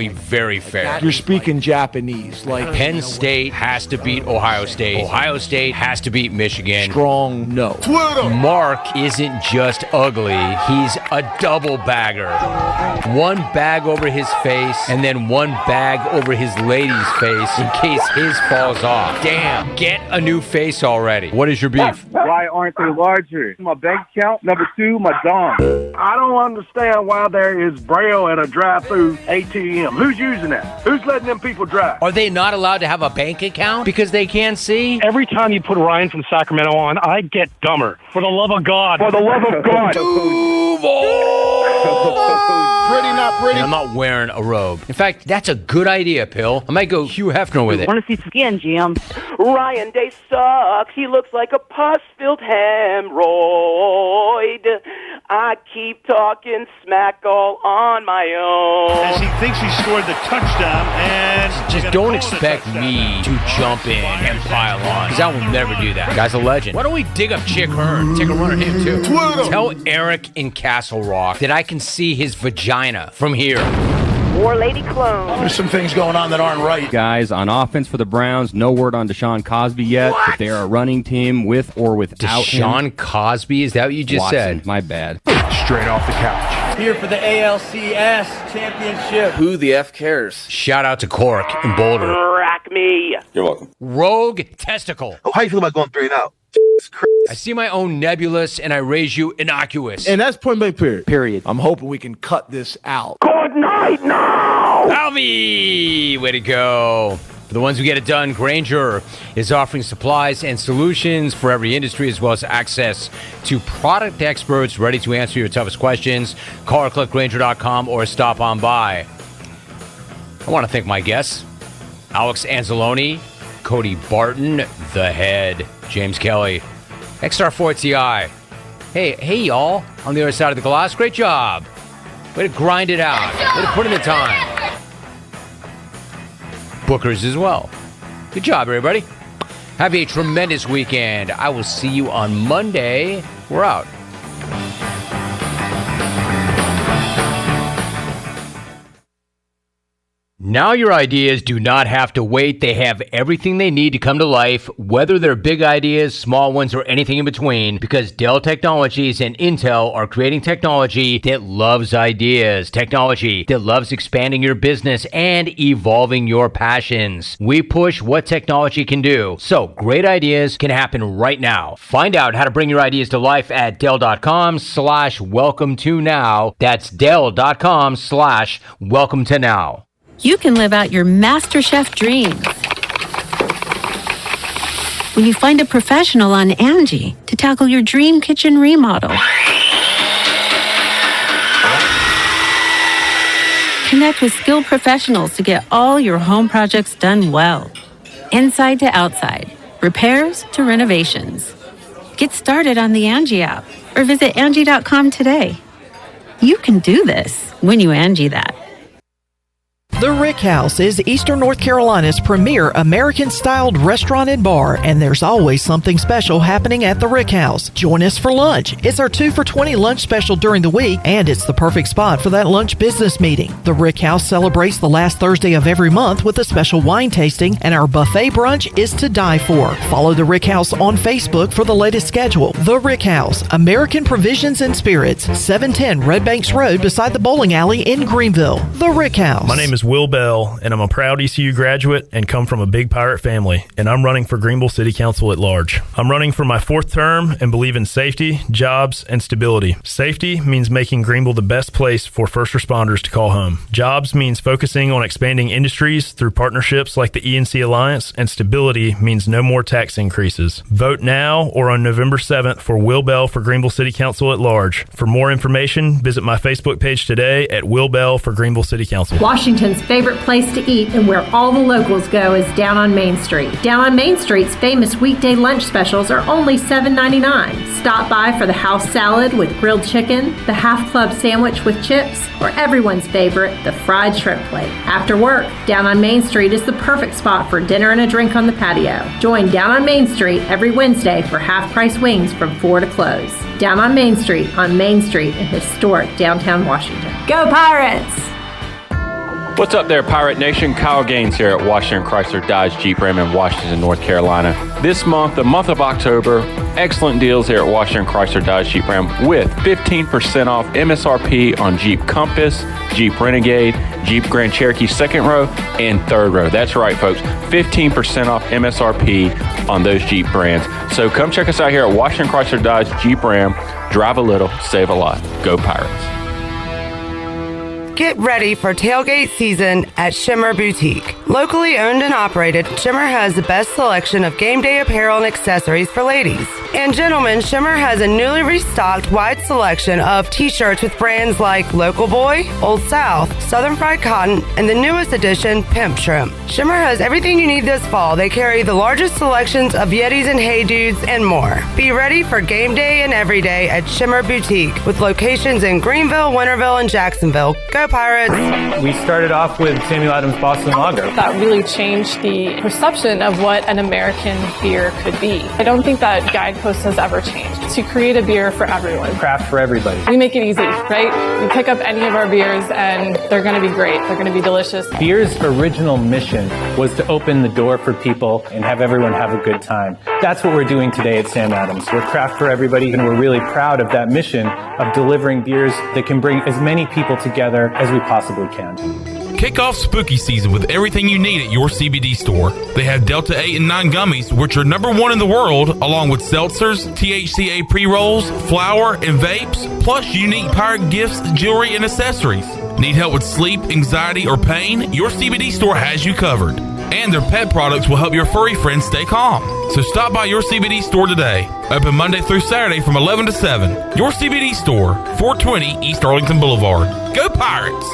be very fair. You're speaking Japanese. Like Penn State has to beat Ohio State. Ohio State has to beat Michigan. strong, no. Mark isn't just ugly, he's a double bagger. One bag over his face and then one bag over his lady's face in case his falls off. Damn, get a new face already. What is your beef? Why aren't they larger? My bank account. Number two, my Dunn. I don't understand why there is Braille at a drive-through ATM. Who's using that? Who's letting them people drive? Are they not allowed to have a bank account because they can't see? Every time you put Ryan from Sacramento on, I get dumber. For the love of God. For the love of God. Pretty, not pretty. And I'm not wearing a robe. In fact, that's a good idea, Pill. I might go Hugh Hefner with it. Want to see skin, Jim? Ryan Day sucks. He looks like a pus-filled hemorrhoid. I keep talking smack all on my own. As he thinks he scored the touchdown, and just don't expect me to jump in and pile on, because I will never do that. Guy's a legend. Why don't we dig up Chick Hearn? Take a run at him, too. Tell Eric in Castle Rock that I can see his vagina from here. War Lady Clone. There's some things going on that aren't right. Guys, on offense for the Browns, no word on Deshaun Cosby yet. But they are a running team with or without Deshaun Cosby? Is that what you just said? My bad. Straight off the couch. Here for the ALCS championship. Who the F cares? Shout out to Cork in Boulder. Rack me. You're welcome. Rogue Testicle. How you feel about going 3-0? I see my own nebulous and I raise you innocuous. And that's point blank period. I'm hoping we can cut this out. Good night now! Alvy! Way to go. For the ones who get it done, Grainger is offering supplies and solutions for every industry, as well as access to product experts ready to answer your toughest questions. Call or click Grainger.com or stop on by. I want to thank my guests, Alex Anzalone, Cody Barton, the head, James Kelly, XR4TI. Hey, y'all, on the other side of the glass, great job. Way to grind it out. Way to put in the time. Bookers as well. Good job, everybody. Have a tremendous weekend. I will see you on Monday. We're out. Now your ideas do not have to wait. They have everything they need to come to life, whether they're big ideas, small ones, or anything in between, because Dell Technologies and Intel are creating technology that loves ideas, technology that loves expanding your business and evolving your passions. We push what technology can do, so great ideas can happen right now. Find out how to bring your ideas to life at Dell.com/welcome to now. That's Dell.com/welcome to now. You can live out your MasterChef dreams when you find a professional on Angie to tackle your dream kitchen remodel. Connect with skilled professionals to get all your home projects done well. Inside to outside, repairs to renovations. Get started on the Angie app or visit Angie.com today. You can do this when you Angie that. The Rick House is Eastern North Carolina's premier American-styled restaurant and bar, and there's always something special happening at the Rick House. Join us for lunch. It's our 2 for $20 lunch special during the week, and it's the perfect spot for that lunch business meeting. The Rick House celebrates the last Thursday of every month with a special wine tasting, and our buffet brunch is to die for. Follow the Rick House on Facebook for the latest schedule. The Rick House, American Provisions and Spirits, 710 Red Banks Road beside the bowling alley in Greenville. The Rick House. My name is Will Bell, and I'm a proud ECU graduate and come from a big pirate family, and I'm running for Greenville City Council at large. I'm running for my 4th term and believe in safety, jobs, and stability. Safety means making Greenville the best place for first responders to call home. Jobs means focusing on expanding industries through partnerships like the ENC Alliance, and stability means no more tax increases. Vote now or on November 7th for Will Bell for Greenville City Council at large. For more information, visit my Facebook page today at Will Bell for Greenville City Council. Washington's favorite place to eat and where all the locals go is down on Main Street. Down on Main Street's famous weekday lunch specials are only $7.99. Stop by for the house salad with grilled chicken, the half club sandwich with chips, or everyone's favorite, the fried shrimp plate. After work, Down on Main Street is the perfect spot for dinner and a drink on the patio. Join Down on Main Street every Wednesday for half-price wings from 4 to close. Down on Main Street in historic downtown Washington. Go Pirates! What's up there, Pirate Nation? Kyle Gaines here at Washington Chrysler Dodge Jeep Ram in Washington, North Carolina. This month, the month of October, excellent deals here at Washington Chrysler Dodge Jeep Ram with 15% off MSRP on Jeep Compass, Jeep Renegade, Jeep Grand Cherokee 2nd row, and 3rd row. That's right, folks. 15% off MSRP on those Jeep brands. So come check us out here at Washington Chrysler Dodge Jeep Ram. Drive a little, save a lot. Go Pirates. Get ready for tailgate season at Shimmer Boutique. Locally owned and operated, Shimmer has the best selection of game day apparel and accessories for ladies. And gentlemen, Shimmer has a newly restocked wide selection of t-shirts with brands like Local Boy, Old South, Southern Fried Cotton, and the newest edition, Pimp Shrimp. Shimmer has everything you need this fall. They carry the largest selections of Yetis and Hey Dudes and more. Be ready for game day and every day at Shimmer Boutique with locations in Greenville, Winterville, and Jacksonville. Go Pirates! We started off with Samuel Adams Boston Lager. That really changed the perception of what an American beer could be. I don't think that guidepost has ever changed. To create a beer for everyone. Craft for everybody. We make it easy, right? You pick up any of our beers and they're going to be great. They're going to be delicious. Beer's original mission was to open the door for people and have everyone have a good time. That's what we're doing today at Sam Adams. We're craft for everybody, and we're really proud of that mission of delivering beers that can bring as many people together as we possibly can. Kick off spooky season with everything you need at your CBD store. They have Delta 8 and 9 gummies, which are #1 in the world, along with seltzers, THCA pre-rolls, flour, and vapes, plus unique pirate gifts, jewelry, and accessories. Need help with sleep, anxiety, or pain? Your CBD store has you covered. And their pet products will help your furry friends stay calm. So stop by your CBD store today. Open Monday through Saturday from 11 to 7. Your CBD store, 420 East Arlington Boulevard. Go Pirates!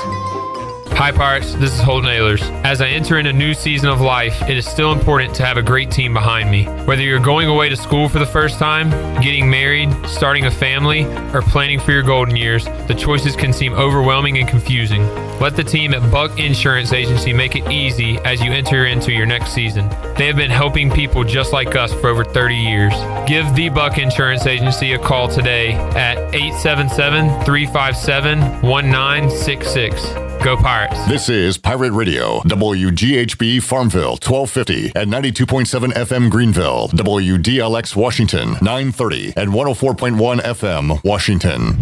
Hi Pirates, this is Holden Ehlers. As I enter in a new season of life, it is still important to have a great team behind me. Whether you're going away to school for the first time, getting married, starting a family, or planning for your golden years, the choices can seem overwhelming and confusing. Let the team at Buck Insurance Agency make it easy as you enter into your next season. They have been helping people just like us for over 30 years. Give the Buck Insurance Agency a call today at 877-357-1966. Go Pirates. This is Pirate Radio, WGHB Farmville, 1250 and 92.7 FM Greenville, WDLX Washington, 930 and 104.1 FM Washington.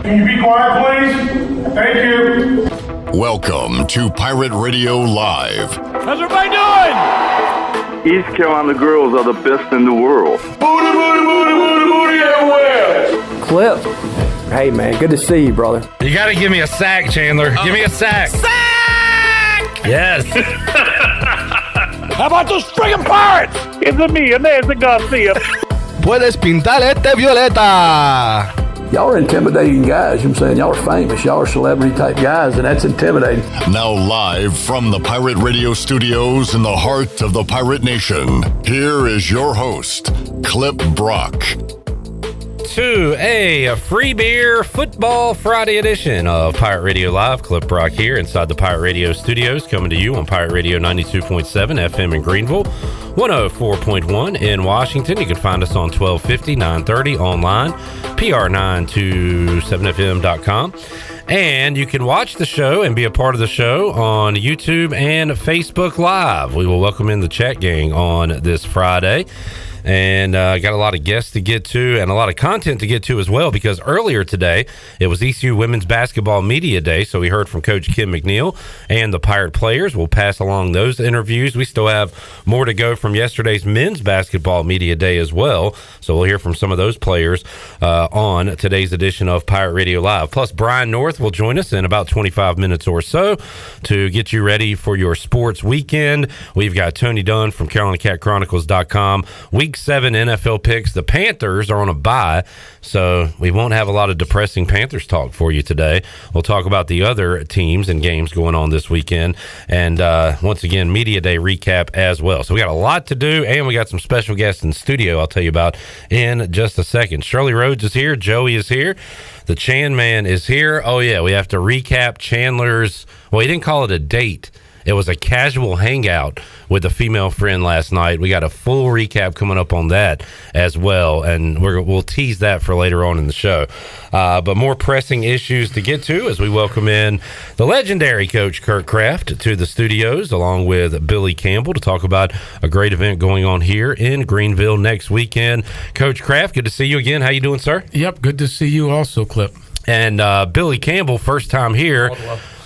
Can you be quiet, please? Thank you. Welcome to Pirate Radio Live. How's everybody doing? East Carolina girls are the best in the world. Booty, booty, booty, booty, booty everywhere. Clip. Hey, man, good to see you, brother. You got to give me a sack, Chandler. Give me a sack. Sack! Yes. How about those friggin' Pirates? It's a me, Nancy Garcia. Puedes pintar este violeta. Y'all are intimidating guys. You know what I'm saying? Y'all are famous. Y'all are celebrity type guys, and that's intimidating. Now live from the Pirate Radio studios in the heart of the Pirate Nation, here is your host, Clip Brock. To a free beer football Friday edition of Pirate Radio Live. Clip Brock here inside the Pirate Radio studios, coming to you on Pirate Radio 92.7 FM in Greenville, 104.1 in Washington. You can find us on 1250, 930 online, pr927fm.com. And you can watch the show and be a part of the show on YouTube and Facebook Live. We will welcome in the chat gang on this Friday. And got a lot of guests to get to and a lot of content to get to as well, because earlier today it was ECU Women's Basketball Media Day. So we heard from Coach Kim McNeil and the Pirate players. We'll pass along those interviews. We still have more to go from yesterday's Men's Basketball Media Day as well. So we'll hear from some of those players on today's edition of Pirate Radio Live. Plus, Brian North will join us in about 25 minutes or so to get you ready for your sports weekend. We've got Tony Dunn from CarolinaCatChronicles.com. Week 7 NFL picks. The Panthers are on a bye, so we won't have a lot of depressing Panthers talk for you today. We'll talk about the other teams and games going on this weekend, and once again, Media Day recap as well. So we got a lot to do, and we got some special guests in studio I'll tell you about in just a second. Shirley Rhodes is here. Joey is here. The Chan Man is here. Oh, yeah, we have to recap Chandler's, well, he didn't call it a date. It was a casual hangout with a female friend last night. We got a full recap coming up on that as well, and we'll tease that for later on in the show. But more pressing issues to get to as we welcome in the legendary Coach Kurt Kraft to the studios, along with Billy Campbell, to talk about a great event going on here in Greenville next weekend. Coach Kraft, good to see you again. How you doing, sir? Yep, good to see you also, Clip. And Billy Campbell, first time here.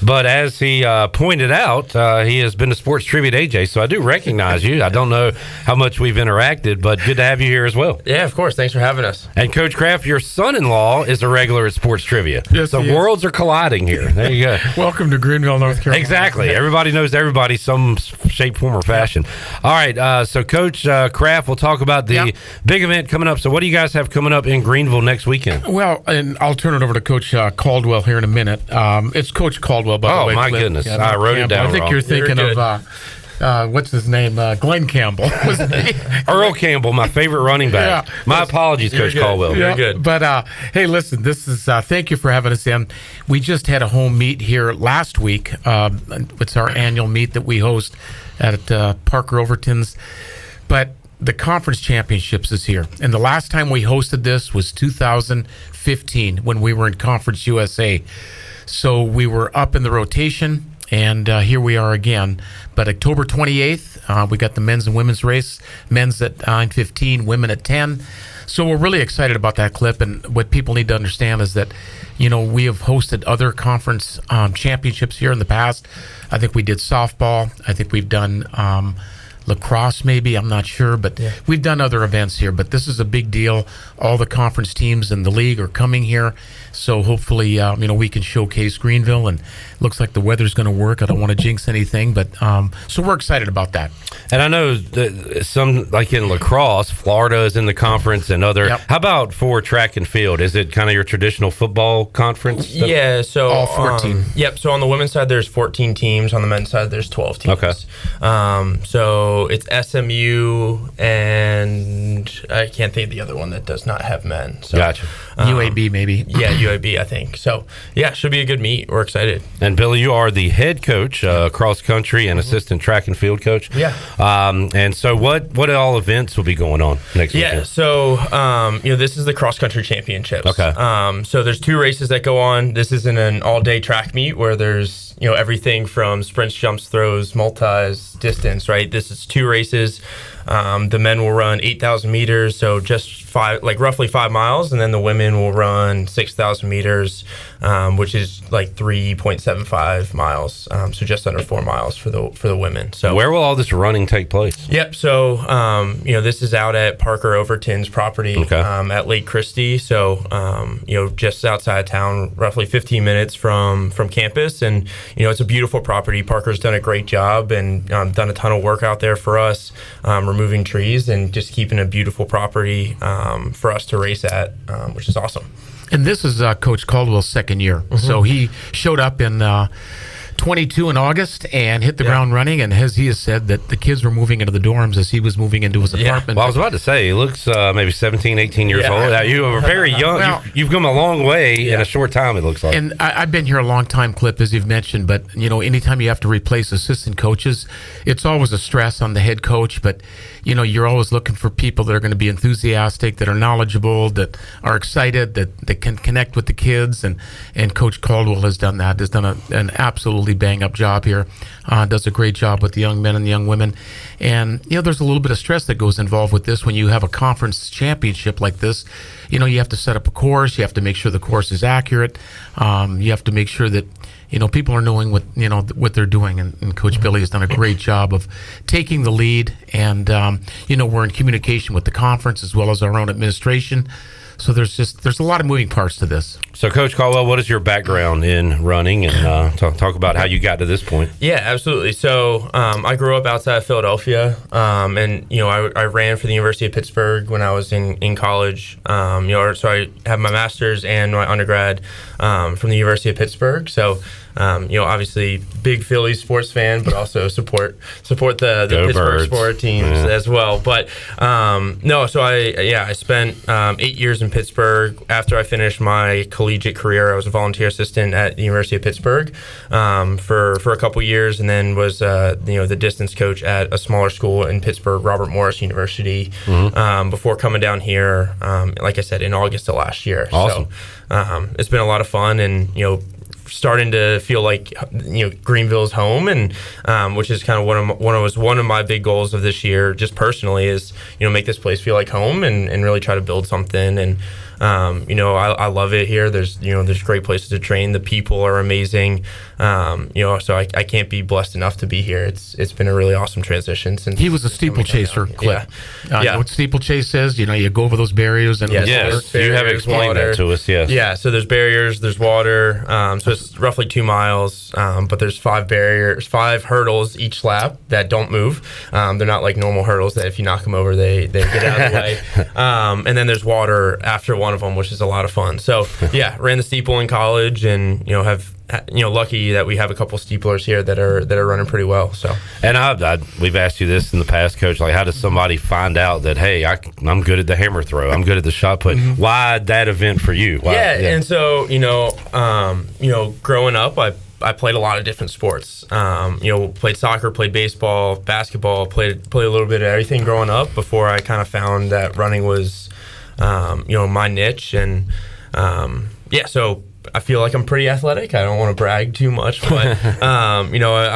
But as he pointed out, he has been to Sports Trivia at AJ, so I do recognize you. I don't know how much we've interacted, but good to have you here as well. Yeah, of course. Thanks for having us. And Coach Kraft, your son-in-law is a regular at Sports Trivia. Yes, the worlds are colliding here. There you go. Welcome to Greenville, North Carolina. Exactly. Everybody knows everybody some shape, form, or fashion. All right, so Coach Kraft, we'll talk about the big event coming up. So what do you guys have coming up in Greenville next weekend? Well, and I'll turn it over to Coach Caldwell here in a minute. It's Coach Caldwell, by the way. Oh, my Clip. goodness. Yeah, I wrote Campbell. it down I think wrong. you're thinking of, what's his name? Glenn Campbell. Earl Campbell, my favorite running back. Yeah. My apologies, Coach Caldwell. You're good. But, hey, listen, this is, thank you for having us in. We just had a home meet here last week. It's our annual meet that we host at Parker Overton's. But the conference championships is here. And the last time we hosted this was 2015 when we were in Conference USA. So we were up in the rotation, and here we are again. But October 28th, we got the men's and women's race. Men's at 9:15, women at 10. So we're really excited about that, Clip. And what people need to understand is that, you know, we have hosted other conference championships here in the past. I think we did softball. I think we've done lacrosse, maybe, I'm not sure, but we've done other events here. But this is a big deal. All the conference teams in the league are coming here, so hopefully you know, we can showcase Greenville, and it looks like the weather's going to work. I don't want to jinx anything, but so we're excited about that. And I know that some, like in lacrosse, Florida is in the conference, and other. How about for track and field? Is it kind of your traditional football conference? Yeah, so all 14. Yep. So on the women's side, there's 14 teams. On the men's side, there's 12 teams. Okay. So it's SMU, and I can't think of the other one that does not have men. So, gotcha. UAB, maybe. Yeah, UAB, I think. So, yeah, should be a good meet. We're excited. And Billy, you are the head coach, cross country and assistant track and field coach. Yeah. And so what all events will be going on next weekend? Yeah, so, you know, this is the cross country championships. Okay. So there's 2 races that go on. This isn't an all-day track meet where there's, you know, everything from sprints, jumps, throws, multis, distance, right? This is 2 races. The men will run 8,000 meters, so just roughly 5 miles, and then the women will run 6,000 meters, which is like 3.75 miles, so just under 4 miles for the women. So where will all this running take place? Yep. So you know, this is out at Parker Overton's property at Lake Christie. So you know, just outside town, roughly 15 minutes from campus, and you know, it's a beautiful property. Parker's done a great job and done a ton of work out there for us. Removing trees and just keeping a beautiful property for us to race at, which is awesome. And this is Coach Caldwell's second year. So he showed up in 22 in August and hit the ground running, and as he has said that the kids were moving into the dorms as he was moving into his apartment. Well, I was about to say, he looks maybe 17, 18 years old. You are very young. Well, you've come a long way in a short time, it looks like. And I've been here a long time, Clip, as you've mentioned, but, you know, anytime you have to replace assistant coaches, it's always a stress on the head coach, but, you know, you're always looking for people that are going to be enthusiastic, that are knowledgeable, that are excited, that can connect with the kids, and Coach Caldwell has done that, has done an absolutely bang-up job here, does a great job with the young men and the young women. And, you know, there's a little bit of stress that goes involved with this when you have a conference championship like this. You know, you have to set up a course, you have to make sure the course is accurate, you have to make sure that, you know, people are knowing what they're doing, and Coach Billy has done a great job of taking the lead, and you know, we're in communication with the conference as well as our own administration. So there's a lot of moving parts to this. So, Coach Caldwell, what is your background in running, and talk about how you got to this point? Yeah, absolutely. So I grew up outside of Philadelphia, and you know, I ran for the University of Pittsburgh when I was in college. You know, so I have my master's and my undergrad from the University of Pittsburgh. So Obviously big Phillies sports fan, but also support the Pittsburgh Birds. sport teams as well. But so I spent 8 years in Pittsburgh. After I finished my collegiate career, I was a volunteer assistant at the University of Pittsburgh for a couple years, and then was the distance coach at a smaller school in Pittsburgh, Robert Morris University, before coming down here, like I said, in August of last year. Awesome. So it's been a lot of fun, and starting to feel like Greenville's home, and which is kind of one of my big goals of this year, just personally, is make this place feel like home, and really try to build something. And I love it here. There's great places to train. The people are amazing. So I can't be blessed enough to be here. It's been a really awesome transition since he was a steeplechaser, Cliff. Yeah. What steeplechase is, you go over those barriers and yes, you have explained that to us. Yes. Yeah. So there's barriers, there's water. So it's roughly 2 miles, but there's 5 hurdles each lap that don't move. They're not like normal hurdles that if you knock them over, they get out of the way. And then there's water after one of them, which is a lot of fun. So yeah, ran the steeple in college, and have lucky that we have a couple steeplers here that are running pretty well. So, and we've asked you this in the past, Coach. Like, how does somebody find out that, hey, I'm good at the hammer throw, I'm good at the shot put? Why that event for you? Why? And so growing up, I played a lot of different sports. Played soccer, played baseball, basketball, played a little bit of everything growing up before I kind of found that running was my niche. And so I feel like I'm pretty athletic. I don't want to brag too much, but I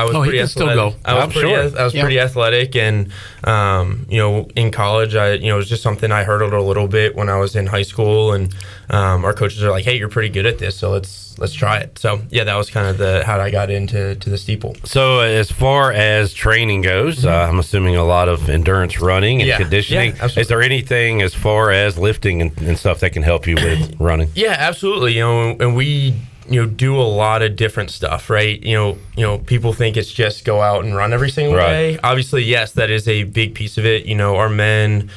was pretty athletic. Still go. I was pretty athletic, and in college, it was just something I hurdled a little bit when I was in high school, and our coaches are like, "Hey, you're pretty good at this, so let's try it." So yeah, that was kind of how I got into the steeple. So as far as training goes, I'm assuming a lot of endurance running and conditioning. Yeah, is there anything as far as lifting and stuff that can help you with running? Yeah, absolutely. And we do a lot of different stuff, right? People think it's just go out and run every single day. Obviously, yes, that is a big piece of it. Our men,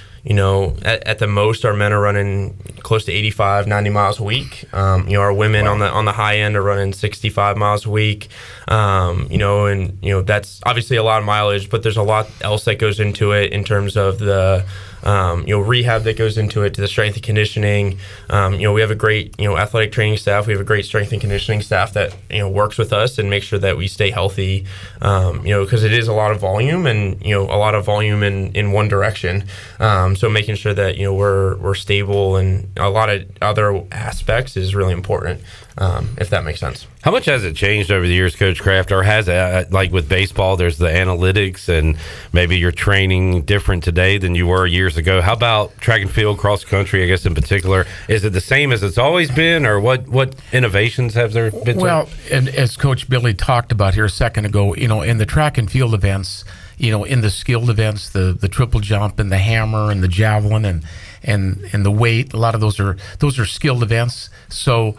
at the most, our men are running close to 85, 90 miles a week. Our women on the high end are running 65 miles a week. That's obviously a lot of mileage, but there's a lot else that goes into it in terms of the rehab that goes into it, to the strength and conditioning. We have a great, athletic training staff. We have a great strength and conditioning staff that, works with us and makes sure that we stay healthy, because it is a lot of volume, and, a lot of volume in one direction. So making sure that, we're stable, and a lot of other aspects is really important, if that makes sense. How much has it changed over the years, Coach Kraft, or has it, like with baseball, there's the analytics, and maybe you're training different today than you were years ago? How about track and field, cross country, I guess in particular? Is it the same as it's always been, or what innovations have there been? Well, and as Coach Billy talked about here a second ago, in the track and field events, in the skilled events, the triple jump and the hammer and the javelin and the weight, a lot of those are skilled events. So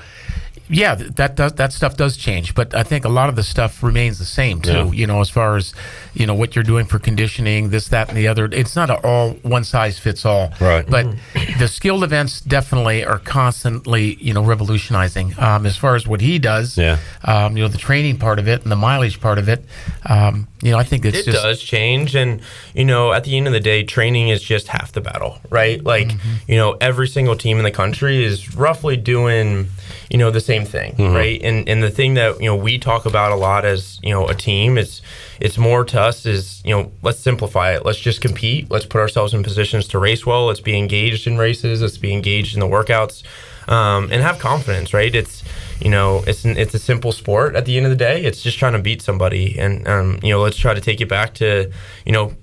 yeah, that stuff does change, but I think a lot of the stuff remains the same too. Yeah. As far as what you're doing for conditioning, this, that, and the other. It's not all one size fits all. Right. But the skilled events definitely are constantly revolutionizing. As far as what he does, the training part of it and the mileage part of it, I think it does change. And at the end of the day, training is just half the battle, right? Like every single team in the country is roughly doing the same thing, right? And the thing that we talk about a lot as a team, it's more to us is let's simplify it. Let's just compete. Let's put ourselves in positions to race well. Let's be engaged in races. Let's be engaged in the workouts, and have confidence, right? It's a simple sport at the end of the day. It's just trying to beat somebody, and let's try to take it back to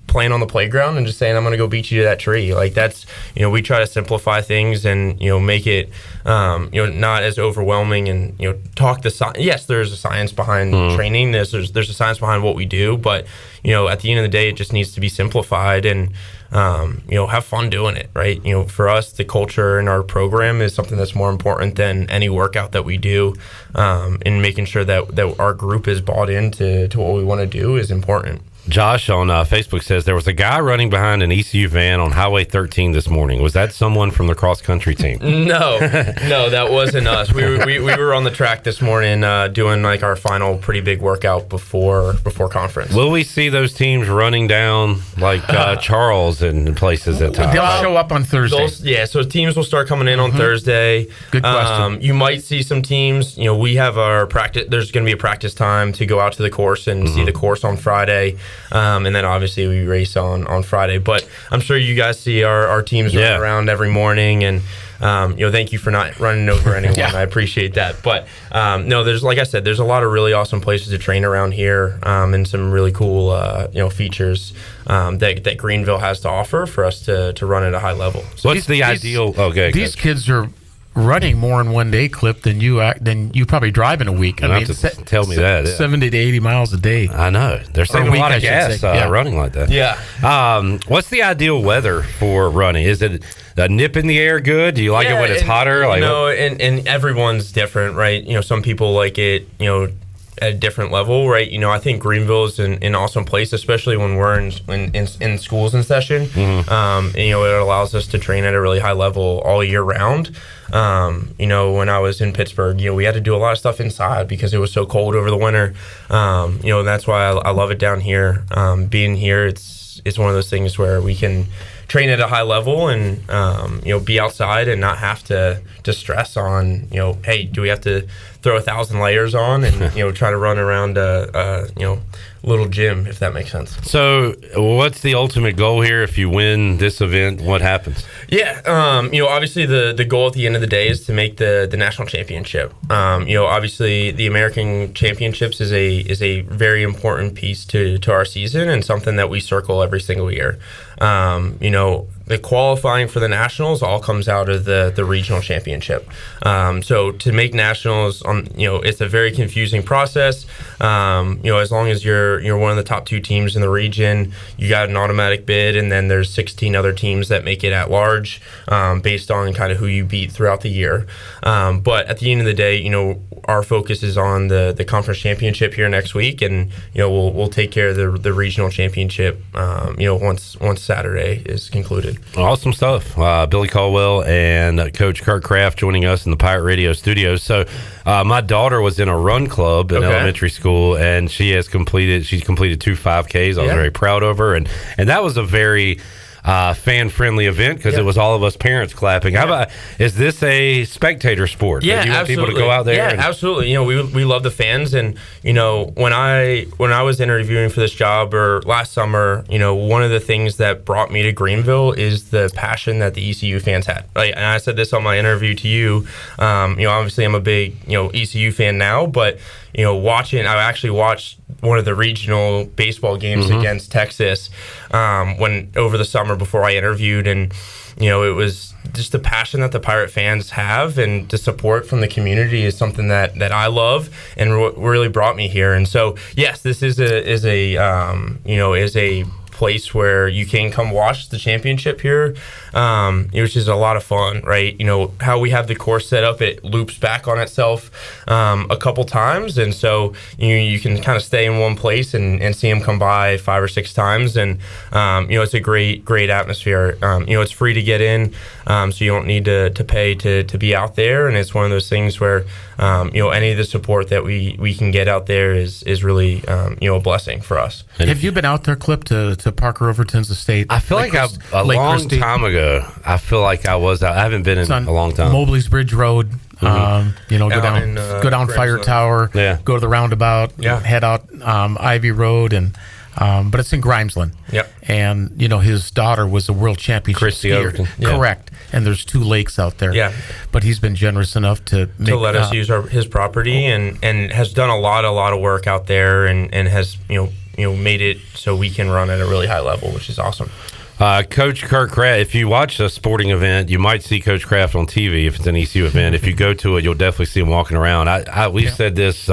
playing on the playground and just saying, I'm going to go beat you to that tree. Like that's we try to simplify things and make it not as overwhelming, and talk the science. Yes, there's a science behind training. There's a science behind what we do, but at the end of the day, it just needs to be simplified and have fun doing it, right? For us, the culture in our program is something that's more important than any workout that we do, and making sure that our group is bought into what we want to do is important. Josh on Facebook says there was a guy running behind an ECU van on Highway 13 this morning. Was that someone from the cross country team? No, that wasn't us. We were on the track this morning doing like our final pretty big workout before conference. Will we see those teams running down like Charles and places at times? They'll show up on Thursday. So teams will start coming in on Thursday. Good question. You might see some teams. We have our practice. There's going to be a practice time to go out to the course and see the course on Friday. And then obviously we race on Friday. But I'm sure you guys see our teams run around every morning. And, thank you for not running over anyone. I appreciate that. But, no, there's, like I said, there's a lot of really awesome places to train around here and some really cool, features that Greenville has to offer for us to run at a high level. So what's the ideal? Okay. These kids are running more in 1 day clip than you probably drive in a week. I mean, tell me that 70 to 80 miles a day. I know they're saving a lot of gas running like that. Yeah. What's the ideal weather for running? Is it a nip in the air good? Do you like it when it's hotter? And everyone's different, right? Some people like it, at a different level, right? I think Greenville is an awesome place, especially when we're in schools in session. It allows us to train at a really high level all year round. When I was in Pittsburgh, we had to do a lot of stuff inside because it was so cold over the winter. And that's why I love it down here. Being here, it's one of those things where we can train at a high level and be outside and not have to stress on hey, do we have to throw 1,000 layers on and try to run around a little gym, if that makes sense. So what's the ultimate goal here? If you win this event, what happens? Obviously the goal at the end of the day is to make the national championship. Obviously the American Championships is a very important piece to our season and something that we circle every single year. The qualifying for the nationals all comes out of the regional championship. So to make nationals, it's a very confusing process. As long as you're one of the top 2 teams in the region, you got an automatic bid, and then there's 16 other teams that make it at large based on kind of who you beat throughout the year. But at the end of the day, our focus is on the conference championship here next week, and we'll take care of the regional championship once Saturday is concluded. Awesome stuff. Billy Caldwell and Coach Kurt Kraft joining us in the Pirate Radio studios. So my daughter was in a run club in elementary school, and she's completed 2 5Ks. I was very proud of her, and that was a very fan-friendly event because it was all of us parents clapping. How about, is this a spectator sport? Yeah, do you want absolutely. people to go out there? Yeah, absolutely. We love the fans, and when I was interviewing for this job or last summer, one of the things that brought me to Greenville is the passion that the ECU fans had. And I said this on my interview to you. Obviously I'm a big ECU fan now, but I actually watched one of the regional baseball games against Texas when over the summer before I interviewed, and it was just the passion that the Pirate fans have and the support from the community is something that I love and really brought me here. And so yes, this is a place where you can come watch the championship here, which is a lot of fun, right? How we have the course set up, it loops back on itself a couple times, and so you can kind of stay in one place and see them come by 5 or 6 times, and it's a great atmosphere. It's free to get in, so you don't need to pay to be out there, and it's one of those things where any of the support that we can get out there is really a blessing for us. Have you been out there, Clip, to Parker Overton's estate? I feel like a long time ago. I feel like I was. I haven't been in a long time. Mobley's Bridge Road. Go down Fire Tower. Go to the roundabout. Head out Ivy Road, and but it's in Grimesland. Yep. And his daughter was a world championship skier. Correct. And there's 2 lakes out there. Yeah. But he's been generous enough to let us use his property and has done a lot of work out there and has made it so we can run at a really high level, which is awesome. Coach Kurt Kraft, if you watch a sporting event, you might see Coach Kraft on TV if it's an ECU event. If you go to it, you'll definitely see him walking around. We've said this,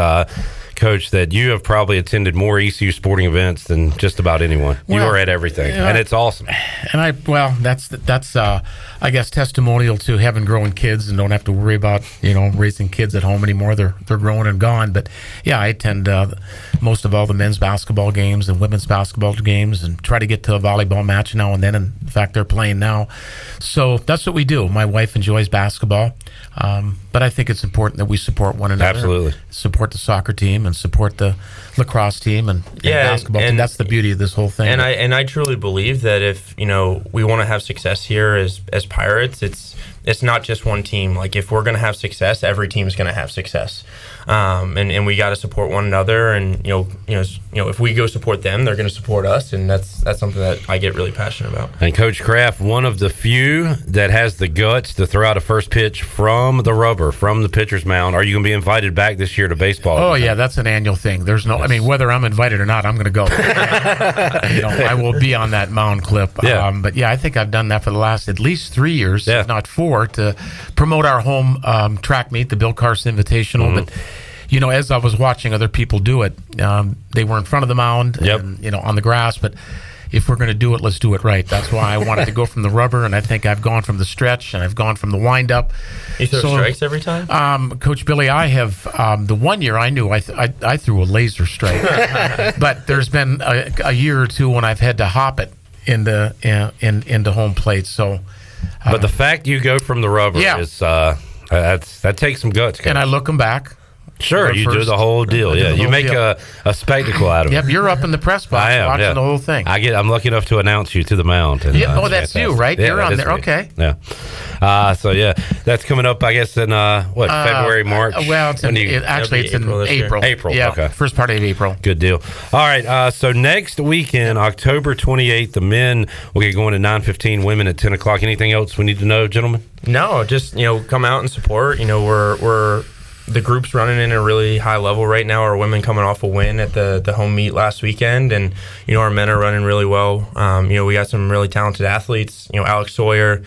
Coach, that you have probably attended more ECU sporting events than just about anyone. You are at everything, and it's awesome. And that's I guess testimonial to having growing kids and don't have to worry about raising kids at home anymore. They're grown and gone. But yeah, I attend most of all the men's basketball games and women's basketball games, and try to get to a volleyball match now and then. And in fact, they're playing now. So that's what we do. My wife enjoys basketball, but I think it's important that we support one another. Absolutely. Support the soccer team and support the lacrosse team and basketball team. That's the beauty of this whole thing. And I truly believe that if we want to have success here as Pirates, it's not just one team. Like, if we're going to have success, every team is going to have success, and we got to support one another. And if we go support them, they're going to support us, and that's something that I get really passionate about. And Coach Kraft, one of the few that has the guts to throw out a first pitch from the rubber, from the pitcher's mound. Are you going to be invited back this year to baseball? Oh yeah, that's an annual thing. There's no, I mean, whether I'm invited or not, I'm going to go. I will be on that mound clip. Yeah. But yeah, I think I've done that for the last at least 3 years, if not 4, to promote our home track meet, the Bill Carson Invitational. But as I was watching other people do it, they were in front of the mound, and, on the grass. But if we're going to do it, let's do it right. That's why I wanted to go from the rubber, and I think I've gone from the stretch, and I've gone from the wind-up. You throw strikes every time? Coach Billy, I have, the one year I knew I threw a laser strike. But there's been a year or two when I've had to hop it into home plate. So, but the fact you go from the rubber is that takes some guts. And I look them back. Sure, you do the whole deal. Yeah, you make a spectacle out of it. Yep, you're up in the press box watching the whole thing. I'm lucky enough to announce you to the mound. And, that's fantastic. You, right? Yeah, you're on there. Me. Okay. Yeah. So that's coming up. I guess in February, March. Well, it's in April. April. Yeah, okay. First part of April. Good deal. All right. So next weekend, October 28th, the men will get going at 9:15. Women at 10 o'clock. Anything else we need to know, gentlemen? No, just come out and support. We're the group's running in a really high level right now. Our women coming off a win at the home meet last weekend, and our men are running really well. We got some really talented athletes. Alex Sawyer,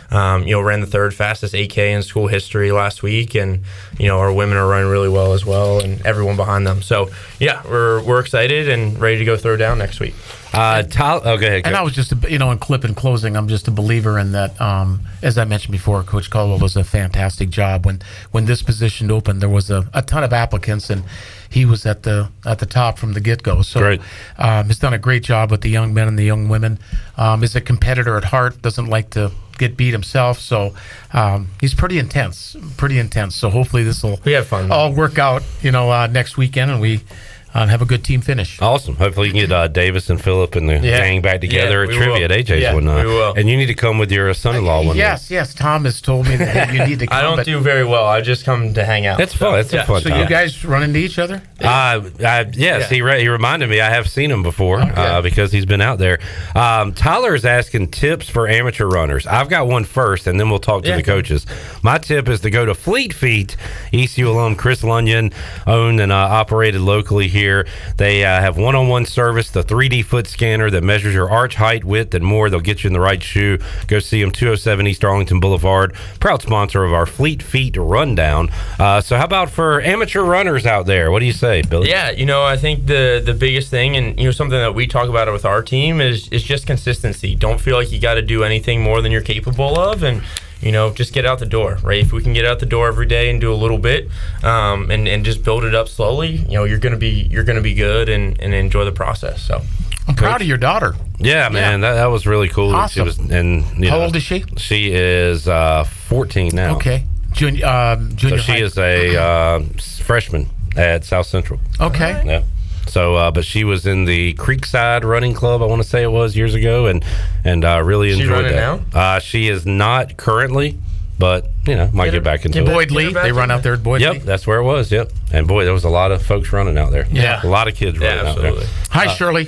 ran the third fastest 8K in school history last week, and our women are running really well as well, and everyone behind them. So yeah, we're excited and ready to go throw down next week. Go ahead. And I was just, in closing, I'm just a believer in that. As I mentioned before, Coach Caldwell does a fantastic job. When this position opened, there was a ton of applicants, and he was at the top from the get-go. So he's done a great job with the young men and the young women. Is a competitor at heart, doesn't like to get beat himself. So he's pretty intense. So hopefully this will all work out, next weekend, and we have a good team finish. Awesome. Hopefully you can get Davis and Phillip and the gang back together at trivia at AJ's one night. We will. And you need to come with your son-in-law one night. Yes. Tom has told me that you need to come. I don't do very well. I just come to hang out. That's fun. That's a fun so time. You guys run into each other? Yes. He reminded me. I have seen him before because he's been out there. Tyler is asking tips for amateur runners. I've got one first, and then we'll talk to the coaches. My tip is to go to Fleet Feet. ECU alum Chris Lunyon, owned and operated locally here. They have one-on-one service, the 3D foot scanner that measures your arch height, width, and more. They'll get you in the right shoe. Go see them, 207 East Arlington Boulevard. Proud sponsor of our Fleet Feet Rundown. So how about for amateur runners out there? What do you say, Billy? Yeah, I think the biggest thing, and something that we talk about with our team is just consistency. Don't feel like you got to do anything more than you're capable of, and just get out the door, right? If we can get out the door every day and do a little bit, and just build it up slowly, you're gonna be good and enjoy the process. So I'm proud of your daughter. Yeah, man, that was really cool. Awesome. How old is she? She is 14 now. Okay, junior. So she is a freshman at South Central. Okay. Yeah. So, but she was in the Creekside Running Club, I want to say it was, years ago, and really enjoyed that. Now? She is not currently, but might get back into it. Boyd Lee, they run out there at Boyd Lee. Yep, that's where it was. Yep, and boy, there was a lot of folks running out there. Yeah, a lot of kids running out there. Hi, Shirley.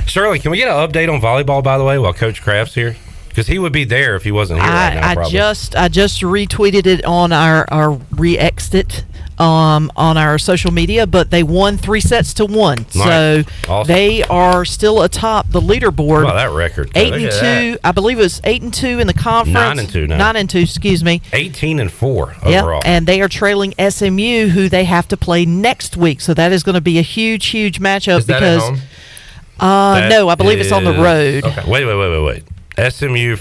Shirley, can we get an update on volleyball, by the way, while Coach Kraft's here? Because he would be there if he wasn't here right now. I just retweeted it on our re-exit on our social media, but they won 3-1. Nice. So awesome. They are still atop the leaderboard. Wow, that record. 8-2. I believe it was 8-2 in the conference. 9-2 now. 9-2, excuse me. 18-4 overall. Yep, and they are trailing SMU, who they have to play next week. So that is going to be a huge matchup. Is that because at home? no, I believe it's on the road. Okay. Wait. SMU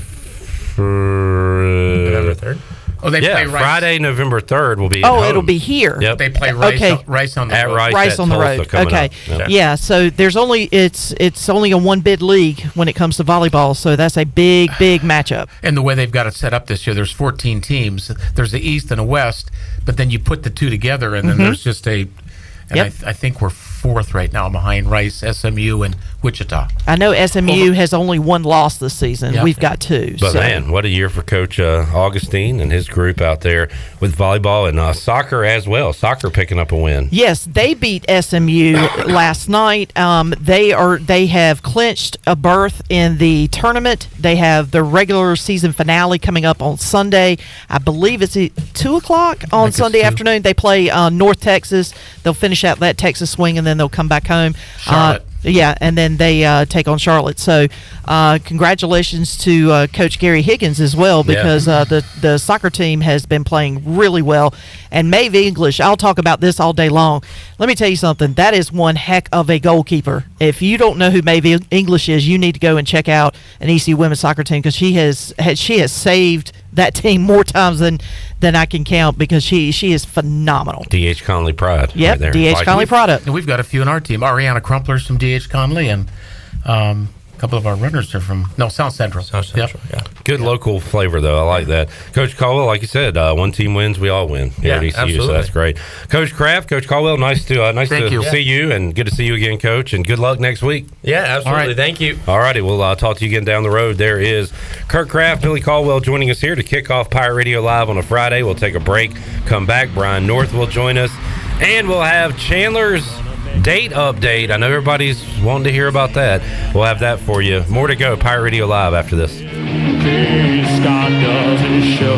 November 3rd? Oh, they play Rice. Friday, November 3rd will be. Oh, it'll be here. Yep. They play Rice on the road. Rice on the road. Okay. Yeah. So there's only it's only a one bid league when it comes to volleyball. So that's a big matchup. And the way they've got it set up this year, there's 14 teams. There's the East and a West, but then you put the two together, and then there's just a. And I think we're fourth right now behind Rice, SMU, and Wichita. I know SMU has only one loss this season. Yep. We've got two. But man, what a year for Coach Augustine and his group out there with volleyball and soccer as well. Soccer picking up a win. Yes, they beat SMU last night. They have clinched a berth in the tournament. They have the regular season finale coming up on Sunday. I believe it's at 2:00 on Sunday afternoon. They play North Texas. They'll finish out that Texas swing and then they'll come back home. Charlotte. And then they take on Charlotte. So congratulations to Coach Gary Higgins as well, because the soccer team has been playing really well. And Maeve English, I'll talk about this all day long. Let me tell you something. That is one heck of a goalkeeper. If you don't know who Maeve English is, you need to go and check out an ECU women's soccer team, because she has saved that team more times than I can count, because she is phenomenal. D.H. Conley Pride. Yep, right there. D.H. Conley Pride. And we've got a few in our team. Ariana Crumpler's from D.H. Conley, and a couple of our runners are from South Central. Yeah. Good local flavor, though. I like that. Coach Caldwell, like you said, one team wins, we all win here at ECU, absolutely. So that's great. Coach Kraft, Coach Caldwell, nice to see you, and good to see you again, Coach, and good luck next week. Yeah, absolutely. Right. Thank you. All righty, we'll talk to you again down the road. There is Kirk Kraft, Billy Caldwell joining us here to kick off Pirate Radio Live on a Friday. We'll take a break, come back. Brian North will join us, and we'll have Chandler's date update. I know everybody's wanting to hear about that. We'll have that for you. More to go. Pirate Radio Live after this. Scott doesn't show.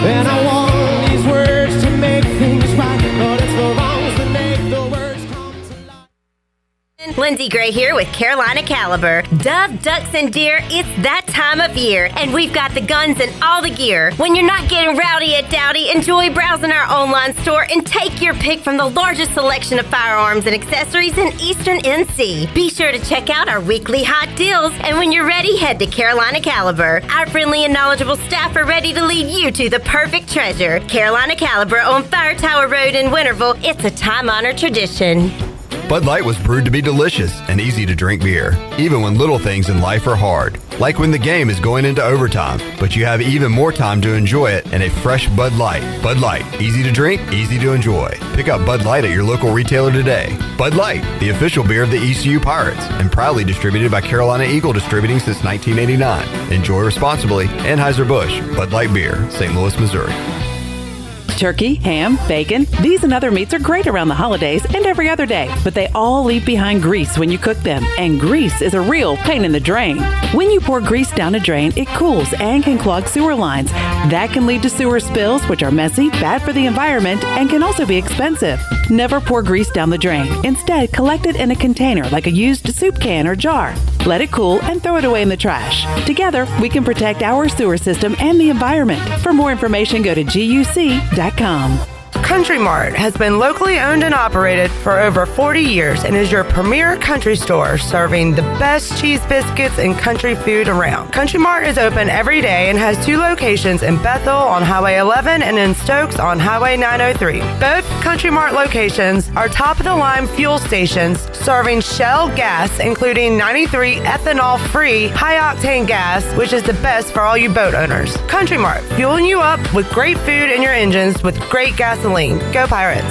And I want these words to make things right, but it's the wrongs that make the words come to life. Lindsay Gray here with Carolina Caliber. Dove, ducks, and deer, it's that time of year, and we've got the guns and all the gear. When you're not getting rowdy at Dowdy, enjoy browsing our online store and take your pick from the largest selection of firearms and accessories in Eastern NC. Be sure to check out our weekly hot deals, and when you're ready, head to Carolina Caliber. Our friendly and knowledgeable staff are ready to lead you to the perfect treasure. Carolina Caliber on Fire Tower Road in Winterville. It's a time-honored tradition. Bud Light was brewed to be delicious and easy to drink beer, even when little things in life are hard. Like when the game is going into overtime, but you have even more time to enjoy it in a fresh Bud Light. Bud Light, easy to drink, easy to enjoy. Pick up Bud Light at your local retailer today. Bud Light, the official beer of the ECU Pirates, and proudly distributed by Carolina Eagle Distributing since 1989. Enjoy responsibly. Anheuser-Busch, Bud Light Beer, St. Louis, Missouri. Turkey, ham, bacon. These and other meats are great around the holidays and every other day, but they all leave behind grease when you cook them, and grease is a real pain in the drain. When you pour grease down a drain, it cools and can clog sewer lines. That can lead to sewer spills, which are messy, bad for the environment, and can also be expensive. Never pour grease down the drain. Instead, collect it in a container like a used soup can or jar. Let it cool and throw it away in the trash. Together, we can protect our sewer system and the environment. For more information, go to guc.com. Country Mart has been locally owned and operated for over 40 years and is your premier country store serving the best cheese biscuits and country food around. Country Mart is open every day and has 2 locations in Bethel on Highway 11 and in Stokes on Highway 903. Both Country Mart locations are top-of-the-line fuel stations serving Shell gas, including 93 ethanol-free high-octane gas, which is the best for all you boat owners. Country Mart, fueling you up with great food in your engines with great gasoline. Go Pirates.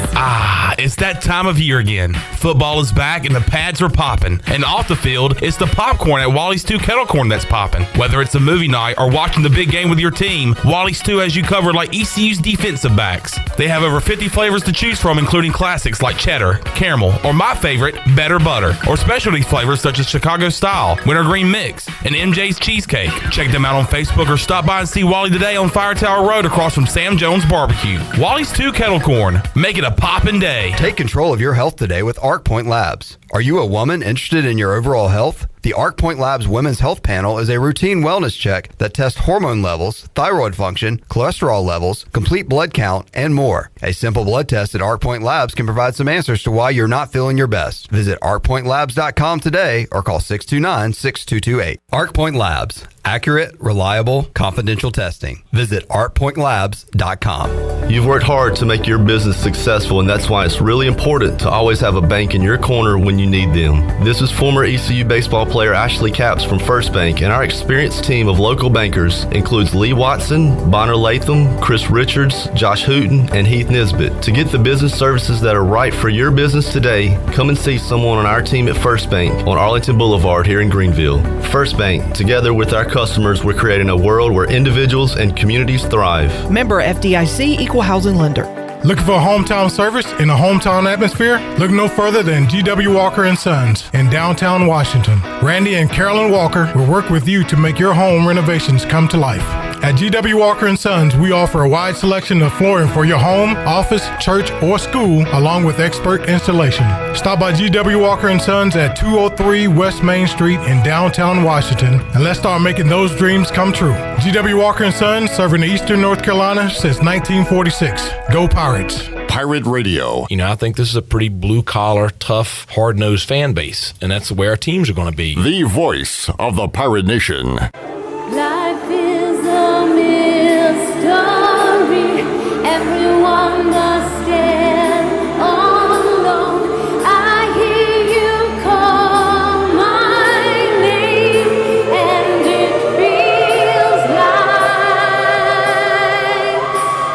It's that time of year again. Football is back and the pads are popping. And off the field, it's the popcorn at Wally's 2 Kettle Corn that's popping. Whether it's a movie night or watching the big game with your team, Wally's 2 has you covered like ECU's defensive backs. They have over 50 flavors to choose from, including classics like cheddar, caramel, or my favorite, better butter, or specialty flavors such as Chicago Style, Wintergreen Mix, and MJ's Cheesecake. Check them out on Facebook or stop by and see Wally today on Fire Tower Road across from Sam Jones Barbecue. Wally's 2 Kettle Corn. Make it a poppin' day. Take control of your health today with ArcPoint Labs. Are you a woman interested in your overall health? The ArcPoint Labs Women's Health Panel is a routine wellness check that tests hormone levels, thyroid function, cholesterol levels, complete blood count, and more. A simple blood test at ArcPoint Labs can provide some answers to why you're not feeling your best. Visit arcpointlabs.com today or call 629-6228. ArcPoint Labs. Accurate, reliable, confidential testing. Visit artpointlabs.com. You've worked hard to make your business successful, and that's why it's really important to always have a bank in your corner when you need them. This is former ECU baseball player Ashley Capps from First Bank, and our experienced team of local bankers includes Lee Watson, Bonner Latham, Chris Richards, Josh Hooten, and Heath Nisbet. To get the business services that are right for your business today, come and see someone on our team at First Bank on Arlington Boulevard here in Greenville. First Bank, together with our customers, we're creating a world where individuals and communities thrive. Member FDIC, Equal Housing Lender. Looking for a hometown service in a hometown atmosphere? Look no further than G.W. Walker & Sons in downtown Washington. Randy and Carolyn Walker will work with you to make your home renovations come to life. At G.W. Walker & Sons, we offer a wide selection of flooring for your home, office, church, or school, along with expert installation. Stop by G.W. Walker & Sons at 203 West Main Street in downtown Washington, and let's start making those dreams come true. G.W. Walker & Sons, serving Eastern North Carolina since 1946. Go Pirates. Pirate Radio. You know, I think this is a pretty blue-collar, tough, hard-nosed fan base, and that's where our teams are going to be. The voice of the Pirate Nation. Life is a mystery. Everyone must stand alone. I hear you call my name, and it feels like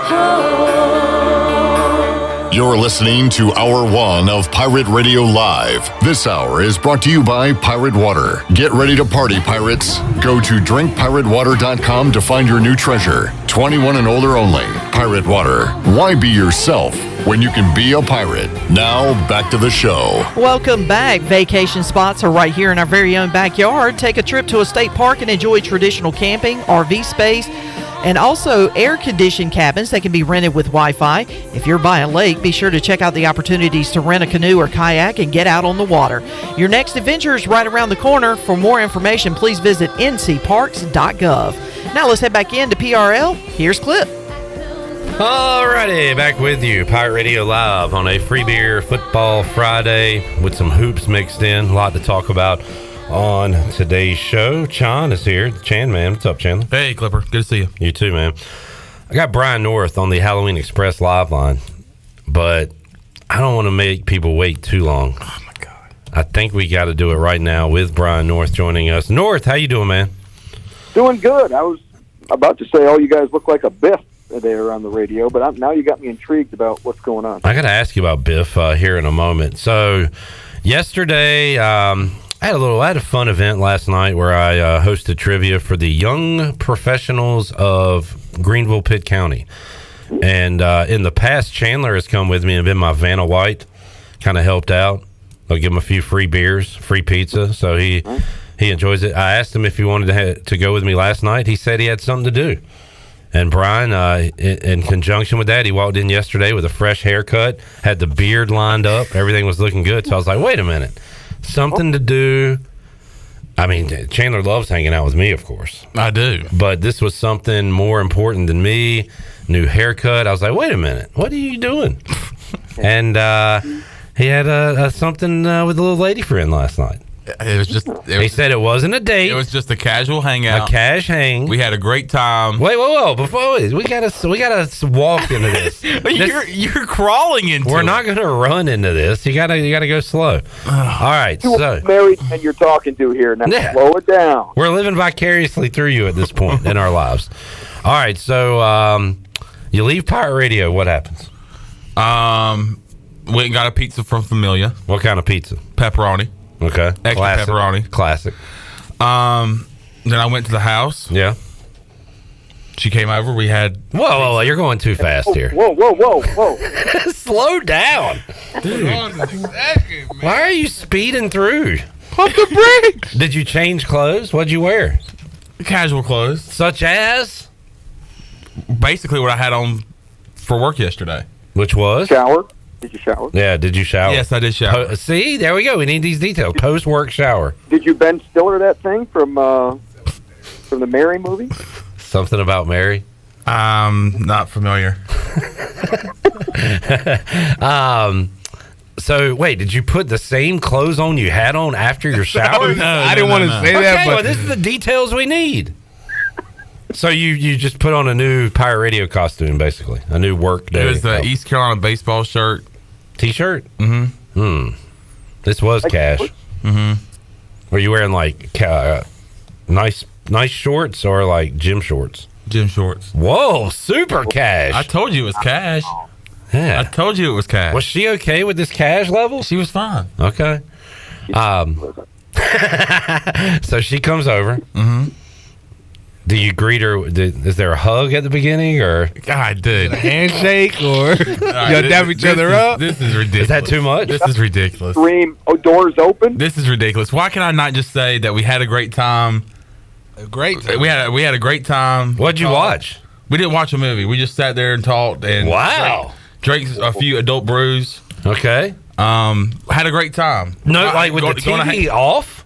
home. You're listening to Hour 1 of Pirate Radio Live. This hour is brought to you by Pirate Water. Get ready to party, pirates. Go to drinkpiratewater.com to find your new treasure. 21 and older only. Pirate Water. Why be yourself when you can be a pirate? Now, back to the show. Welcome back. Vacation spots are right here in our very own backyard. Take a trip to a state park and enjoy traditional camping, RV space, and also air-conditioned cabins that can be rented with Wi-Fi. If you're by a lake, be sure to check out the opportunities to rent a canoe or kayak and get out on the water. Your next adventure is right around the corner. For more information, please visit ncparks.gov. Now let's head back into PRL. Here's Clip. Alrighty, back with you. Pirate Radio Live on a free beer football Friday with some hoops mixed in. A lot to talk about on today's show. Chan is here. Chan, man. What's up, Chandler? Hey, Clipper. Good to see you. You too, man. I got Brian North on the Halloween Express live line, but I don't want to make people wait too long. Oh, my God. I think we got to do it right now with Brian North joining us. North, how you doing, man? Doing good. I was about to say, oh, you guys look like a Biff there on the radio, but now you got me intrigued about what's going on. I got to ask you about Biff here in a moment. So yesterday, I had a fun event last night where I hosted trivia for the young professionals of Greenville, Pitt County. And in the past, Chandler has come with me and been my Vanna White, kind of helped out. I'll give him a few free beers, free pizza. So he enjoys it. I asked him if he wanted to go with me last night. He said he had something to do. And Brian, in conjunction with that, he walked in yesterday with a fresh haircut, had the beard lined up. Everything was looking good. So I was like, wait a minute. Something to do. I mean, Chandler loves hanging out with me, of course. I do. But this was something more important than me. New haircut. I was like, wait a minute. What are you doing? And he had something with a little lady friend last night. It was just. He said it wasn't a date. It was just a casual hangout. A cash hang. We had a great time. Wait, whoa! Before we gotta walk into this. You're crawling into. We're not gonna run into this. You gotta go slow. All right. So married and you're talking to here now. Yeah. Slow it down. We're living vicariously through you at this point in our lives. All right. So you leave Pirate Radio. What happens? Went and got a pizza from Familia. What kind of pizza? Pepperoni. Okay. Extra Classic. pepperoni. Classic. Then I went to the house. Yeah. She came over. We had. Whoa! You're going too fast here. Whoa! Slow down, dude. Why are you speeding through? Pump the brakes. Did you change clothes? What'd you wear? Casual clothes, such as basically what I had on for work yesterday. Which was shower. Did you shower? Yeah, did you shower? Yes, I did shower. See, there we go. We need these details. Post-work shower. Did you Ben Stiller that thing from the Mary movie? Something about Mary? Not familiar. So, wait, did you put the same clothes on you had on after your shower? No, I didn't want to say that, but this is the details we need. So you just put on a new Pirate Radio costume, basically. A new work day. It was the East Carolina baseball shirt. T-shirt? Mm-hmm. This was cash. Mm-hmm. Were you wearing, like, nice shorts or, like, gym shorts? Gym shorts. Whoa, super cash. I told you it was cash. Yeah. I told you it was cash. Was she okay with this cash level? She was fine. Okay. So she comes over. Mm-hmm. Do you greet her? Is there a hug at the beginning, or God, dude, a handshake, or y'all dab each other up? This is ridiculous. Is that too much? This is ridiculous. Scream! Oh, doors open. This is ridiculous. Why can I not just say that we had a great time? A great time. We had a great time. What'd you watch? We didn't watch a movie. We just sat there and talked and drank a few adult brews. Okay. Had a great time. No, like with the TV off.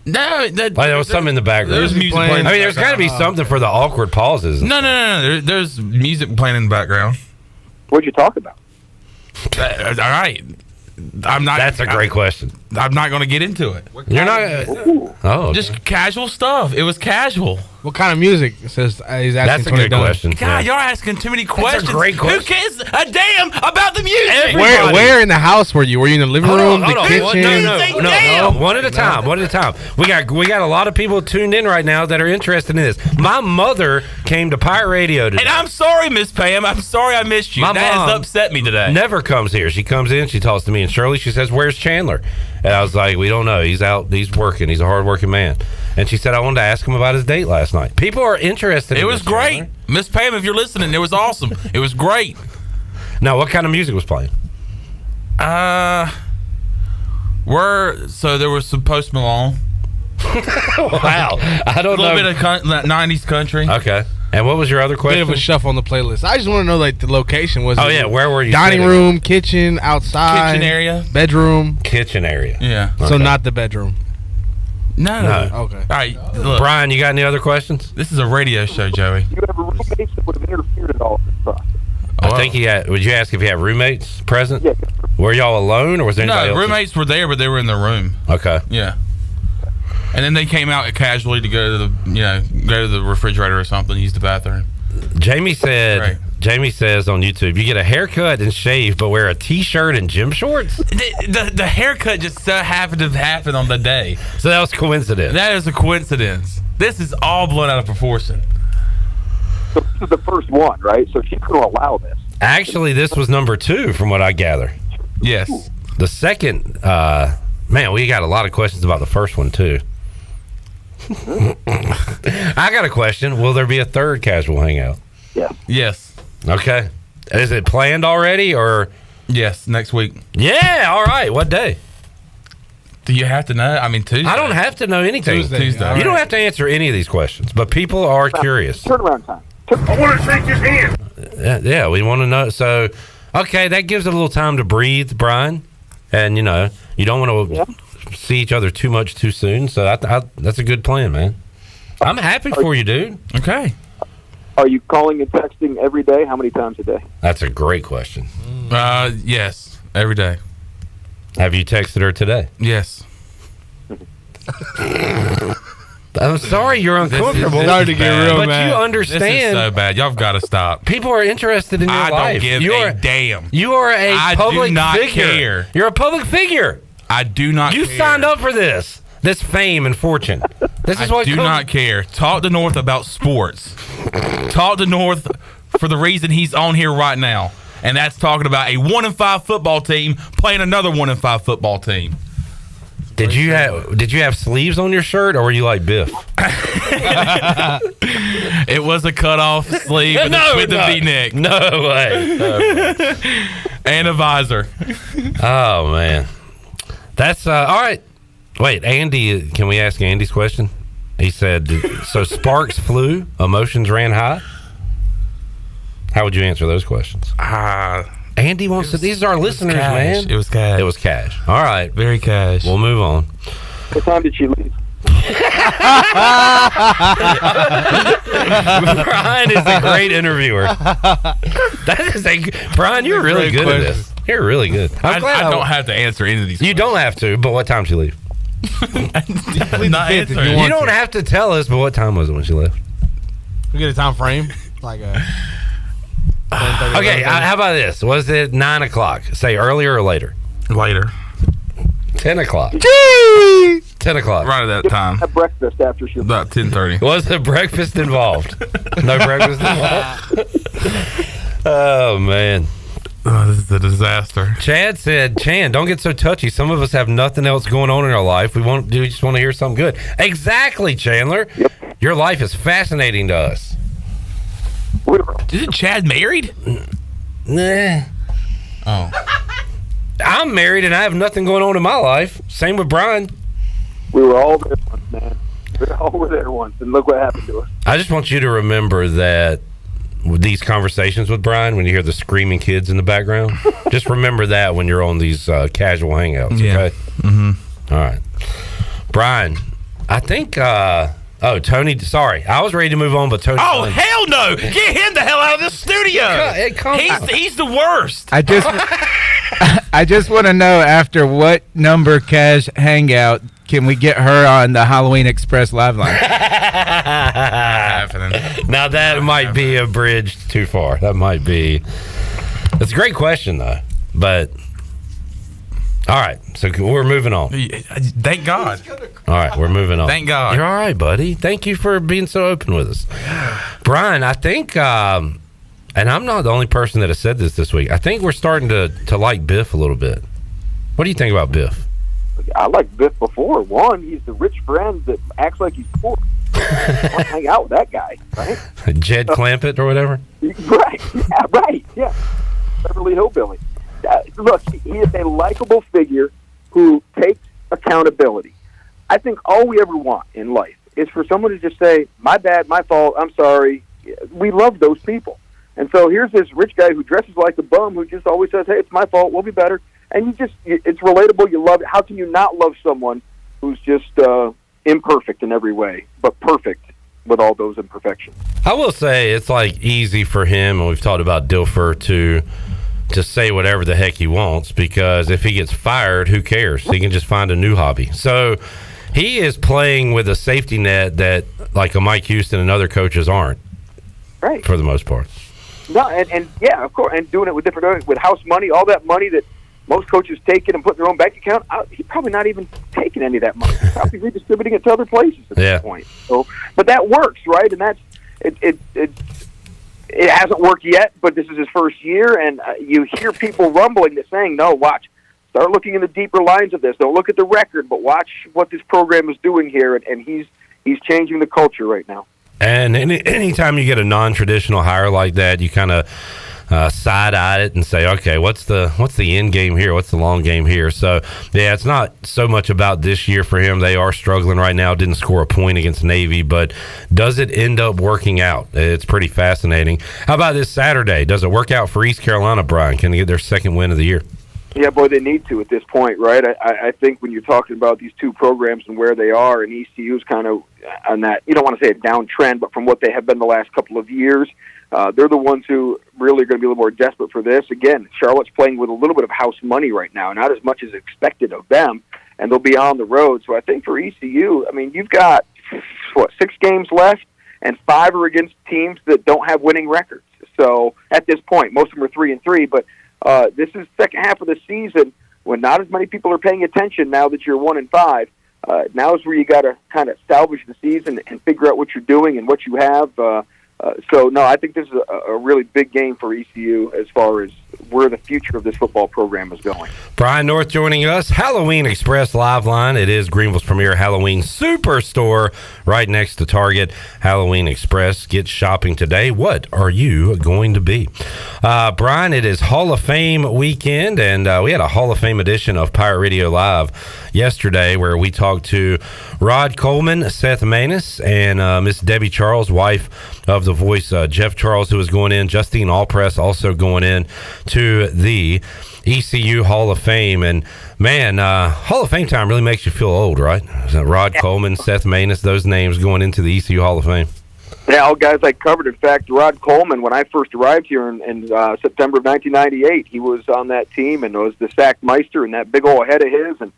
No, there was something in the background. There's music playing. I mean, there's got to be something for the awkward pauses. No. There's music playing in the background. What'd you talk about? All right. I'm not. That's a great question. I'm not going to get into it. You're not. Oh, okay. Just casual stuff. It was casual. What kind of music? It says he's asking. That's a good question. God, y'all asking too many questions. That's a great question. Who cares a damn about the music? Where in the house were you? Were you in the living room, the kitchen? No. One at a time. One at a time. We got a lot of people tuned in right now that are interested in this. My mother came to Pirate Radio today. And I'm sorry, Miss Pam. I'm sorry I missed you. My that mom has upset me today. Never comes here. She comes in, she talks to me and Shirley. She says, "Where's Chandler?" And I was like, "We don't know. He's out. He's working. He's a hardworking man." And she said, "I wanted to ask him about his date last night." People are interested. It was great, Miss Pam. If you're listening, it was awesome. It was great. Now, what kind of music was playing? There was some Post Malone. Wow, I don't know. A little bit of 90s country. Okay. And what was your other question? Bit of a shuffle on the playlist. I just want to know, like, the location. Was Oh, yeah. Where were you? Dining sitting? room, kitchen, outside. Kitchen area. Bedroom. Kitchen area. Yeah. So not the bedroom. No. Okay. All right. Look, Brian, you got any other questions? this is a radio show, Joey. You have roommates that would have interfered at all in this process. I think he had. Would you ask if you have roommates present? Yeah. Were y'all alone, or was there anybody No, else? roommates were there, but they were in the room. Okay. Yeah. And then they came out casually to go to the refrigerator or something, use the bathroom. Jamie said. Right. Jamie says on YouTube, you get a haircut and shave, but wear a T-shirt and gym shorts. The haircut just so happened to happen on the day. So that was coincidence. That is a coincidence. This is all blown out of proportion. So this is the first one, right? So she's going to allow this. Actually, this was number 2 from what I gather. Yes. The second, man, we got a lot of questions about the first one too. I got a question. Will there be a third casual hangout? Yeah. Yes. Okay. Is it planned already, or? Yes, next week. Yeah. All right. What day? Do you have to know? I mean, Tuesday. I don't have to know anything. Tuesday. You don't have to answer any of these questions, but people are curious. Turnaround time. I want to shake his hand. Yeah, we want to know. So, okay, that gives a little time to breathe, Brian. And, you don't want to see each other too much too soon. So that's a good plan, man. I'm happy for you, dude. Okay. Are you calling and texting every day? How many times a day? That's a great question. Yes, every day. Have you texted her today? Yes. I'm sorry you're uncomfortable. Starting to get real but mad. you understand. This is so bad. Y'all got to stop. People are interested in your life. I don't give a damn. You are a public do not figure. care. You're a public figure. I do not care. You signed up for this fame and fortune. This is what I do not care. Talk to North about sports. Talk to North for the reason he's on here right now, and that's talking about a 1-5 football team playing another 1-5 football team. Did you have sleeves on your shirt, or were you like Biff? It was a cutoff sleeve with a V-neck. No way. And a visor. Oh man, that's all right. Wait, Andy, can we ask Andy's question? He said, so sparks flew, emotions ran high. How would you answer those questions? Andy wants to. These are our listeners, cash. man. It was cash. It was cash. All right. Very cash. We'll move on. What time did she leave? Brian is a great interviewer. Brian, you're really good at this. You're really good. I don't have to answer any of these. You don't have to, but what time did she leave? Not answering. You don't have to tell us, but what time was it when she left? We get a time frame, like a. Okay, how about this? Was it 9 o'clock? Say earlier or later? Later. 10 o'clock. 10 o'clock. Right at that time. Have breakfast after she. About 10:30. Was the breakfast involved? No breakfast involved? Oh, man. Oh, this is a disaster. Chad said, Chan, don't get so touchy. Some of us have nothing else going on in our life. We just want to hear something good. Exactly, Chandler. Yep. Your life is fascinating to us. Isn't Chad married? Nah. Oh. I'm married and I have nothing going on in my life. Same with Brian. We were all there once, man. We all were there once, and look what happened to us. I just want you to remember that with these conversations with Brian, when you hear the screaming kids in the background, just remember that when you're on these casual hangouts, okay? Mm-hmm. All right. Brian, I think... Tony, sorry. I was ready to move on, but Tony... Oh, hell no! Get him the hell out of this studio! He's the worst! I just want to know, after what number Cash hangout can we get her on the Halloween Express live line? Now that might be a bridge too far. That might be... That's a great question, though. But... All right, so we're moving on. Thank God. All right, we're moving on. Thank God. You're all right, buddy. Thank you for being so open with us. Brian, I think, and I'm not the only person that has said this week, I think we're starting to like Biff a little bit. What do you think about Biff? I liked Biff before. One, he's the rich friend that acts like he's poor. I want to hang out with that guy, right? Jed Clampett or whatever? Right, yeah. Beverly Hillbilly. Look, he is a likable figure who takes accountability. I think all we ever want in life is for someone to just say, my bad, my fault, I'm sorry. We love those people. And so here's this rich guy who dresses like a bum who just always says, hey, it's my fault, we'll be better. And it's relatable, you love it. How can you not love someone who's just imperfect in every way, but perfect with all those imperfections? I will say it's like easy for him, and we've talked about Dilfer, to say whatever the heck he wants, because if he gets fired, who cares? He can just find a new hobby. So he is playing with a safety net that like a Mike Houston and other coaches aren't, right? For the most part. No, and yeah, of course, and doing it with different, with house money, all that money that most coaches take it and put in their own bank account. He's probably not even taking any of that money. He's probably redistributing it to other places at this point. So, but that works, right? And that's it hasn't worked yet, but this is his first year, and you hear people rumbling that saying, no, watch, start looking in the deeper lines of this. Don't look at the record, but watch what this program is doing here, and he's changing the culture right now. And anytime you get a non-traditional hire like that, you kind of side-eye it and say, okay, what's the end game here? What's the long game here? So, yeah, it's not so much about this year for him. They are struggling right now. Didn't score a point against Navy, but does it end up working out? It's pretty fascinating. How about this Saturday? Does it work out for East Carolina, Brian? Can they get their second win of the year? Yeah, boy, they need to at this point, right? I think when you're talking about these two programs and where they are, and ECU's kind of on that, you don't want to say a downtrend, but from what they have been the last couple of years, they're the ones who really are going to be a little more desperate for this. Again, Charlotte's playing with a little bit of house money right now, not as much as expected of them, and they'll be on the road. So I think for ECU, I mean, you've got, 6 games left, and 5 are against teams that don't have winning records. So at this point, most of them are 3-3, but this is the second half of the season when not as many people are paying attention now that you're 1-5. Now is where you got to kind of salvage the season and figure out what you're doing and what you have. So, no, I think this is a really big game for ECU as far as where the future of this football program is going. Brian North joining us. Halloween Express Live Line. It is Greenville's premier Halloween superstore right next to Target. Halloween Express. Get shopping today. What are you going to be? Brian, it is Hall of Fame weekend, and we had a Hall of Fame edition of Pirate Radio Live yesterday where we talked to Rod Coleman, Seth Maness, and Miss Debbie Charles, wife of the voice Jeff Charles, who was going in. Justine Allpress also going in to the ECU Hall of Fame. And man, Hall of Fame time really makes you feel old, right? Rod Coleman, Seth Maness, those names going into the ECU Hall of Fame. Yeah, all guys I covered. In fact, Rod Coleman, when I first arrived here in September of 1998, he was on that team and was the sack meister and that big old head of his, and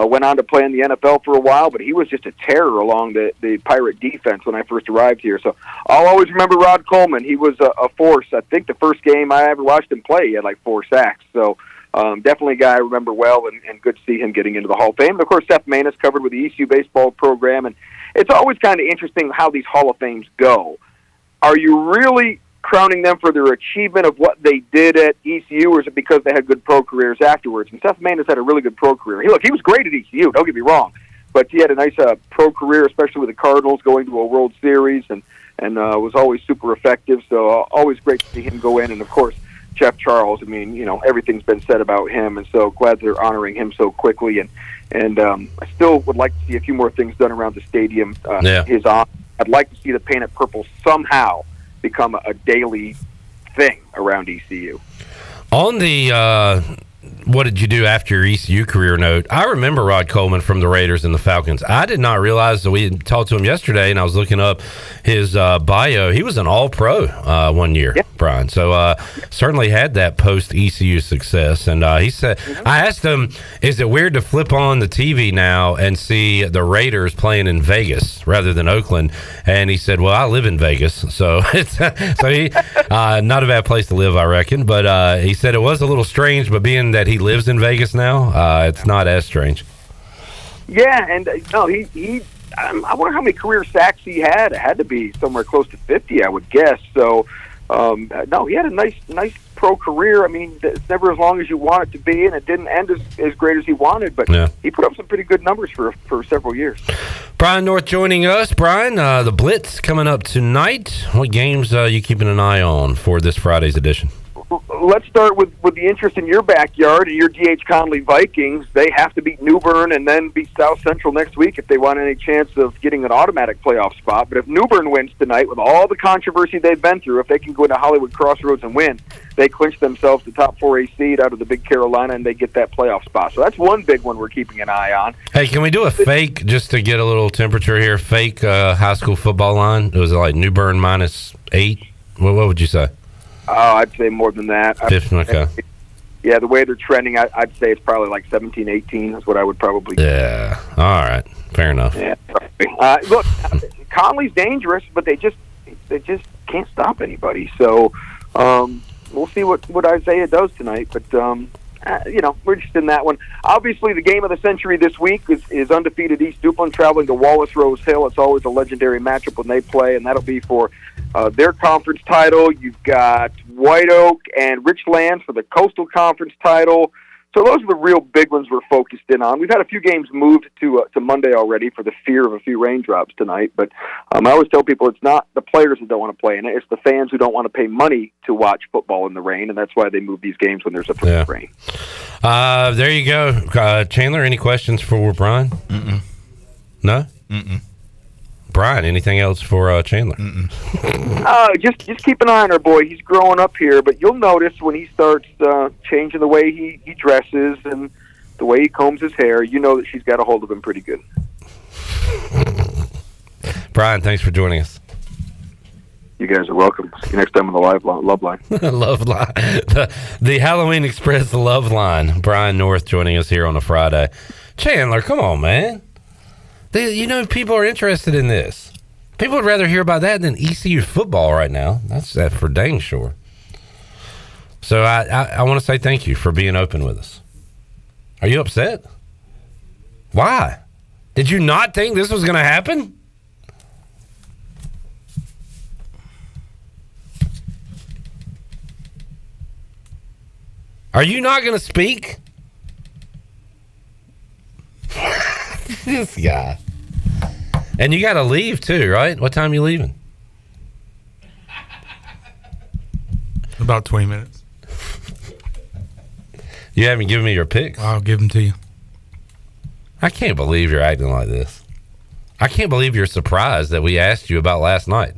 went on to play in the NFL for a while, but he was just a terror along the Pirate defense when I first arrived here. So I'll always remember Rod Coleman. He was a force. I think the first game I ever watched him play, he had like 4 sacks. So definitely a guy I remember well, and good to see him getting into the Hall of Fame. And of course, Seth Maness covered with the ECU baseball program, and it's always kind of interesting how these Hall of Fames go. Are you really crowning them for their achievement of what they did at ECU, or is it because they had good pro careers afterwards? And Seth Maness had a really good pro career. He was great at ECU, don't get me wrong, but he had a nice pro career, especially with the Cardinals going to a World Series, and was always super effective. So always great to see him go in. And of course, Jeff Charles. I mean, everything's been said about him, and so glad they're honoring him so quickly. And I still would like to see a few more things done around the stadium. I'd like to see the painted purple somehow become a daily thing around ECU. On the what did you do after your ECU career note, I remember Rod Coleman from the Raiders and the Falcons. I did not realize that we had talked to him yesterday, and I was looking up his bio. He was an all-pro 1 year, Brian. So certainly had that post-ECU success. And he said, I asked him, is it weird to flip on the TV now and see the Raiders playing in Vegas rather than Oakland? And he said, well, I live in Vegas. So it's not a bad place to live, I reckon. But he said it was a little strange, but being that he lives in Vegas now, it's not as strange. Yeah, and no, he I wonder how many career sacks he had. It had to be somewhere close to 50, I would guess. So, no, he had a nice pro career. I mean, it's never as long as you want it to be, and it didn't end as great as he wanted, but he put up some pretty good numbers for several years. Brian North joining us. Brian, the Blitz coming up tonight. What games are you keeping an eye on for this Friday's edition? Let's start with the interest in your backyard and your D.H. Conley Vikings. They have to beat New Bern and then beat South Central next week if they want any chance of getting an automatic playoff spot. But if New Bern wins tonight, with all the controversy they've been through, if they can go into Hollywood Crossroads and win, they clinch themselves the top 4A seed out of the Big Carolina, and they get that playoff spot. So that's one big one we're keeping an eye on. Hey, can we do a fake, just to get a little temperature here, fake high school football line? It was like New Bern -8. What would you say? Oh, I'd say more than that. Okay. Yeah, the way they're trending, I'd say it's probably like 17-18 is what I would probably. Yeah. All right. Fair enough. Yeah. Look, Conley's dangerous, but they just can't stop anybody. So we'll see what Isaiah does tonight. But we're just in that one. Obviously, the game of the century this week is undefeated East Duplin traveling to Wallace Rose Hill. It's always a legendary matchup when they play, and that'll be for their conference title. You've got White Oak and Richlands for the Coastal Conference title. So those are the real big ones we're focused in on. We've had a few games moved to Monday already for the fear of a few raindrops tonight. But I always tell people it's not the players that don't want to play in it. It's the fans who don't want to pay money to watch football in the rain, and that's why they move these games when there's a foot of rain. There you go. Chandler, any questions for Brian? Mm-mm. No? Mm-mm. Brian, anything else for Chandler? Just keep an eye on our boy. He's growing up here, but you'll notice when he starts changing the way he dresses and the way he combs his hair, you know that she's got a hold of him pretty good. Brian, thanks for joining us. You guys are welcome. See you next time on the Love Line. Love Line. The Halloween Express Love Line. Brian North joining us here on a Friday. Chandler, come on, man. People are interested in this. People would rather hear about that than ECU football right now. That's that for dang sure. So I want to say thank you for being open with us. Are you upset? Why? Did you not think this was going to happen? Are you not going to speak? This guy. And you got to leave too, right? What time are you leaving? About 20 minutes. You haven't given me your picks. I'll give them to you. I can't believe you're acting like this. I can't believe you're surprised that we asked you about last night.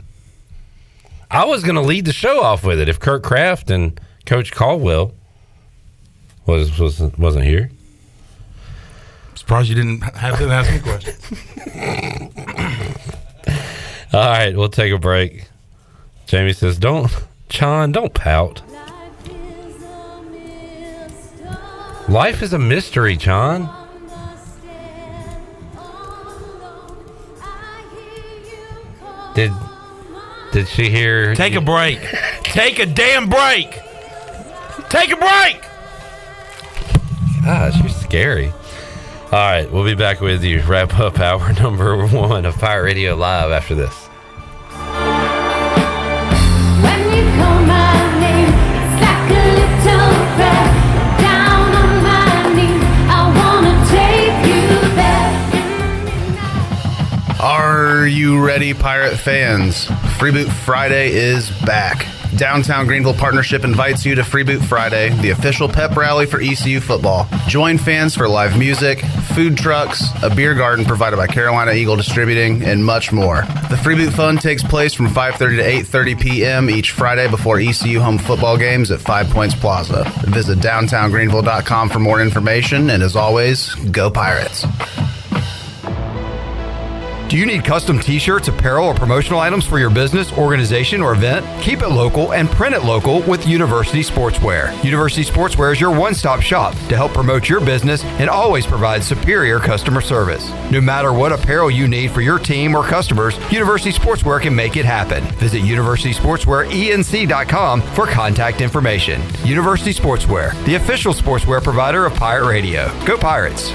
I was going to lead the show off with it if Kirk Kraft and Coach Caldwell wasn't here. Surprised you didn't have to ask me questions. All right, we'll take a break. Jamie says, don't pout. Life is a mystery, John. Did she hear? Take a break. Take a damn break. Take a break. Gosh, you're scary. All right, we'll be back with you. Wrap up hour number 1 of Pirate Radio Live after this. When you call my name, it's like a little prayer. Down on my knees, I wanna take you there. Are you ready, Pirate fans? Freeboot Friday is back. Downtown Greenville Partnership invites you to Freeboot Friday, the official pep rally for ECU football. Join fans for live music, food trucks, a beer garden provided by Carolina Eagle Distributing, and much more. The Freeboot Fun takes place from 5:30 to 8:30 p.m. each Friday before ECU home football games at 5 Points Plaza. Visit downtowngreenville.com for more information, and as always, go Pirates. Do you need custom t-shirts, apparel, or promotional items for your business, organization, or event? Keep it local and print it local with University Sportswear. University Sportswear is your one-stop shop to help promote your business and always provide superior customer service. No matter what apparel you need for your team or customers, University Sportswear can make it happen. Visit universitysportswearenc.com for contact information. University Sportswear, the official sportswear provider of Pirate Radio. Go Pirates!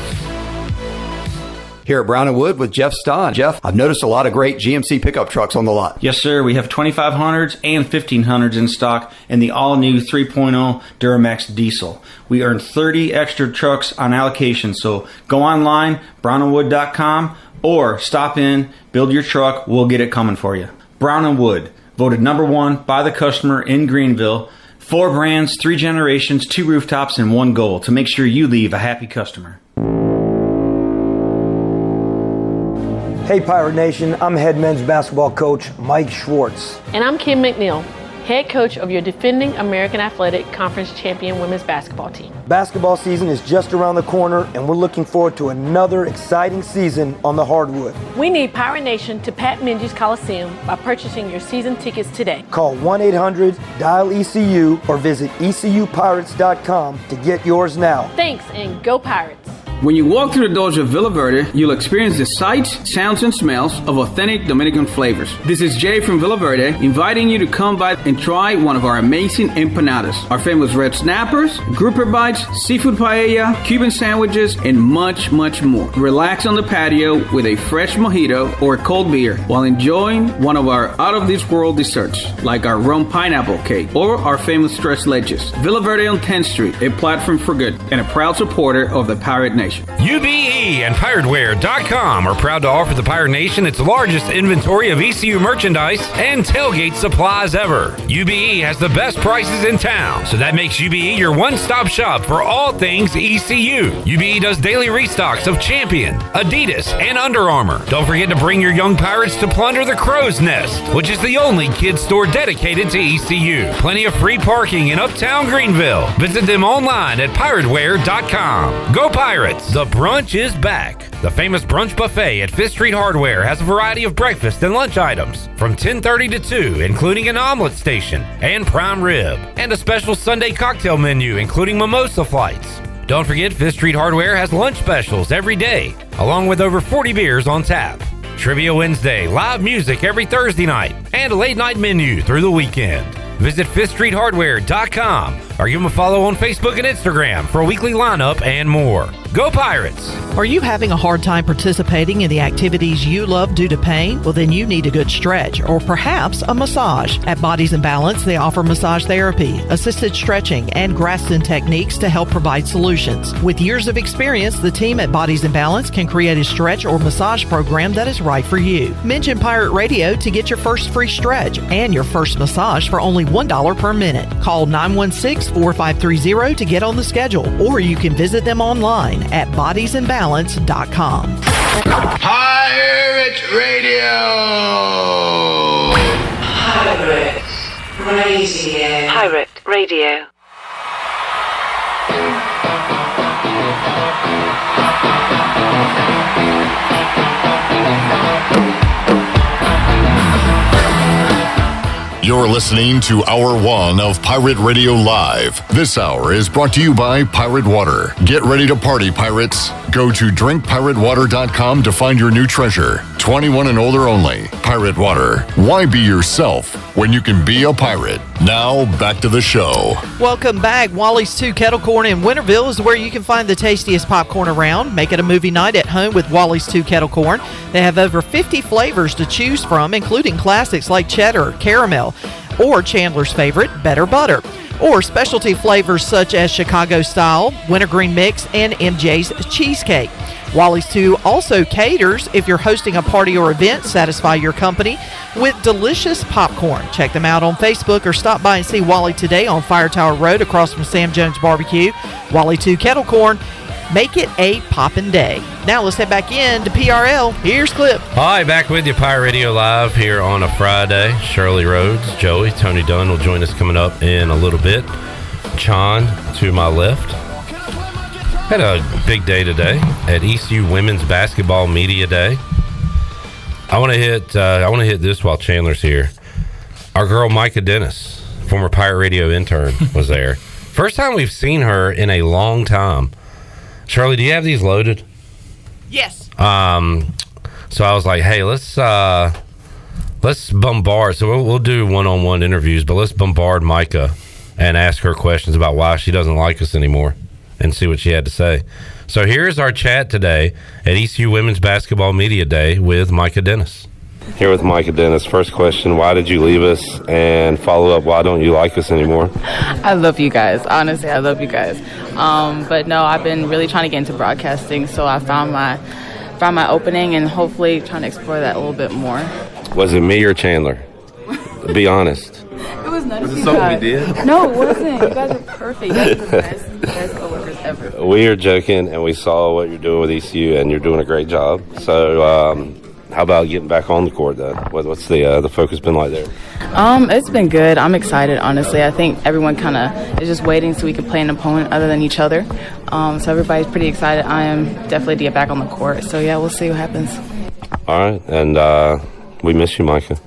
Here at Brown & Wood with Jeff Stahn. Jeff, I've noticed a lot of great GMC pickup trucks on the lot. Yes, sir. We have 2500s and 1500s in stock and the all-new 3.0 Duramax diesel. We earned 30 extra trucks on allocation, so go online, brownandwood.com, or stop in, build your truck, we'll get it coming for you. Brown & Wood, voted #1 by the customer in Greenville. 4 brands, 3 generations, 2 rooftops, and 1 goal to make sure you leave a happy customer. Hey Pirate Nation, I'm head men's basketball coach Mike Schwartz. And I'm Kim McNeil, head coach of your defending American Athletic Conference champion women's basketball team. Basketball season is just around the corner and we're looking forward to another exciting season on the hardwood. We need Pirate Nation to Pat Minji's Coliseum by purchasing your season tickets today. Call 1-800-DIAL-ECU or visit ECUPirates.com to get yours now. Thanks and go Pirates. When you walk through the doors of Villa Verde, you'll experience the sights, sounds, and smells of authentic Dominican flavors. This is Jay from Villa Verde, inviting you to come by and try one of our amazing empanadas, our famous red snappers, grouper bites, seafood paella, Cuban sandwiches, and much, much more. Relax on the patio with a fresh mojito or a cold beer while enjoying one of our out-of-this-world desserts, like our rum pineapple cake or our famous tres leches. Villa Verde on 10th Street, a platform for good, and a proud supporter of the Pirate Nation. UBE and PirateWear.com are proud to offer the Pirate Nation its largest inventory of ECU merchandise and tailgate supplies ever. UBE has the best prices in town, so that makes UBE your one-stop shop for all things ECU. UBE does daily restocks of Champion, Adidas, and Under Armour. Don't forget to bring your young Pirates to plunder the Crow's Nest, which is the only kids store dedicated to ECU. Plenty of free parking in Uptown Greenville. Visit them online at PirateWear.com. Go Pirates! The brunch is back. The famous brunch buffet at 5th Street Hardware has a variety of breakfast and lunch items from 10:30 to 2, including an omelet station and prime rib, and a special Sunday cocktail menu, including mimosa flights. Don't forget, 5th Street Hardware has lunch specials every day, along with over 40 beers on tap. Trivia Wednesday, live music every Thursday night, and a late night menu through the weekend. Visit 5thstreethardware.com or give them a follow on Facebook and Instagram for a weekly lineup and more. Go Pirates! Are you having a hard time participating in the activities you love due to pain? Well, then you need a good stretch or perhaps a massage. At Bodies in Balance, they offer massage therapy, assisted stretching, and Graston techniques to help provide solutions. With years of experience, the team at Bodies in Balance can create a stretch or massage program that is right for you. Mention Pirate Radio to get your first free stretch and your first massage for only $1 per minute. Call 916-4530 to get on the schedule, or you can visit them online at bodiesinbalance.com. Pirate Radio! Pirate Radio. Pirate Radio. You're listening to Hour 1 of Pirate Radio Live. This hour is brought to you by Pirate Water. Get ready to party, pirates. Go to drinkpiratewater.com to find your new treasure. 21 and older only. Pirate Water. Why be yourself when you can be a pirate? Now, back to the show. Welcome back. Wally's 2 Kettle Corn in Winterville is where you can find the tastiest popcorn around. Make it a movie night at home with Wally's 2 Kettle Corn. They have over 50 flavors to choose from, including classics like cheddar, caramel, or Chandler's favorite, Better Butter, or specialty flavors such as Chicago Style, Wintergreen Mix, and MJ's Cheesecake. Wally's 2 also caters if you're hosting a party or event. Satisfy your company with delicious popcorn. Check them out on Facebook or stop by and see Wally today on Fire Tower Road across from Sam Jones Barbecue. Wally 2 Kettle Corn. Make it a poppin' day. Now let's head back in to PRL. Here's Clip. Hi, back with you, Pirate Radio Live here on a Friday. Shirley Rhodes, Joey, Tony Dunn will join us coming up in a little bit. Chon to my left. Had a big day today at ECU Women's Basketball Media Day. I want to hit this while Chandler's here. Our girl Micah Dennis, former Pirate Radio intern, was there. First time we've seen her in a long time. Shirley, do you have these loaded? Yes. So I was like, hey, let's bombard. So we'll do one-on-one interviews, but let's bombard Micah and ask her questions about why she doesn't like us anymore and see what she had to say. So here's our chat today at ECU Women's Basketball Media Day with Micah Dennis. Here with Micah Dennis. First question, why did you leave us? And follow up, why don't you like us anymore? I love you guys. Honestly, I love you guys. But no, I've been really trying to get into broadcasting, so I found my opening and hopefully trying to explore that a little bit more. Was it me or Chandler? Be honest. It was none of you something guys. we did? No, it wasn't. You guys are perfect. You guys are the best coworkers ever. We are joking, and we saw what you're doing with ECU, and you're doing a great job. So, how about getting back on the court, though? What's the focus been like there? It's been good. I'm excited, honestly. I think everyone kind of is just waiting so we can play an opponent other than each other. So everybody's pretty excited. I am definitely to get back on the court. So, yeah, we'll see what happens. All right, and we miss you, Micah.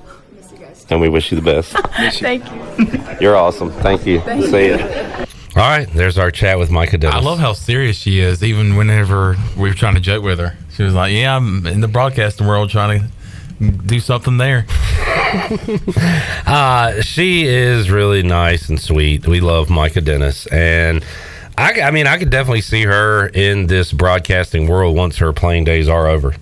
And we wish you the best. Thank you. You're awesome. Thank you. Thank See you. ya. All right, there's our chat with Micah Dennis. I love how serious she is, even whenever we were trying to joke with her. She was like, yeah, I'm in the broadcasting world trying to do something there. She is really nice and sweet. We love Micah Dennis. And I mean, I could definitely see her in this broadcasting world once her playing days are over.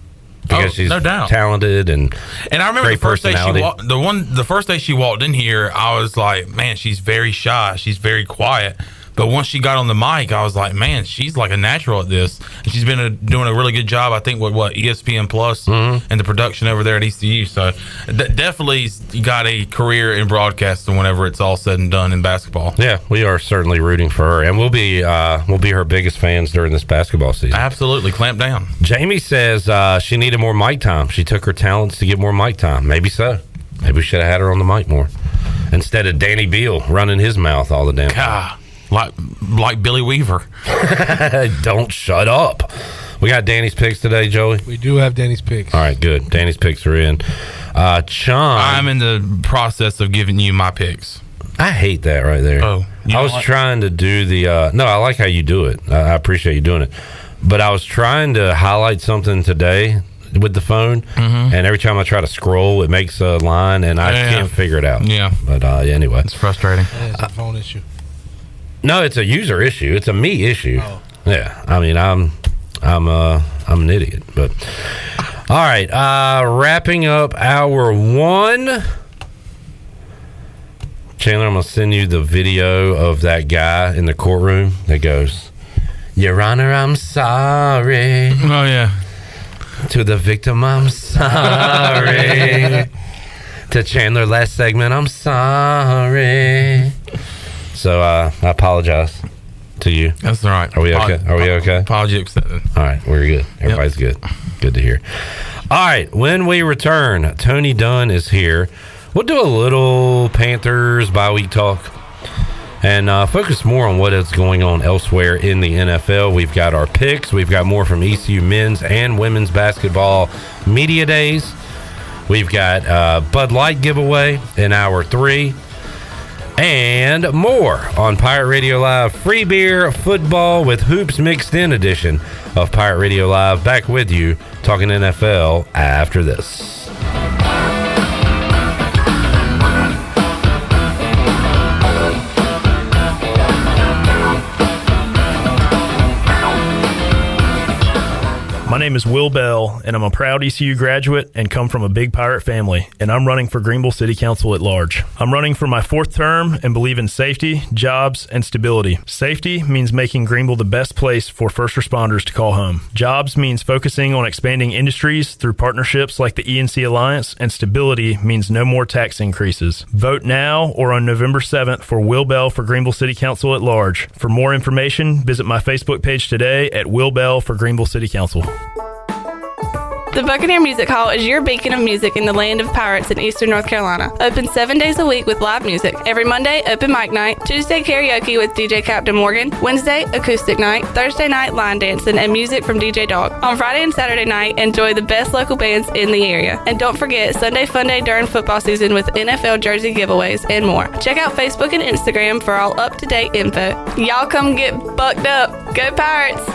Because she's no doubt talented and I remember great the first day personality. the first day she walked in here, I was like, man, she's very shy, she's very quiet. But once she got on the mic, I was like, man, she's like a natural at this. And she's been doing a really good job, I think, with ESPN Plus and the production over there at ECU. So definitely got a career in broadcasting whenever it's all said and done in basketball. Yeah, we are certainly rooting for her, and we'll be her biggest fans during this basketball season. Absolutely, clamp down. Jamie says she needed more mic time. She took her talents to get more mic time. Maybe so. Maybe we should have had her on the mic more instead of Danny Beal running his mouth all the damn time. Like Billy Weaver. Don't shut up. We got Danny's picks today, Joey. We do have Danny's picks. All right, good. Danny's picks are in. Chon, I'm in the process of giving you my picks. I hate that right there. Oh, I was trying to do the. No, I like how you do it. I appreciate you doing it. But I was trying to highlight something today with the phone, and every time I try to scroll, it makes a line, and I can't figure it out. Yeah. But anyway, it's frustrating. Yeah, it's a phone issue. No, it's a user issue. It's a me issue. Oh. Yeah, I mean, I'm an idiot. But all right, wrapping up hour one. Chandler, I'm gonna send you the video of that guy in the courtroom that goes, "Your Honor, I'm sorry." Oh yeah. To the victim, I'm sorry. To Chandler, last segment, I'm sorry. So I apologize to you. That's all right. Are we okay? Are we okay? Apology accepted. All right, we're good. Everybody's good. Good to hear. All right, when we return, Tony Dunn is here. We'll do a little Panthers bi-week talk and focus more on what is going on elsewhere in the NFL. We've got our picks. We've got more from ECU men's and women's basketball media days. We've got Bud Light giveaway in hour 3. And more on Pirate Radio Live. Free beer, football with hoops mixed in edition of Pirate Radio Live. Back with you, talking NFL after this. My name is Will Bell, and I'm a proud ECU graduate and come from a big Pirate family, and I'm running for Greenville City Council at large. I'm running for my 4th term and believe in safety, jobs, and stability. Safety means making Greenville the best place for first responders to call home. Jobs means focusing on expanding industries through partnerships like the ENC Alliance, and stability means no more tax increases. Vote now or on November 7th for Will Bell for Greenville City Council at large. For more information, visit my Facebook page today at Will Bell for Greenville City Council. The Buccaneer Music Hall is your beacon of music in the land of pirates in eastern North Carolina. Open 7 days a week with live music. Every Monday, open mic night. Tuesday, karaoke with DJ Captain Morgan. Wednesday, acoustic night. Thursday night, line dancing and music from DJ Dog. On Friday and Saturday night, enjoy the best local bands in the area. And don't forget, Sunday Fun Day during football season with NFL jersey giveaways and more. Check out Facebook and Instagram for all up-to-date info. Y'all come get bucked up. Go Pirates!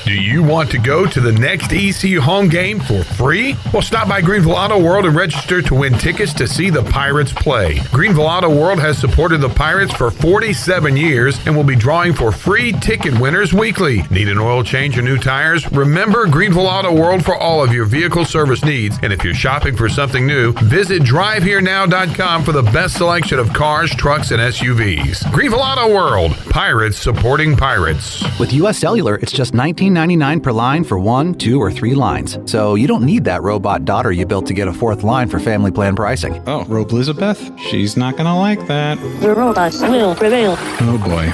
Do you want to go to the next ECU home game for free? Well, stop by Greenville Auto World and register to win tickets to see the Pirates play. Greenville Auto World has supported the Pirates for 47 years and will be drawing for free ticket winners weekly. Need an oil change or new tires? Remember Greenville Auto World for all of your vehicle service needs. And if you're shopping for something new, visit driveherenow.com for the best selection of cars, trucks, and SUVs. Greenville Auto World. Pirates supporting pirates. With U.S. Cellular, it's just $19.99 per line for 1, 2, or 3 lines. So you don't need that robot daughter you built to get a 4th line for family plan pricing. Oh, Robe Elizabeth? She's not gonna like that. The robots will prevail. Oh boy.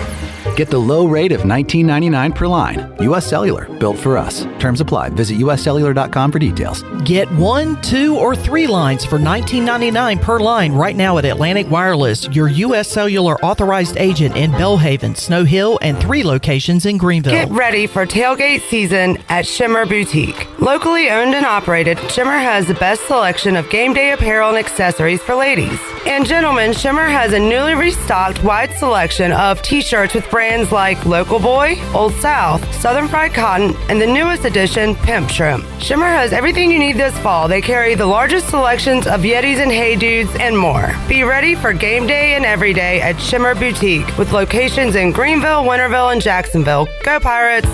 Get the low rate of $19.99 per line. U.S. Cellular, built for us. Terms apply. Visit uscellular.com for details. Get 1, 2, or 3 lines for $19.99 per line right now at Atlantic Wireless, your U.S. Cellular authorized agent in Bellhaven, Snow Hill, and 3 locations in Greenville. Get ready for tailgate season at Shimmer Boutique. Locally owned and operated, Shimmer has the best selection of game day apparel and accessories for ladies. And gentlemen, Shimmer has a newly restocked wide selection of t-shirts with brands like Local Boy, Old South, Southern Fried Cotton, and the newest edition, Pimp Shrimp. Shimmer has everything you need this fall. They carry the largest selections of Yetis and Hey Dudes and more. Be ready for game day and every day at Shimmer Boutique with locations in Greenville, Winterville, and Jacksonville. Go Pirates!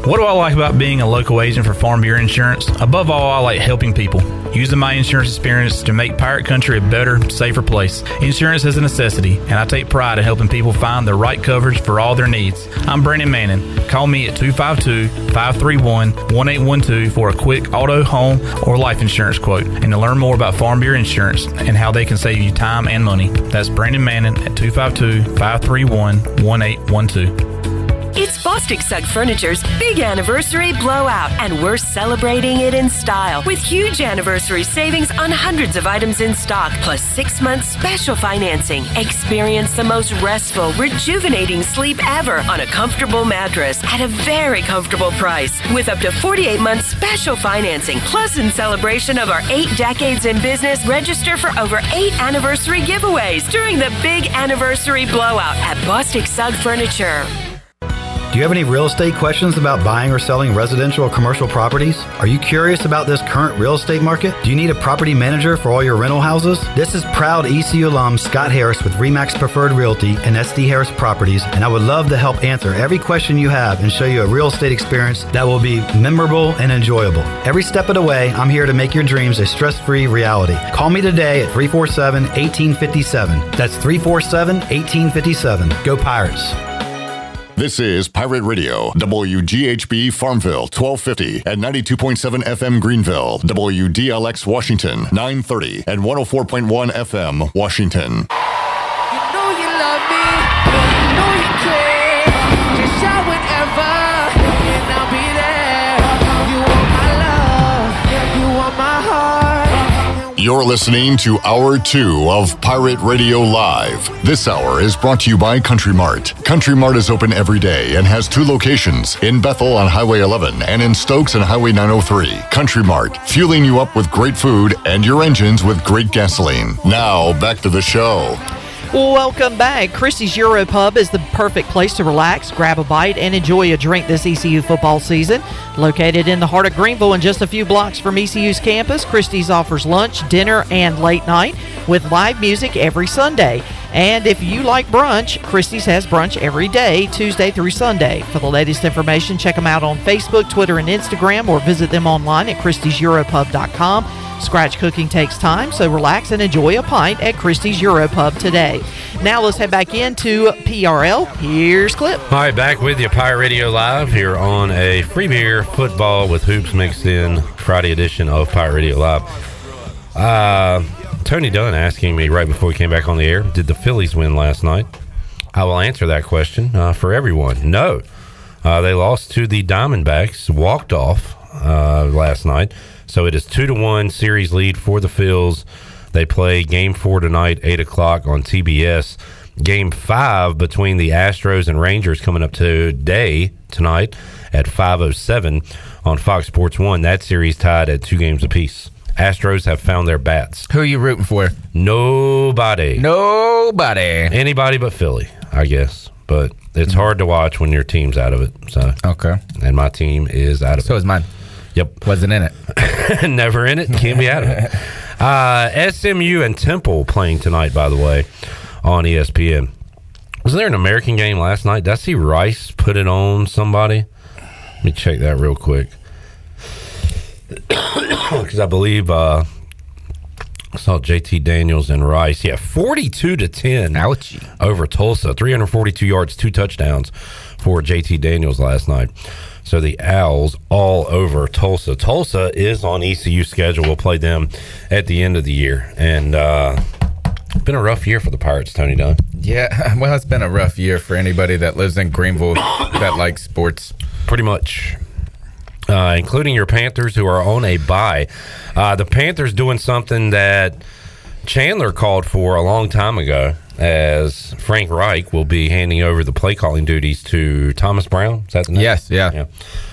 What do I like about being a local agent for Farm Bureau Insurance? Above all, I like helping people. Using my insurance experience to make Pirate Country a better, safer place. Insurance is a necessity, and I take pride in helping people find the right coverage for all their needs. I'm Brandon Manning. Call me at 252-531-1812 for a quick auto, home, or life insurance quote, and to learn more about Farm Bureau Insurance and how they can save you time and money. That's Brandon Manning at 252-531-1812. It's Bostic Sugg Furniture's big anniversary blowout, and we're celebrating it in style with huge anniversary savings on hundreds of items in stock, plus 6 months special financing. Experience the most restful, rejuvenating sleep ever on a comfortable mattress at a very comfortable price with up to 48 months special financing. Plus, in celebration of our 8 decades in business, register for over 8 anniversary giveaways during the big anniversary blowout at Bostic Sugg Furniture. Do you have any real estate questions about buying or selling residential or commercial properties? Are you curious about this current real estate market? Do you need a property manager for all your rental houses? This is proud ECU alum Scott Harris with RE/MAX Preferred Realty and SD Harris Properties, and I would love to help answer every question you have and show you a real estate experience that will be memorable and enjoyable. Every step of the way, I'm here to make your dreams a stress-free reality. Call me today at 347-1857. That's 347-1857. Go Pirates. This is Pirate Radio, WGHB Farmville, 1250 and 92.7 FM Greenville, WDLX Washington, 930 and 104.1 FM Washington. You know you love me, you know you care. Just shout whenever, and I'll be there. You want my love, you want my heart. You're listening to Hour 2 of Pirate Radio Live. This hour is brought to you by Country Mart. Country Mart is open every day and has 2 locations, in Bethel on Highway 11 and in Stokes on Highway 903. Country Mart, fueling you up with great food and your engines with great gasoline. Now, back to the show. Welcome back. Christie's Euro Pub is the perfect place to relax, grab a bite, and enjoy a drink this ECU football season. Located in the heart of Greenville and just a few blocks from ECU's campus, Christie's offers lunch, dinner, and late night with live music every Sunday. And if you like brunch, Christie's has brunch every day, Tuesday through Sunday. For the latest information, check them out on Facebook, Twitter, and Instagram, or visit them online at christieseuropub.com. Scratch cooking takes time, so relax and enjoy a pint at Christie's Euro Pub today. Now let's head back into PRL. Here's Clip. All right, back with you, Pirate Radio Live, here on a free beer football with hoops mixed in Friday edition of Pirate Radio Live. Tony Dunn asking me right before we came back on the air, did the Phillies win last night? I will answer that question for everyone. No. They lost to the Diamondbacks, walked off last night. So it is 2-1 series lead for the Phils. They play Game 4 tonight, 8 o'clock on TBS. Game 5 between the Astros and Rangers coming up tonight at 5:07 on Fox Sports 1. That series tied at 2 games apiece. Astros have found their bats. Who are you rooting for? Nobody. Anybody but Philly, I guess. But it's hard to watch when your team's out of it. So okay. And my team is out of it. So is mine. Yep. Wasn't in it. Never in it. Can't be out of it. SMU and Temple playing tonight, by the way, on ESPN. Was there an American game last night? Did I see Rice put it on somebody? Let me check that real quick. Because I believe I saw JT Daniels and Rice. Yeah, 42-10. Ouchie. Over Tulsa. 342 yards, 2 touchdowns for JT Daniels last night. So the Owls all over Tulsa. Tulsa is on ECU schedule. We'll play them at the end of the year. And it's been a rough year for the Pirates, Tony Dunn. Yeah, well, it's been a rough year for anybody that lives in Greenville that likes sports. Pretty much. Including your Panthers, who are on a bye. The Panthers doing something that Chandler called for a long time ago, as Frank Reich will be handing over the play calling duties to Thomas Brown. Is that the name? Yes, yeah.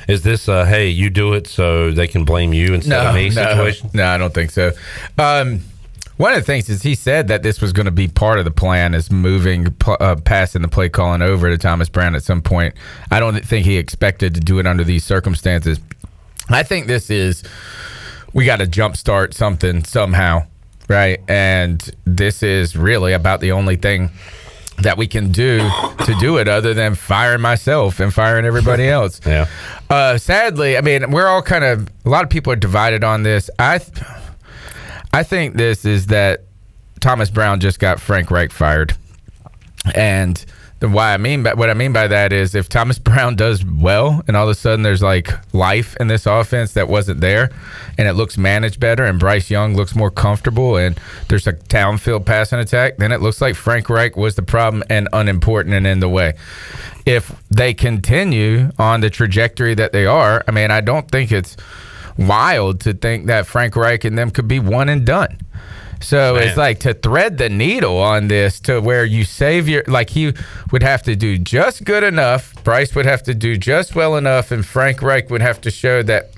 Is this hey, you do it so they can blame you instead of me situation? No, I don't think so. One of the things is he said that this was going to be part of the plan, is moving, passing the play calling over to Thomas Brown at some point. I don't think he expected to do it under these circumstances. I think this is, we got to jumpstart something somehow, right? And this is really about the only thing that we can do to do it, other than firing myself and firing everybody else. Yeah. Sadly, I mean, we're all kind of, a lot of people are divided on this. I think this is that Thomas Brown just got Frank Reich fired. And what I mean by that is, if Thomas Brown does well and all of a sudden there's like life in this offense that wasn't there, and it looks managed better, and Bryce Young looks more comfortable, and there's a downfield passing attack, then it looks like Frank Reich was the problem and unimportant and in the way. If they continue on the trajectory that they are, I mean, I don't think it's wild to think that Frank Reich and them could be one and done. So it's like, to thread the needle on this to where you save your, like, he would have to do just good enough, Bryce would have to do just well enough, and Frank Reich would have to show that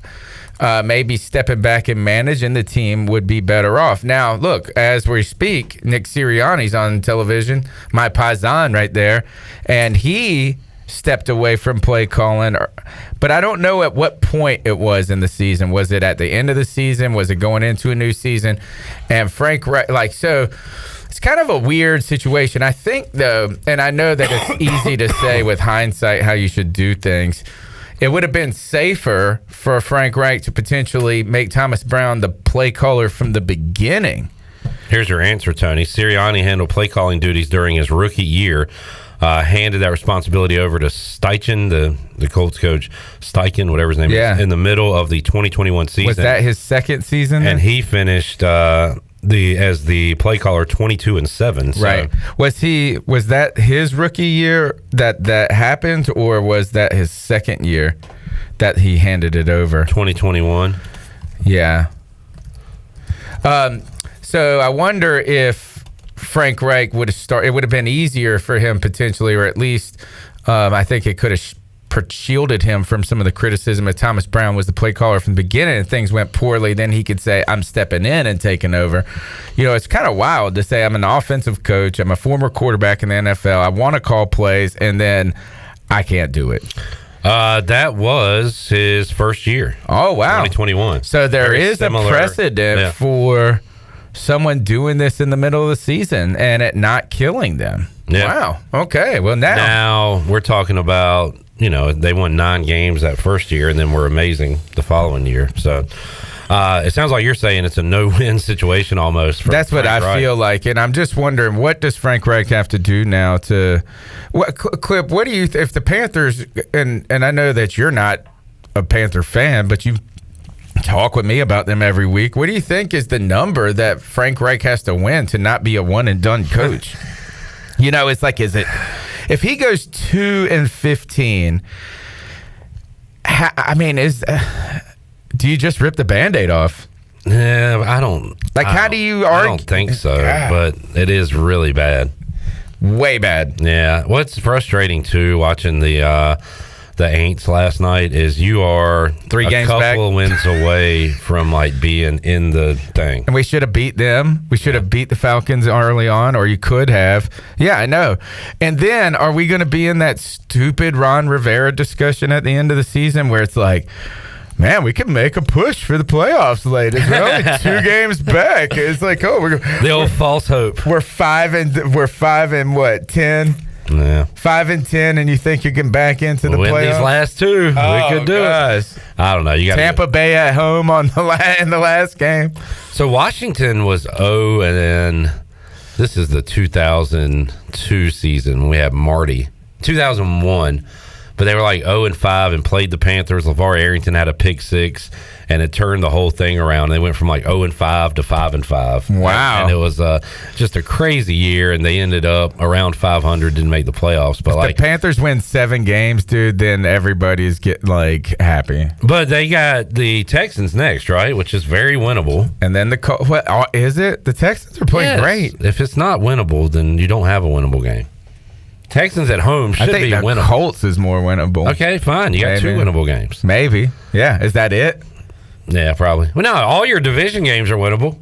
maybe stepping back and managing the team would be better off. Now, look, as we speak, Nick Sirianni's on television, my paisan right there, and he stepped away from play calling, but I don't know at what point it was in the season. Was it at the end of the season? Was it going into a new season? And Frank, so it's kind of a weird situation. I think, though, and I know that it's easy to say with hindsight how you should do things, it would have been safer for Frank Reich to potentially make Thomas Brown the play caller from the beginning. Here's your answer, Tony. Sirianni handled play calling duties during his rookie year. Handed that responsibility over to Steichen, the Colts coach, Steichen, whatever his name is, in the middle of the 2021 season. Was that his second season? And he finished as the play caller 22-7. So. Right. Was that his rookie year that happened, or was that his second year that he handed it over? 2021. Yeah. So I wonder if Frank Reich would have started. It would have been easier for him potentially, or at least I think it could have shielded him from some of the criticism if Thomas Brown was the play caller from the beginning and things went poorly. Then he could say, I'm stepping in and taking over. You know, it's kind of wild to say I'm an offensive coach. I'm a former quarterback in the NFL. I want to call plays, and then I can't do it. That was his first year. Oh, wow. 2021. So there is a precedent for someone doing this in the middle of the season and it not killing them. Yeah. Wow. Okay. Well, now we're talking about, you know, they won 9 games that first year and then were amazing the following year. So it sounds like you're saying it's a no-win situation almost. That's what I feel like. And I'm just wondering, what does Frank Reich have to do now to Clip, what do you if the Panthers, and I know that you're not a Panther fan, but you talk with me about them every week. What do you think is the number that Frank Reich has to win to not be a one-and-done coach? You know, it's like, is it if he goes 2-15? I mean, do you just rip the Band-Aid off? Yeah, I don't. Like, how do you argue? I don't think so, but it is really bad. Way bad. Yeah. What's frustrating too, watching the Aints last night, is you are 3 games a couple back. of wins away from like being in the thing. And we should have beat them. We should have beat the Falcons early on, or you could have. Yeah, I know. And then are we going to be in that stupid Ron Rivera discussion at the end of the season where it's like, man, we can make a push for the playoffs later. We're only 2 games back. It's like, oh, we're the old false hope. We're 5 and what, 10? Yeah, 5 and 10, and you think you can back into the win playoffs? These last 2, we could do it. I don't know. You got Tampa Bay at home on in the last game. So Washington was 0, and then this is the 2002 season. We have Marty 2001. But they were like 0-5 and played the Panthers. LeVar Arrington had a pick 6, and it turned the whole thing around. They went from like 0-5 to 5-5. Wow! And it was just a crazy year, and they ended up around 500, didn't make the playoffs. But if like the Panthers win 7 games, dude, then everybody's getting like happy. But they got the Texans next, right? Which is very winnable. And then what is it? The Texans are playing great. If it's not winnable, then you don't have a winnable game. Texans at home should be winnable. The Colts is more winnable. Okay, fine. You got 2 winnable games. Maybe. Yeah. Is that it? Yeah, probably. Well, no, all your division games are winnable.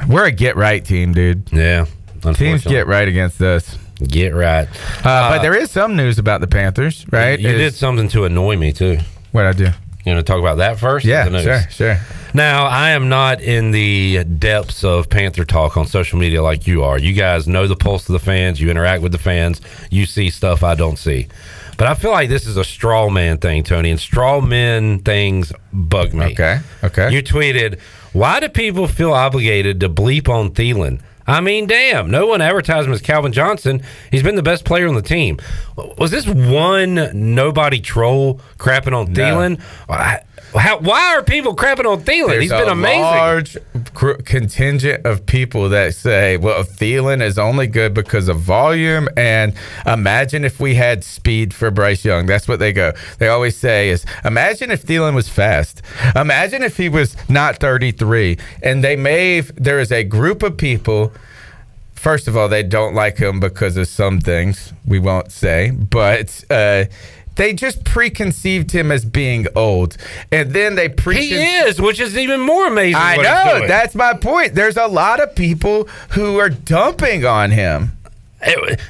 We're a get-right team, dude. Yeah. Teams get right against us. Get right. But there is some news about the Panthers, right? You did something to annoy me, too. What'd I do? You want to talk about that first? Yeah, sure. Now, I am not in the depths of Panther talk on social media like you are. You guys know the pulse of the fans. You interact with the fans. You see stuff I don't see. But I feel like this is a straw man thing, Tony, and straw men things bug me. Okay. You tweeted, why do people feel obligated to bleep on Thielen? I mean, damn, no one advertised him as Calvin Johnson. He's been the best player on the team. Was this one nobody troll crapping on Thielen? Why are people crapping on Thielen? He's been amazing. There's a large contingent of people that say, well, Thielen is only good because of volume, and imagine if we had speed for Bryce Young. That's what they go. They always say is, imagine if Thielen was fast. Imagine if he was not 33. And there is a group of people. First of all, they don't like him because of some things we won't say, but they just preconceived him as being old, and then they he is, which is even more amazing. I know, that's my point. There's a lot of people who are dumping on him.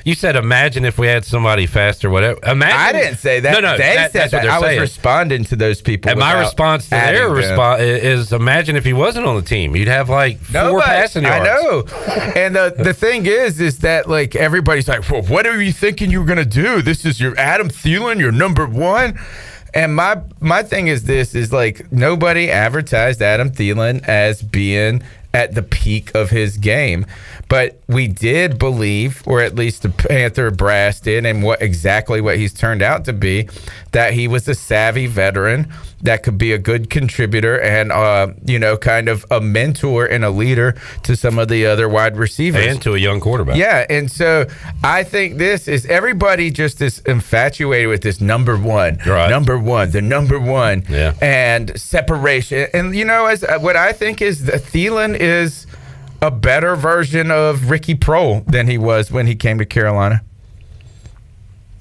You said, imagine if we had somebody fast or whatever. Imagine. I didn't say that. No, they said that. I was responding to those people. And my response to their response is, imagine if he wasn't on the team. You'd have like 4 passing yards. I know. And the thing is that like everybody's like, well, what are you thinking you were going to do? This is your Adam Thielen, your number 1. And my thing is this, is like nobody advertised Adam Thielen as being at the peak of his game. But we did believe, or at least the Panther brass did, and exactly what he's turned out to be, that he was a savvy veteran that could be a good contributor and, kind of a mentor and a leader to some of the other wide receivers. And to a young quarterback. Yeah, and so I think this is, everybody just is infatuated with this number one, the number one, and separation. And, what I think is that Thielen is a better version of Ricky Proehl than he was when he came to Carolina.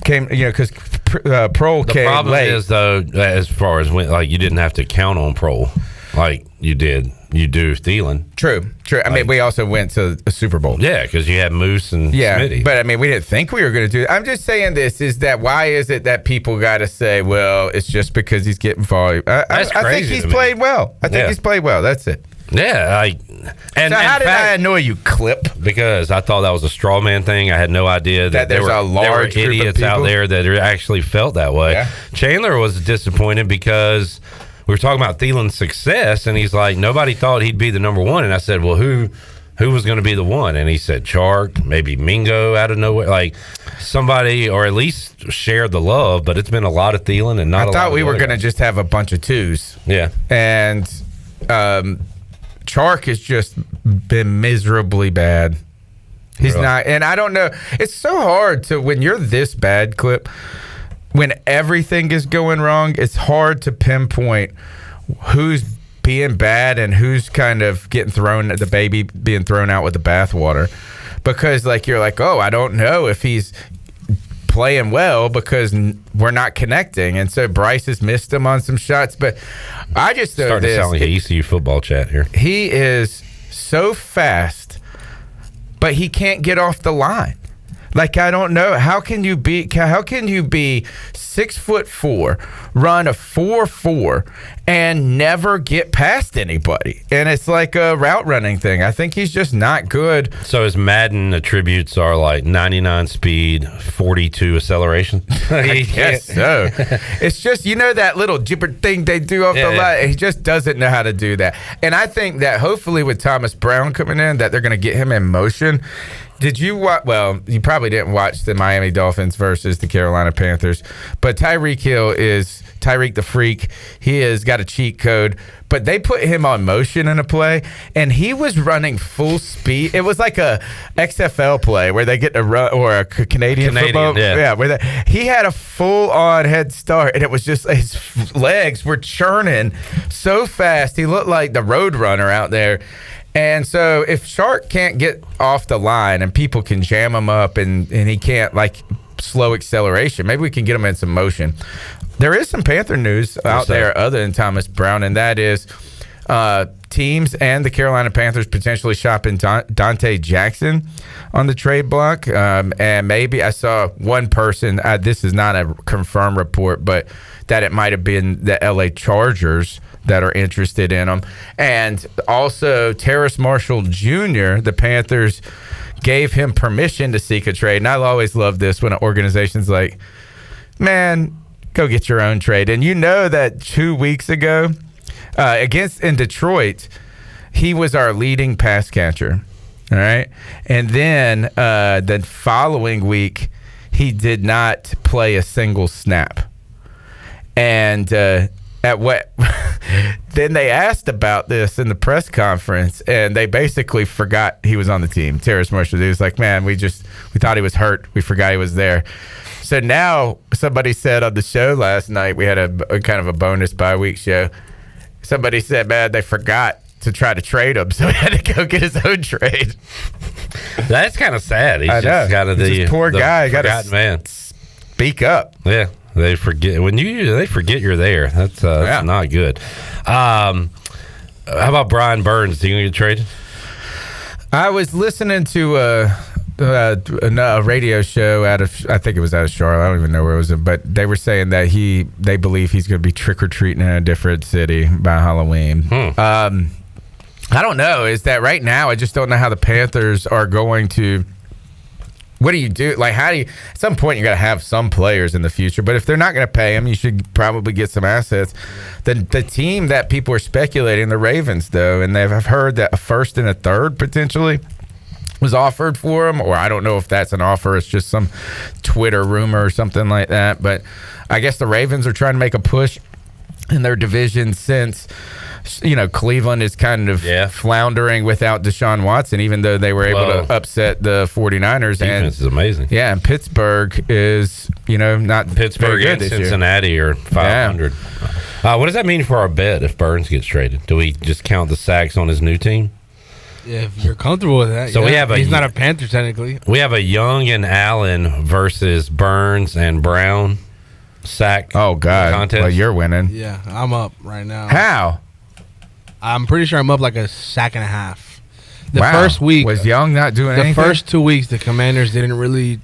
Because Proehl came late. The problem is, though, as far as when, you didn't have to count on Proehl like you did. You do Thielen. True. I mean, we also went to a Super Bowl. Yeah, because you had Moose and Smitty. But, I mean, we didn't think we were going to do it. I'm just saying this is that why is it that people got to say, well, it's just because he's getting volume. I think he's played well. He's played well. That's it. Yeah, so how did I annoy you, Clip? Because I thought that was a straw man thing. I had no idea that there were idiots out there that actually felt that way. Yeah. Chandler was disappointed because we were talking about Thielen's success, and he's like, nobody thought he'd be the number one. And I said, well, who was going to be the one? And he said Chark, maybe Mingo out of nowhere, like somebody, or at least share the love. But it's been a lot of Thielen and not a lot of I thought we were going to just have a bunch of twos. Yeah. And Chark has just been miserably bad. He's not, and I don't know. It's so hard to, when you're this bad, Clip, when everything is going wrong, it's hard to pinpoint who's being bad and who's kind of getting the baby being thrown out with the bathwater. Because, you're like, oh, I don't know if he's playing well because we're not connecting. And so Bryce has missed him on some shots. But I just know starting to sound like an ECU football chat here. He is so fast, but he can't get off the line. I don't know. How can you be 6'4", run a 4.4, and never get past anybody? And it's like a route running thing. I think he's just not good. So his Madden attributes are 99 speed, 42 acceleration. I guess so. It's just, that little jibber thing they do off the line. He just doesn't know how to do that. And I think that hopefully with Thomas Brown coming in, that they're going to get him in motion. Did you watch? Well, you probably didn't watch the Miami Dolphins versus the Carolina Panthers, but Tyreek Hill is Tyreek the Freak. He has got a cheat code, but they put him on motion in a play, and he was running full speed. It was like a XFL play where they get to run, or a Canadian football. Yeah, where he had a full-on head start, and it was just his legs were churning so fast. He looked like the road runner out there. And so if Shark can't get off the line and people can jam him up and he can't slow acceleration, maybe we can get him in some motion. There is some Panther news out there other than Thomas Brown, and that is teams and the Carolina Panthers potentially shopping Dante Jackson on the trade block. And maybe I saw one person, this is not a confirmed report, but that it might have been the LA Chargers that are interested in him. And also Terrace Marshall Jr., the Panthers gave him permission to seek a trade. And I always love this when an organization's like, man, go get your own trade. And that 2 weeks ago in Detroit, he was our leading pass catcher. All right. And then the following week, he did not play a single snap. And then they asked about this in the press conference, and they basically forgot he was on the team. Terrace Marshall, he was like, man, we thought he was hurt. We forgot he was there. So now somebody said on the show last night, we had a kind of a bonus bye-week show. Somebody said, man, they forgot to try to trade him, so he had to go get his own trade. That's kind of sad. He's just kind of the poor guy. Got man. Speak up. Yeah. They forget they forget you're there. That's not good. How about Brian Burns? Do you gonna get traded? I was listening to a radio show I think it was out of Charlotte. I don't even know where it was, but they were saying that they believe he's going to be trick or treating in a different city by Halloween. I don't know. Is that right now? I just don't know how the Panthers are going to what do you do? Like, how do you? At some point, you got to have some players in the future. But if they're not going to pay him, you should probably get some assets. The team that people are speculating, the Ravens, though, and I've heard that a first and a third potentially was offered for him, or I don't know if that's an offer. It's just some Twitter rumor or something like that. But I guess the Ravens are trying to make a push in their division since, Cleveland is kind of floundering without Deshaun Watson, even though they were able to upset the 49ers. Defense is amazing. Yeah, and Pittsburgh is, not Pittsburgh very good and this Cincinnati are 500. Yeah. What does that mean for our bet if Burns gets traded? Do we just count the sacks on his new team? Yeah, if you're comfortable with that. So we have he's not a Panther technically. We have a Young and Allen versus Burns and Brown sack. Oh God! Contest. Well, you're winning. Yeah, I'm up right now. How? I'm pretty sure I'm up like a sack and a half. The Wow. first week Was Young not doing anything? The first 2 weeks, the Commanders didn't really.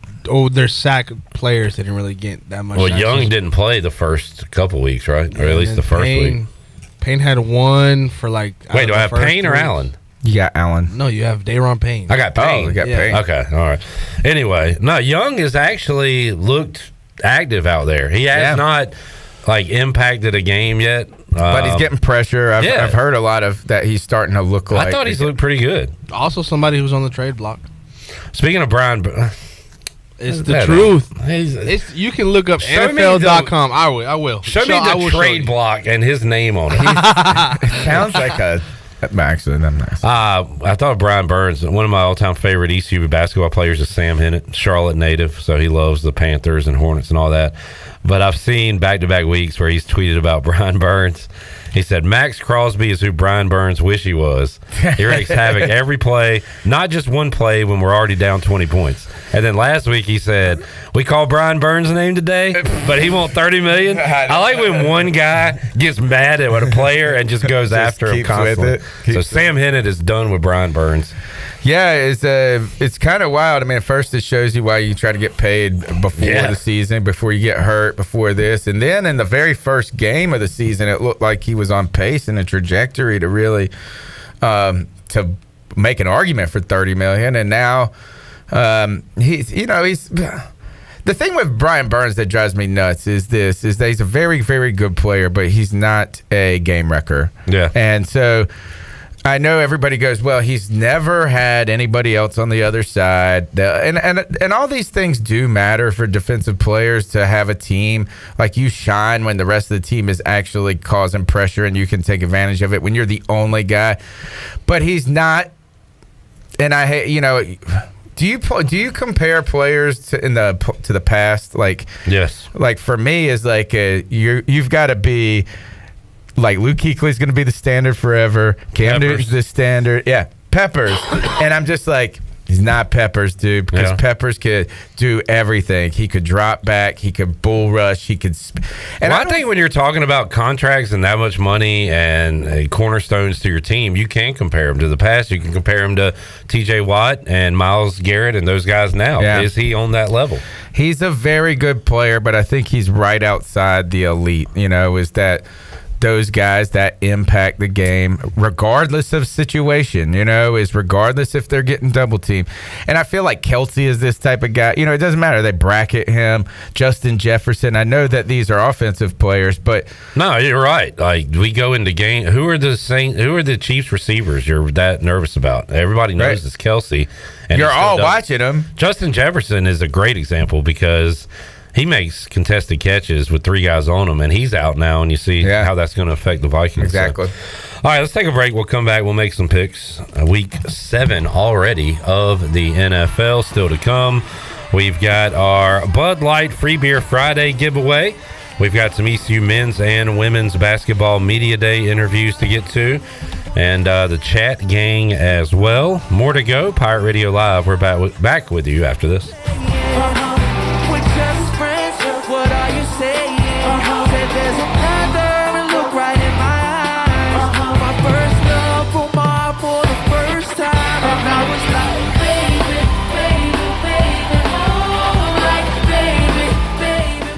Their sack players didn't really get that much. Well, action. Young didn't play the first couple weeks, right? Or at least the first week. Payne had one for like. Wait, do I have Payne or Allen? You got Allen. No, you have Daron Payne. I got Payne. Oh, you got Payne. Okay, all right. Anyway, no, Young has actually looked active out there. He has not impacted a game yet, but he's getting pressure. I've heard a lot of that. He's starting to look like. I thought he's looked pretty good. Also, somebody who's on the trade block. Speaking of Brian, it's the truth. You can look up NFL.com. I will. Show me the trade block and his name on it. It sounds like a. Actually, I'm nice. I thought Brian Burns, one of my all-time favorite ECU basketball players, is Sam Hinnant, Charlotte native, so he loves the Panthers and Hornets and all that. But I've seen back-to-back weeks where he's tweeted about Brian Burns. He said, Max Crosby is who Brian Burns wish he was. He wreaks havoc every play, not just one play when we're already down 20 points. And then last week he said, we call Brian Burns' name today, but he wants $30 million. I like when one guy gets mad at a player and just goes after him constantly. So Sam Hinnant is done with Brian Burns. Yeah, it's kind of wild. I mean, at first it shows you why you try to get paid before the season, before you get hurt, before this. And then in the very first game of the season, it looked like he was on pace and a trajectory to really to make an argument for $30 million. And now he's the thing with Brian Burns that drives me nuts is that he's a very, very good player, but he's not a game wrecker. Yeah. And so I know everybody goes, well, he's never had anybody else on the other side. And all these things do matter for defensive players to have a team. Like, you shine when the rest of the team is actually causing pressure and you can take advantage of it when you're the only guy. But he's not. And I hate, do you compare players to the past? Like, yes. Like, for me, is like you've got to be. Like, Luke Kuechly's going to be the standard forever. Cam Newton's the standard. Yeah, Peppers. And I'm just like, he's not Peppers, dude, because Peppers could do everything. He could drop back. He could bull rush. He could. And I think when you're talking about contracts and that much money and cornerstones to your team, you can compare him to the past. You can compare him to T.J. Watt and Myles Garrett and those guys now. Yeah. Is he on that level? He's a very good player, but I think he's right outside the elite, is that those guys that impact the game regardless of situation, is regardless if they're getting double teamed. And I feel like Kelsey is this type of guy. It doesn't matter. They bracket him, Justin Jefferson. I know that these are offensive players, but no, you're right. Like, we go into game. Who are the Chiefs receivers you're that nervous about? Everybody knows it's Kelsey. And you're all watching him. Justin Jefferson is a great example because he makes contested catches with three guys on him, and he's out now, and you see how that's going to affect the Vikings. Exactly. So. All right, let's take a break. We'll come back. We'll make some picks. Week 7 already of the NFL still to come. We've got our Bud Light Free Beer Friday giveaway. We've got some ECU men's and women's basketball media day interviews to get to, and the chat gang as well. More to go. Pirate Radio Live. We're back with you after this.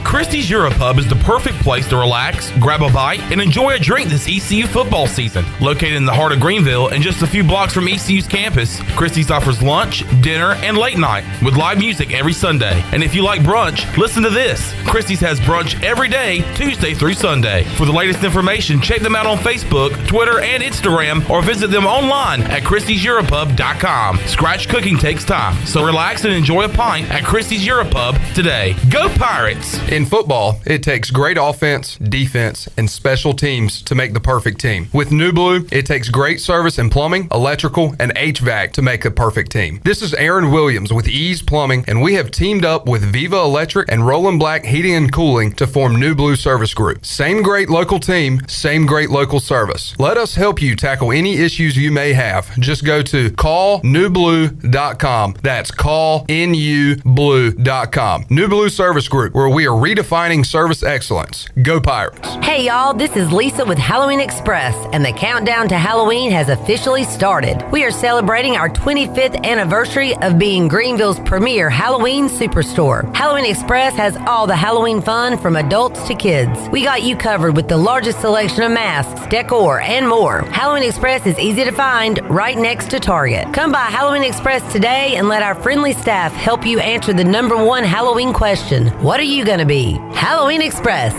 Christie's Christie's Europub is the perfect place to relax, grab a bite, and enjoy a drink this ECU football season. Located in the heart of Greenville and just a few blocks from ECU's campus, Christie's offers lunch, dinner, and late night with live music every Sunday. And if you like brunch, listen to this. Christie's has brunch every day, Tuesday through Sunday. For the latest information, check them out on Facebook, Twitter, and Instagram, or visit them online at Christie'sEuropub.com. Scratch cooking takes time, so relax and enjoy a pint at Christie's Europub today. Go Pirates! In football, it takes great offense, defense, and special teams to make the perfect team. With New Blue, it takes great service in plumbing, electrical, and HVAC to make a perfect team. This is Aaron Williams with Ease Plumbing, and we have teamed up with Viva Electric and Roland Black Heating and Cooling to form New Blue Service Group. Same great local team, same great local service. Let us help you tackle any issues you may have. Just go to callnewblue.com. That's callnublue.com. New Blue Service Group, where we are redefining service excellence. Go Pirates. Hey y'all, this is Lisa with Halloween Express, and the countdown to Halloween has officially started. We are celebrating our 25th anniversary of being Greenville's premier Halloween superstore. Halloween Express has all the Halloween fun from adults to kids. We got you covered with the largest selection of masks, decor, and more. Halloween Express is easy to find right next to Target. Come by Halloween Express today and let our friendly staff help you answer the #1 Halloween question. What are you gonna be? Halloween Express.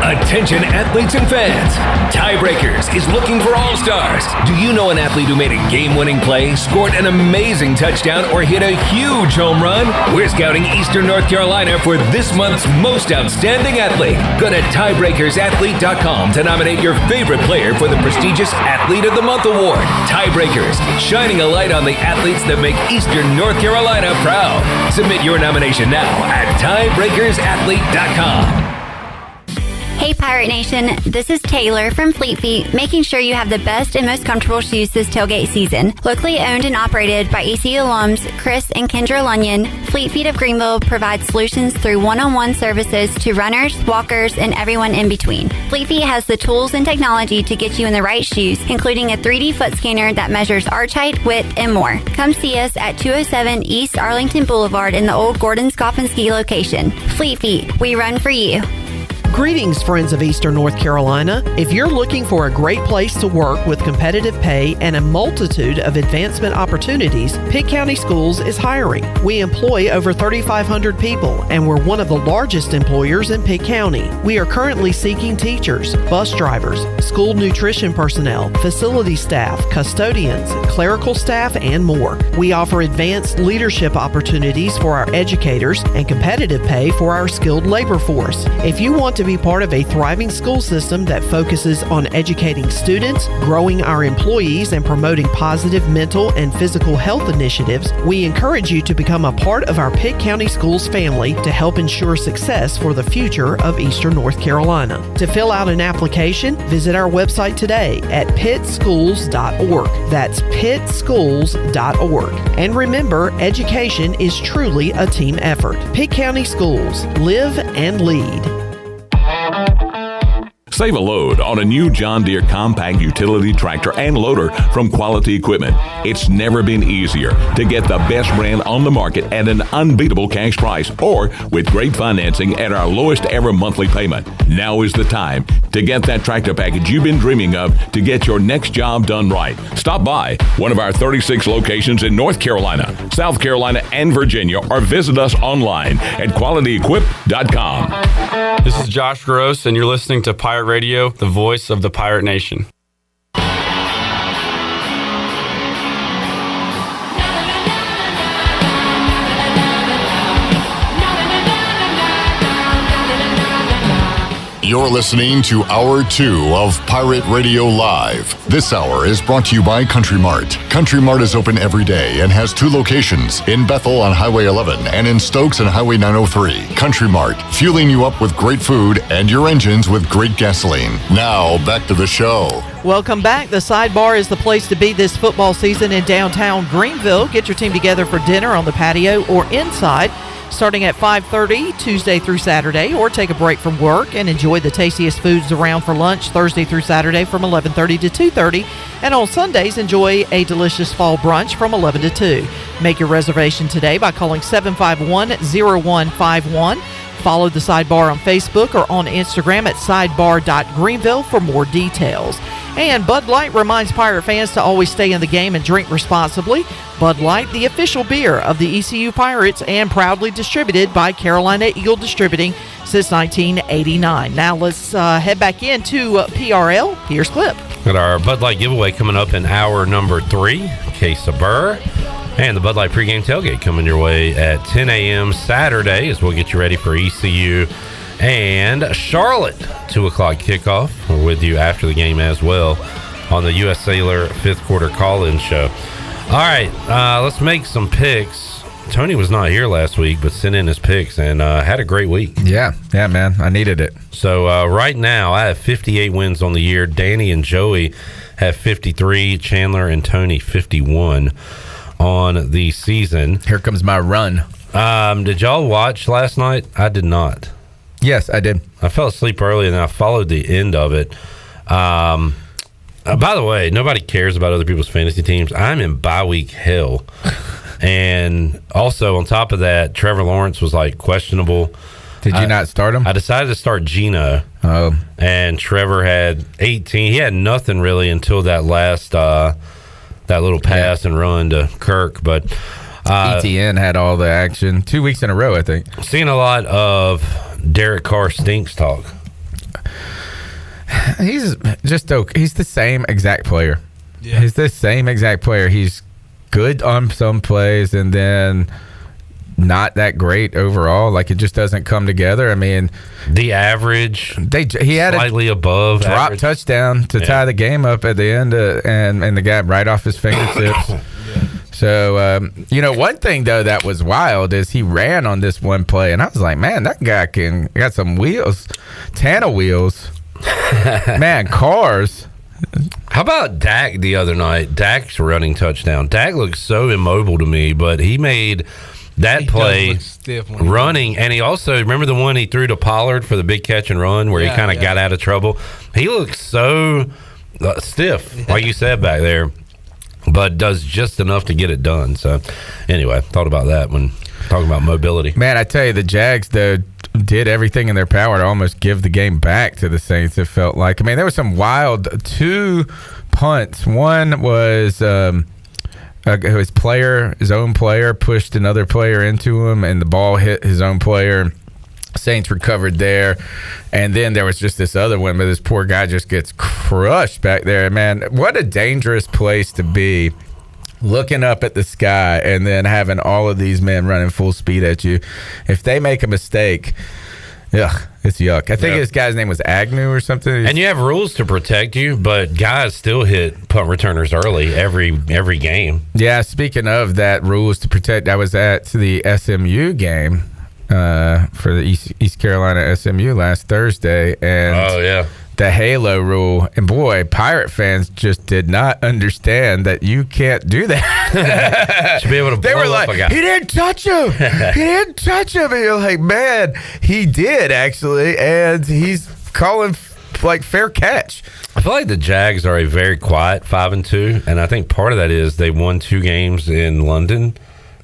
Attention athletes and fans. Tiebreakers is looking for all-stars. Do you know an athlete who made a game-winning play, scored an amazing touchdown, or hit a huge home run? We're scouting Eastern North Carolina for this month's most outstanding athlete. Go to tiebreakersathlete.com to nominate your favorite player for the prestigious Athlete of the Month award. Tiebreakers, shining a light on the athletes that make Eastern North Carolina proud. Submit your nomination now at tiebreakersathlete.com. Hey Pirate Nation, this is Taylor from Fleet Feet, making sure you have the best and most comfortable shoes this tailgate season. Locally owned and operated by ECU alums Chris and Kendra Lunyon, Fleet Feet of Greenville provides solutions through one-on-one services to runners, walkers, and everyone in between. Fleet Feet has the tools and technology to get you in the right shoes, including a 3D foot scanner that measures arch height, width, and more. Come see us at 207 East Arlington Boulevard in the old Gordon's Golf and Ski location. Fleet Feet, we run for you. Greetings, friends of Eastern North Carolina. If you're looking for a great place to work with competitive pay and a multitude of advancement opportunities, Pitt County Schools is hiring. We employ over 3,500 people, and we're one of the largest employers in Pitt County. We are currently seeking teachers, bus drivers, school nutrition personnel, facility staff, custodians, clerical staff, and more. We offer advanced leadership opportunities for our educators and competitive pay for our skilled labor force. If you want to be part of a thriving school system that focuses on educating students, growing our employees, and promoting positive mental and physical health initiatives, we encourage you to become a part of our Pitt County Schools family to help ensure success for the future of Eastern North Carolina. To fill out an application, visit our website today at pittschools.org. That's pittschools.org. And remember, education is truly a team effort. Pitt County Schools. Live and lead. Save a load on a new John Deere compact utility tractor and loader from Quality Equipment. It's never been easier to get the best brand on the market at an unbeatable cash price or with great financing at our lowest ever monthly payment. Now is the time to get that tractor package you've been dreaming of to get your next job done right. Stop by one of our 36 locations in North Carolina, South Carolina, and Virginia, or visit us online at qualityequip.com. This is Josh Gross, and you're listening to Pirate Radio, the voice of the Pirate Nation. You're listening to Hour 2 of Pirate Radio Live. This hour is brought to you by Country Mart. Country Mart is open every day and has 2 locations, in Bethel on Highway 11 and in Stokes on Highway 903. Country Mart, fueling you up with great food and your engines with great gasoline. Now, back to the show. Welcome back. The Sidebar is the place to be this football season in downtown Greenville. Get your team together for dinner on the patio or inside, starting at 5:30 Tuesday through Saturday, or take a break from work and enjoy the tastiest foods around for lunch Thursday through Saturday from 11:30 to 2:30, and on Sundays enjoy a delicious fall brunch from 11 to 2. Make your reservation today by calling 751-0151. Follow the Sidebar on Facebook or on Instagram at sidebar.greenville for more details. And Bud Light reminds Pirate fans to always stay in the game and drink responsibly. Bud Light, the official beer of the ECU Pirates and proudly distributed by Carolina Eagle Distributing since 1989. Now let's head back into PRL. Here's Clip. Got our Bud Light giveaway coming up in hour number 3, Case of Burr. And the Bud Light pregame tailgate coming your way at 10 a.m. Saturday as we'll get you ready for ECU and Charlotte. 2 o'clock kickoff. We're with you after the game as well on the U.S. Sailor 5th quarter call-in show. All right, let's make some picks. Tony was not here last week, but sent in his picks and had a great week. Yeah, man. I needed it. So right now, I have 58 wins on the year. Danny and Joey have 53. Chandler and Tony, 51 on the season. Here comes my run. Did y'all watch last night? I did not. Yes, I did. I fell asleep early, and then I followed the end of it. By the way, nobody cares about other people's fantasy teams. I'm in bye-week hell. And also, on top of that, Trevor Lawrence was, questionable. Did you not start him? I decided to start Geno. Oh. And Trevor had 18. He had nothing, really, until that last that little pass and run to Kirk. But ETN had all the action 2 weeks in a row, I think. Seeing a lot of Derek Carr stinks talk. He's just okay. He's the same exact player. Yeah. He's the same exact player. He's good on some plays and then not that great overall. It just doesn't come together. I mean, the average, he had slightly above drop average touchdown to tie the game up at the end, and the guy right off his fingertips. So, one thing, though, that was wild is he ran on this one play, and I was like, man, that guy got some wheels, Tana wheels. Man, cars. How about Dak the other night? Dak's running touchdown. Dak looks so immobile to me, but he made that play running, and he also, remember the one he threw to Pollard for the big catch and run where he kind of got out of trouble? He looks so stiff, like you said back there, but does just enough to get it done. So, anyway, thought about that when talking about mobility. Man, I tell you, the Jags, though, did everything in their power to almost give the game back to the Saints, it felt like. I mean, there were some wild 2 punts. One was his own player pushed another player into him, and the ball hit his own player. Saints recovered there. And then there was just this other one, but this poor guy just gets crushed back there. Man, what a dangerous place to be, looking up at the sky and then having all of these men running full speed at you. If they make a mistake, it's yuck. I think this guy's name was Agnew or something. And you have rules to protect you, but guys still hit punt returners early every game. Yeah, speaking of that, rules to protect, I was at the SMU game for the East Carolina SMU last Thursday, and the halo rule, and boy, Pirate fans just did not understand that you can't do that. Should be able to blow they were up like, a guy. he didn't touch him. He didn't touch him. And you're like, man, he did actually, and he's calling fair catch. I feel like the Jags are a very quiet 5-2, and I think part of that is they won 2 games in London.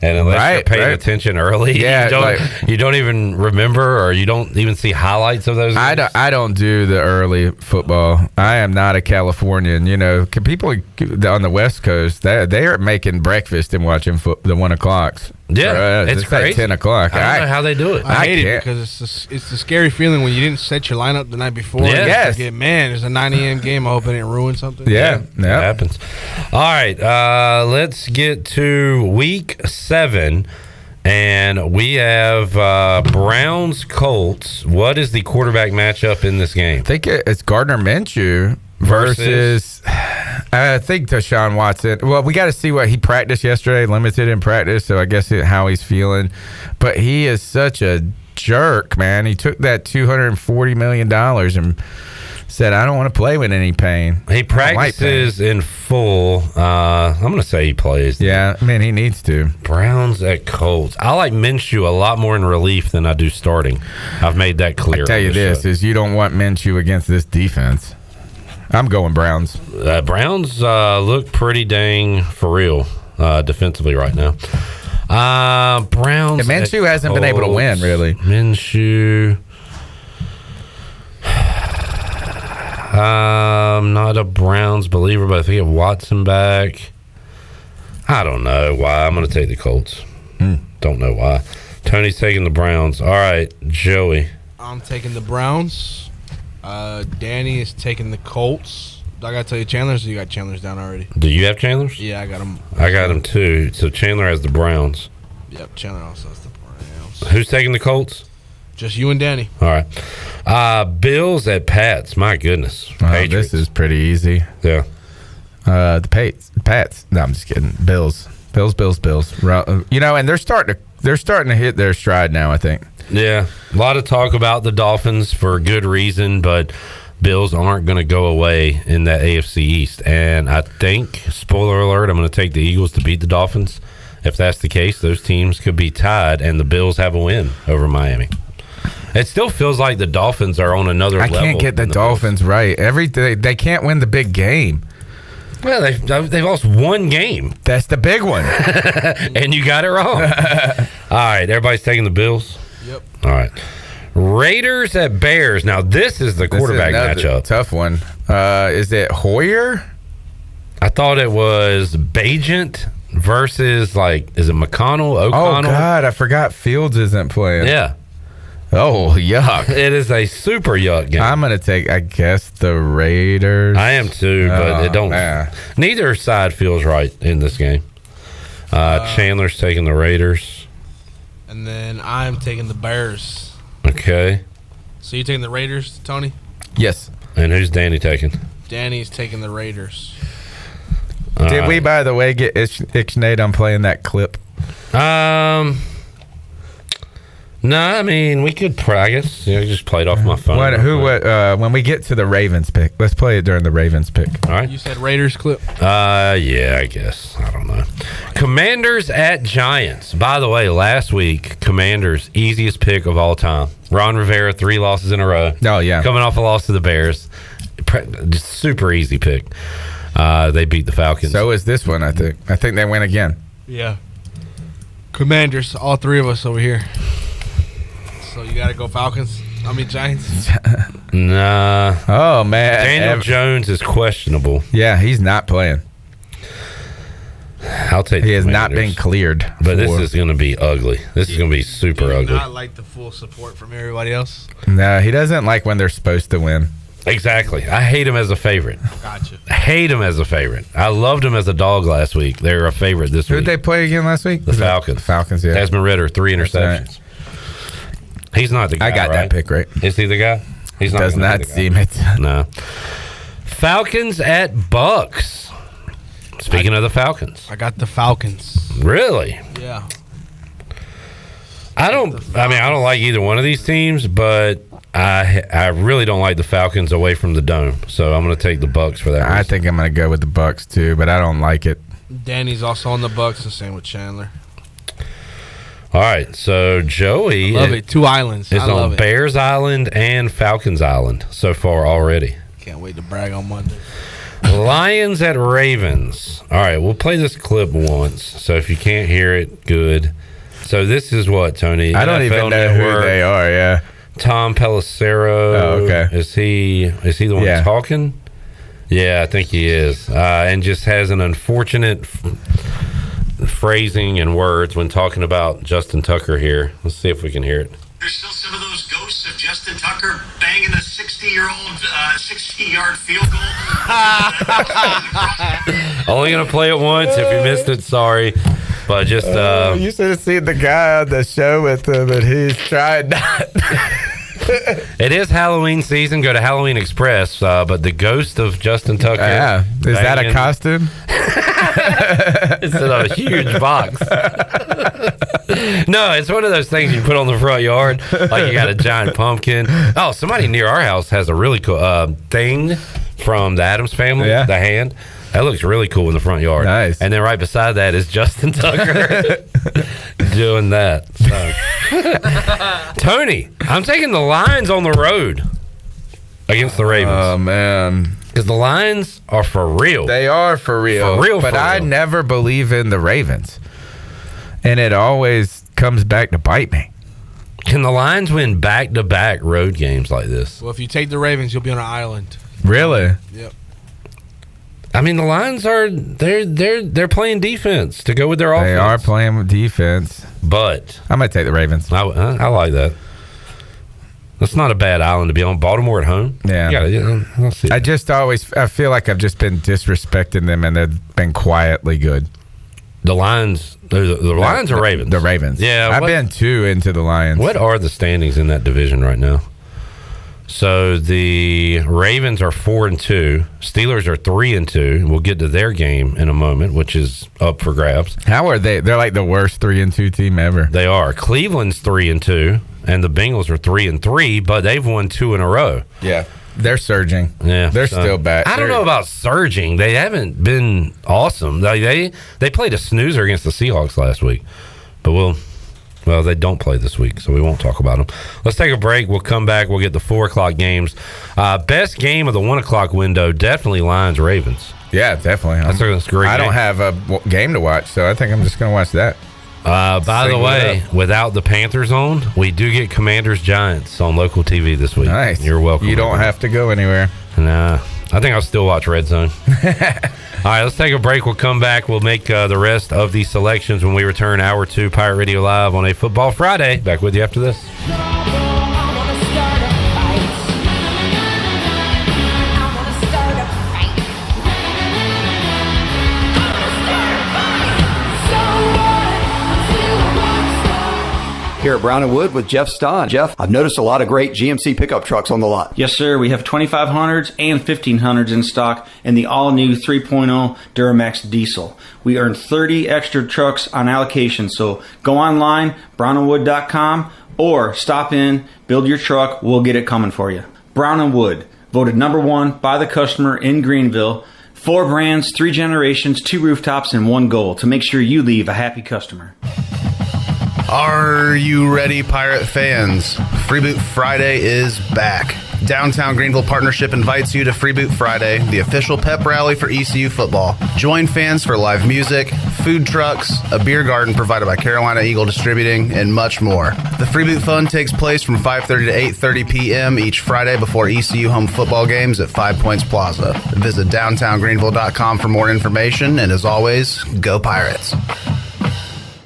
And unless you're paying attention early, you don't even remember, or you don't even see highlights of those games. I don't do the early football. I am not a Californian. People on the West Coast, they are making breakfast and watching the 1 o'clocks. Yeah, it's crazy. Like 10 o'clock. I don't know how they do it. I hate it because it's the scary feeling when you didn't set your lineup the night before. Yes. There's a 9 a.m. game. I hope it didn't ruin something. Yeah. It happens. All right, let's get to week 7, and we have Browns-Colts. What is the quarterback matchup in this game? I think it's Gardner Minshew versus I think Deshaun Watson. Well, we got to see what he practiced yesterday, limited in practice, so I guess how he's feeling. But he is such a jerk, man. He took that $240 million and said, I don't want to play with any pain. He practices in full. I'm going to say he plays. Yeah, I mean, he needs to. Browns at Colts. I like Minshew a lot more in relief than I do starting. I've made that clear. I tell you this, is you don't want Minshew against this defense. I'm going Browns. Browns look pretty dang for real defensively right now. Browns. And Minshew hasn't been able to win, really. Minshew. I'm not a Browns believer, but if we get Watson back, I don't know why. I'm going to take the Colts. Don't know why. Tony's taking the Browns. All right, Joey. I'm taking the Browns. Danny is taking the Colts. I got to tell you Chandler's, or you got Chandler's down already? Do you have Chandler's? Yeah, I got him. I got him too. So Chandler has the Browns. Yep, Chandler also has the Browns. Who's taking the Colts? Just you and Danny. All right. Bills at Pats. My goodness. This is pretty easy. Yeah. The Pats. No, I'm just kidding. Bills. You know, and they're starting to hit their stride now, I think. Yeah. A lot of talk about the Dolphins for good reason, but Bills aren't going to go away in that AFC East. And I think, spoiler alert, I'm going to take the Eagles to beat the Dolphins. If that's the case, those teams could be tied, and the Bills have a win over Miami. It still feels like the Dolphins are on another level. I can't get the Dolphins right. They can't win the big game. Well, they've lost one game. That's the big one. And you got it wrong. All right, everybody's taking the Bills? Yep. All right. Raiders at Bears. Now, this is the quarterback matchup. Tough one. Is it Hoyer? I thought it was Bagent versus, is it McConnell, O'Connell? Oh, God, I forgot Fields isn't playing. Yeah. Oh, yuck. It is a super yuck game. I'm going to take, I guess, the Raiders. I am too, but it don't. Neither side feels right in this game. Chandler's taking the Raiders. And then I'm taking the Bears. Okay. So you taking the Raiders, Tony? Yes. And who's Danny taking? Danny's taking the Raiders. Did we, by the way, get Ixnade on playing that clip? No, I mean, we could practice. Just play it off my phone. When we get to the Ravens pick, let's play it during the Ravens pick. All right. You said Raiders clip? Yeah, I guess. I don't know. Commanders at Giants. By the way, last week, Commanders, easiest pick of all time. Ron Rivera, 3 losses in a row. Oh, yeah. Coming off a loss to the Bears. Just super easy pick. They beat the Falcons. So is this one, I think. I think they win again. Yeah. Commanders, all 3 of us over here. So you got to go Falcons? Giants? Nah. Oh, man. Daniel Jones is questionable. Yeah, he's not playing. I'll take. He has not been cleared. But this is going to be ugly. This is going to be super ugly. Not like the full support from everybody else? No, he doesn't like when they're supposed to win. Exactly. I hate him as a favorite. Gotcha. I hate him as a favorite. I loved him as a dog last week. They're a favorite this week. Who'd they play again last week? The Falcons. The Falcons, yeah. Desmond Ridder, 3 interceptions. He's not the guy. I got that pick right. Is he the guy? He's not. Does not seem it. No. Falcons at Bucks. Speaking of the Falcons, I got the Falcons. Really? Yeah. I don't like either one of these teams, but I really don't like the Falcons away from the dome. So I'm going to take the Bucks for that. I think I'm going to go with the Bucks too, but I don't like it. Danny's also on the Bucks. The same with Chandler. All right, so Joey, love it. 2 islands. Is on Bears Island and Falcons Island so far already. Can't wait to brag on Monday. Lions at Ravens. All right, we'll play this clip once. So if you can't hear it, good. So this is what, Tony? I don't even know who they are. Yeah, Tom Pelissero. Oh, okay. Is he the one talking? Yeah, I think he is, and just has an unfortunate phrasing and words when talking about Justin Tucker here. Let's see if we can hear it. There's still some of those ghosts of Justin Tucker banging a 60-yard field goal. Only gonna play it once. If you missed it, sorry. But just you should have seen the guy on the show with him, and he's trying not. It is Halloween season. Go to Halloween Express. But the ghost of Justin Tucker. Yeah, is that a costume? It's in a huge box. No, it's one of those things you put on the front yard, like you got a giant pumpkin. Oh, somebody near our house has a really cool thing from the Addams Family. Yeah. The hand. That looks really cool in the front yard. Nice. And then right beside that is Justin Tucker doing that. So. Tony, I'm taking the Lions on the road against the Ravens. Oh, man. Because the Lions are for real. They are for real. For real, but I never believe in the Ravens. and it always comes back to bite me. Can the Lions win back-to-back road games like this? Well, if you take the Ravens, you'll be on an island. Really? Yep. I mean, the Lions they're playing defense to go with their offense. They are playing with defense, but I'm gonna take the Ravens. I like that. That's not a bad island to be on. Baltimore at home. Yeah. I'll see. I feel like I've just been disrespecting them, and they've been quietly good. The Lions, the Lions or Ravens? The Ravens. Yeah, I've been too into the Lions. What are the standings in that division right now? So the Ravens are 4-2. Steelers are 3-2. We'll get to their game in a moment, which is up for grabs. How are they? They're like the worst 3-2 team ever. They are. Cleveland's 3-2, and the Bengals are 3-3, but they've won 2 in a row. Yeah. They're surging. Yeah, they're still back. I don't know about surging. They haven't been awesome. They played a snoozer against the Seahawks last week, but they don't play this week, so we won't talk about them. Let's take a break. We'll come back. We'll get the 4 o'clock games. Best game of the 1 o'clock window, definitely Lions-Ravens. Yeah, definitely. That's a great game. I don't have a game to watch, so I think I'm just going to watch that. By the way, without the Panthers on, we do get Commanders-Giants on local TV this week. Nice. You're welcome. You don't have to go anywhere. Nah. I think I'll still watch Red Zone. All right, let's take a break. We'll come back. We'll make the rest of the selections when we return. Hour 2, Pirate Radio Live on a Football Friday. Back with you after this. Here at Brown & Wood with Jeff Stein. Jeff, I've noticed a lot of great GMC pickup trucks on the lot. Yes, sir. We have 2500s and 1500s in stock and the all-new 3.0 Duramax diesel. We earn 30 extra trucks on allocation, so go online, brownandwood.com, or stop in, build your truck, we'll get it coming for you. Brown & Wood, voted #1 by the customer in Greenville. 4 brands, 3 generations, 2 rooftops, and 1 goal to make sure you leave a happy customer. Are you ready, Pirate fans? Freeboot Friday is back. Downtown Greenville Partnership invites you to Freeboot Friday, the official pep rally for ECU football. Join fans for live music, food trucks, a beer garden provided by Carolina Eagle Distributing, and much more. The Freeboot Fun takes place from 5:30 to 8:30 p.m. each Friday before ECU home football games at 5 Points Plaza. Visit downtowngreenville.com for more information, and as always, go Pirates.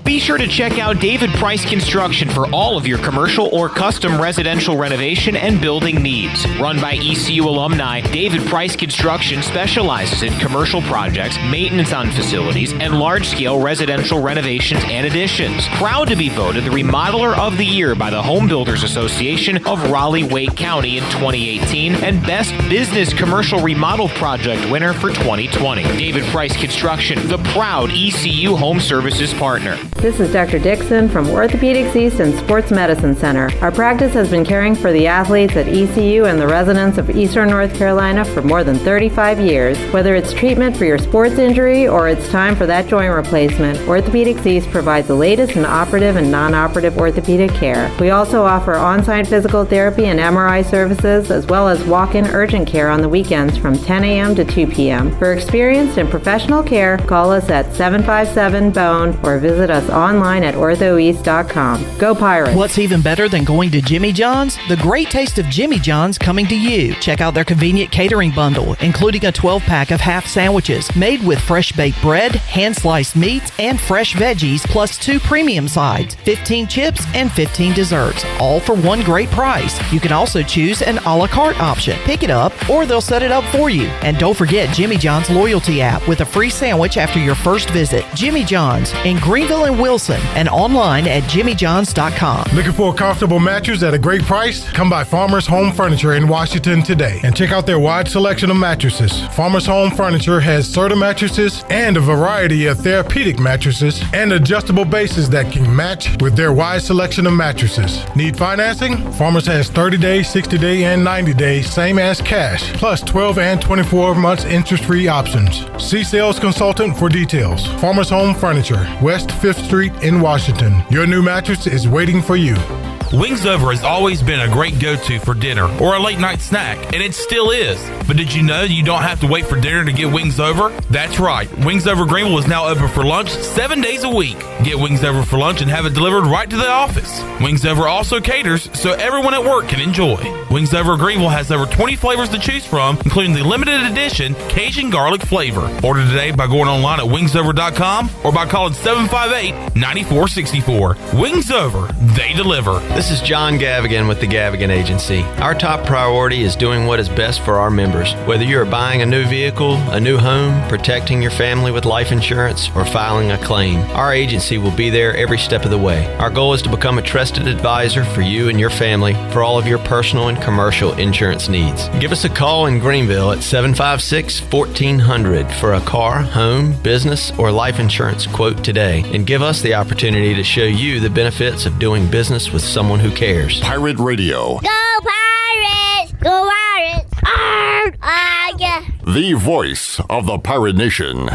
Be sure to check out David Price Construction for all of your commercial or custom residential renovation and building needs. Run by ECU alumni, David Price Construction specializes in commercial projects, maintenance on facilities, and large-scale residential renovations and additions. Proud to be voted the Remodeler of the Year by the Home Builders Association of Raleigh-Wake County in 2018 and Best Business Commercial Remodel Project winner for 2020. David Price Construction, the proud ECU Home Services partner. This is Dr. Dixon from Orthopedics East and Sports Medicine Center. Our practice has been caring for the athletes at ECU and the residents of Eastern North Carolina for more than 35 years. Whether it's treatment for your sports injury or it's time for that joint replacement, Orthopedics East provides the latest in operative and non-operative orthopedic care. We also offer on-site physical therapy and MRI services, as well as walk-in urgent care on the weekends from 10 a.m. to 2 p.m. For experienced and professional care, call us at 757-BONE or visit us online at orthoeast.com. Go Pirates! What's even better than going to Jimmy John's? The great taste of Jimmy John's coming to you. Check out their convenient catering bundle, including a 12-pack of half sandwiches made with fresh baked bread, hand-sliced meats, and fresh veggies, plus 2 premium sides, 15 chips, and 15 desserts, all for one great price. You can also choose an a la carte option. Pick it up, or they'll set it up for you. And don't forget Jimmy John's loyalty app with a free sandwich after your first visit. Jimmy John's in Greenville and Wilson, and online at jimmyjohns.com. Looking for a comfortable mattress at a great price? Come by Farmers Home Furniture in Washington today and check out their wide selection of mattresses. Farmers Home Furniture has Serta mattresses and a variety of therapeutic mattresses and adjustable bases that can match with their wide selection of mattresses. Need financing? Farmers has 30-day, 60-day, and 90-day, same as cash, plus 12 and 24 months interest-free options. See sales consultant for details. Farmers Home Furniture, West 5th Street in Washington. Your new mattress is waiting for you. Wings Over has always been a great go-to for dinner or a late-night snack, and it still is. But did you know you don't have to wait for dinner to get Wings Over? That's right. Wings Over Greenville is now open for lunch 7 days a week. Get Wings Over for lunch and have it delivered right to the office. Wings Over also caters so everyone at work can enjoy. Wings Over Greenville has over 20 flavors to choose from, including the limited edition Cajun garlic flavor. Order today by going online at wingsover.com or by calling 758-9464. Wings Over, they deliver. This is John Gavigan with the Gavigan Agency. Our top priority is doing what is best for our members. Whether you are buying a new vehicle, a new home, protecting your family with life insurance, or filing a claim, our agency will be there every step of the way. Our goal is to become a trusted advisor for you and your family for all of your personal and commercial insurance needs. Give us a call in Greenville at 756-1400 for a car, home, business, or life insurance quote today, and give us the opportunity to show you the benefits of doing business with someone who cares. Pirate Radio. Go Pirates! Go Pirates! Arr! Yeah. The voice of the Pirate Nation.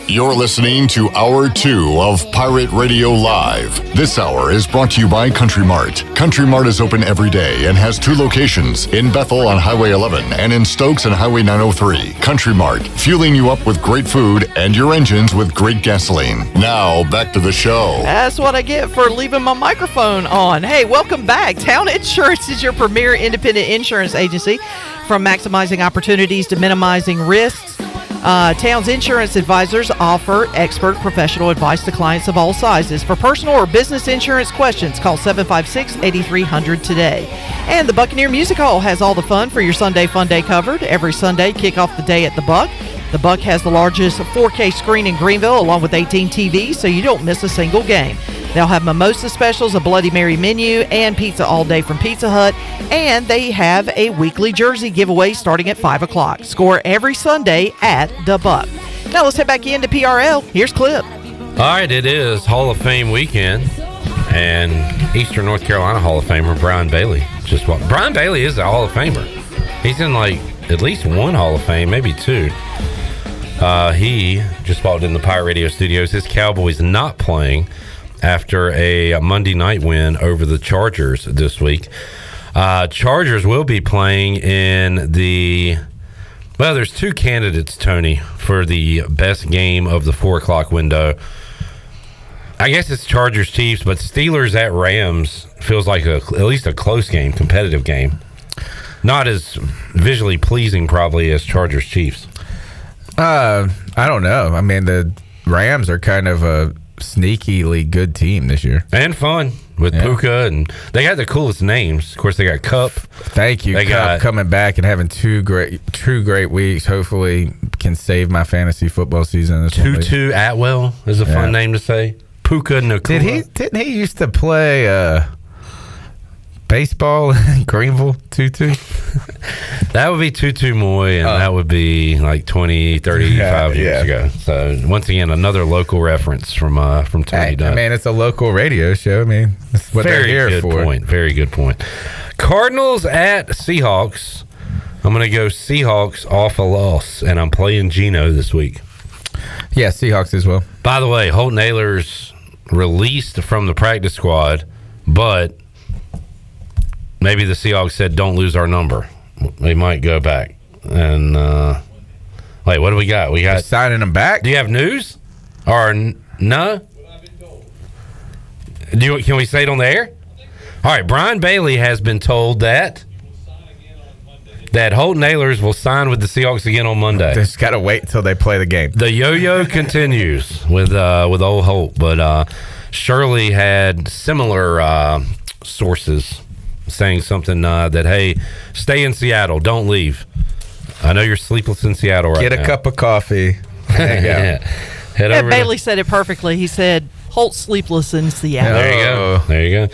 You're listening to Hour 2 of Pirate Radio Live. This hour is brought to you by Country Mart. Country Mart is open every day and has 2 locations, in Bethel on Highway 11 and in Stokes on Highway 903. Country Mart, fueling you up with great food and your engines with great gasoline. Now, back to the show. That's what I get for leaving my microphone on. Hey, welcome back. Town Insurance is your premier independent insurance agency. From maximizing opportunities to minimizing risks, Town's insurance advisors offer expert professional advice to clients of all sizes. For personal or business insurance questions, call 756-8300 today. And the Buccaneer Music Hall has all the fun for your Sunday Fun Day covered. Every Sunday, kick off the day at the Buck. The Buck has the largest 4K screen in Greenville, along with 18 TVs, so you don't miss a single game. They'll have mimosa specials, a Bloody Mary menu, and pizza all day from Pizza Hut. And they have a weekly jersey giveaway starting at 5 o'clock. Score every Sunday at the Buck. Now let's head back into PRL. Here's Clip. All right, it is Hall of Fame weekend, and Eastern North Carolina Hall of Famer Brian Bailey just walked. Brian Bailey is a Hall of Famer. He's in like at least one Hall of Fame, maybe 2. He just walked in the Pirate Radio studios. His Cowboys not playing after a Monday night win over the Chargers this week. Chargers will be playing in the... Well, there's 2 candidates, Tony, for the best game of the 4 o'clock window. I guess it's Chargers-Chiefs, but Steelers at Rams feels like at least a close game, competitive game. Not as visually pleasing, probably, as Chargers-Chiefs. I don't know. I mean, the Rams are kind of a sneakily good team this year. And fun with Puka, and they got the coolest names. Of course, they got Cup. Thank you, they Cup, coming back and having 2 great weeks. Hopefully can save my fantasy football season. Tutu Atwell is a fun name to say. Puka Nakua. Didn't he used to play baseball in Greenville? Tutu? That would be Tutu Moy, and that would be like 20, 35 years ago. So, once again, another local reference from Tony Dunn. I mean, it's a local radio show. I mean, that's what they're here for. Very good point. Cardinals at Seahawks. I'm going to go Seahawks off a loss, and I'm playing Geno this week. Yeah, Seahawks as well. By the way, Holton Ahlers released from the practice squad, but maybe the Seahawks said, don't lose our number. They might go back. And, wait, what do we got? We got signing them back? Do you have news? Or no? Can we say it on the air? All right, Brian Bailey has been told that Holton Ahlers will sign with the Seahawks again on Monday. They just got to wait until they play the game. The yo-yo continues with old Holt, but Shirley had similar sources saying something that, hey, stay in Seattle, don't leave. I know you're sleepless in Seattle right now. Get a cup of coffee. Head over Bailey said it perfectly. He said, Holt sleepless in Seattle. There you go.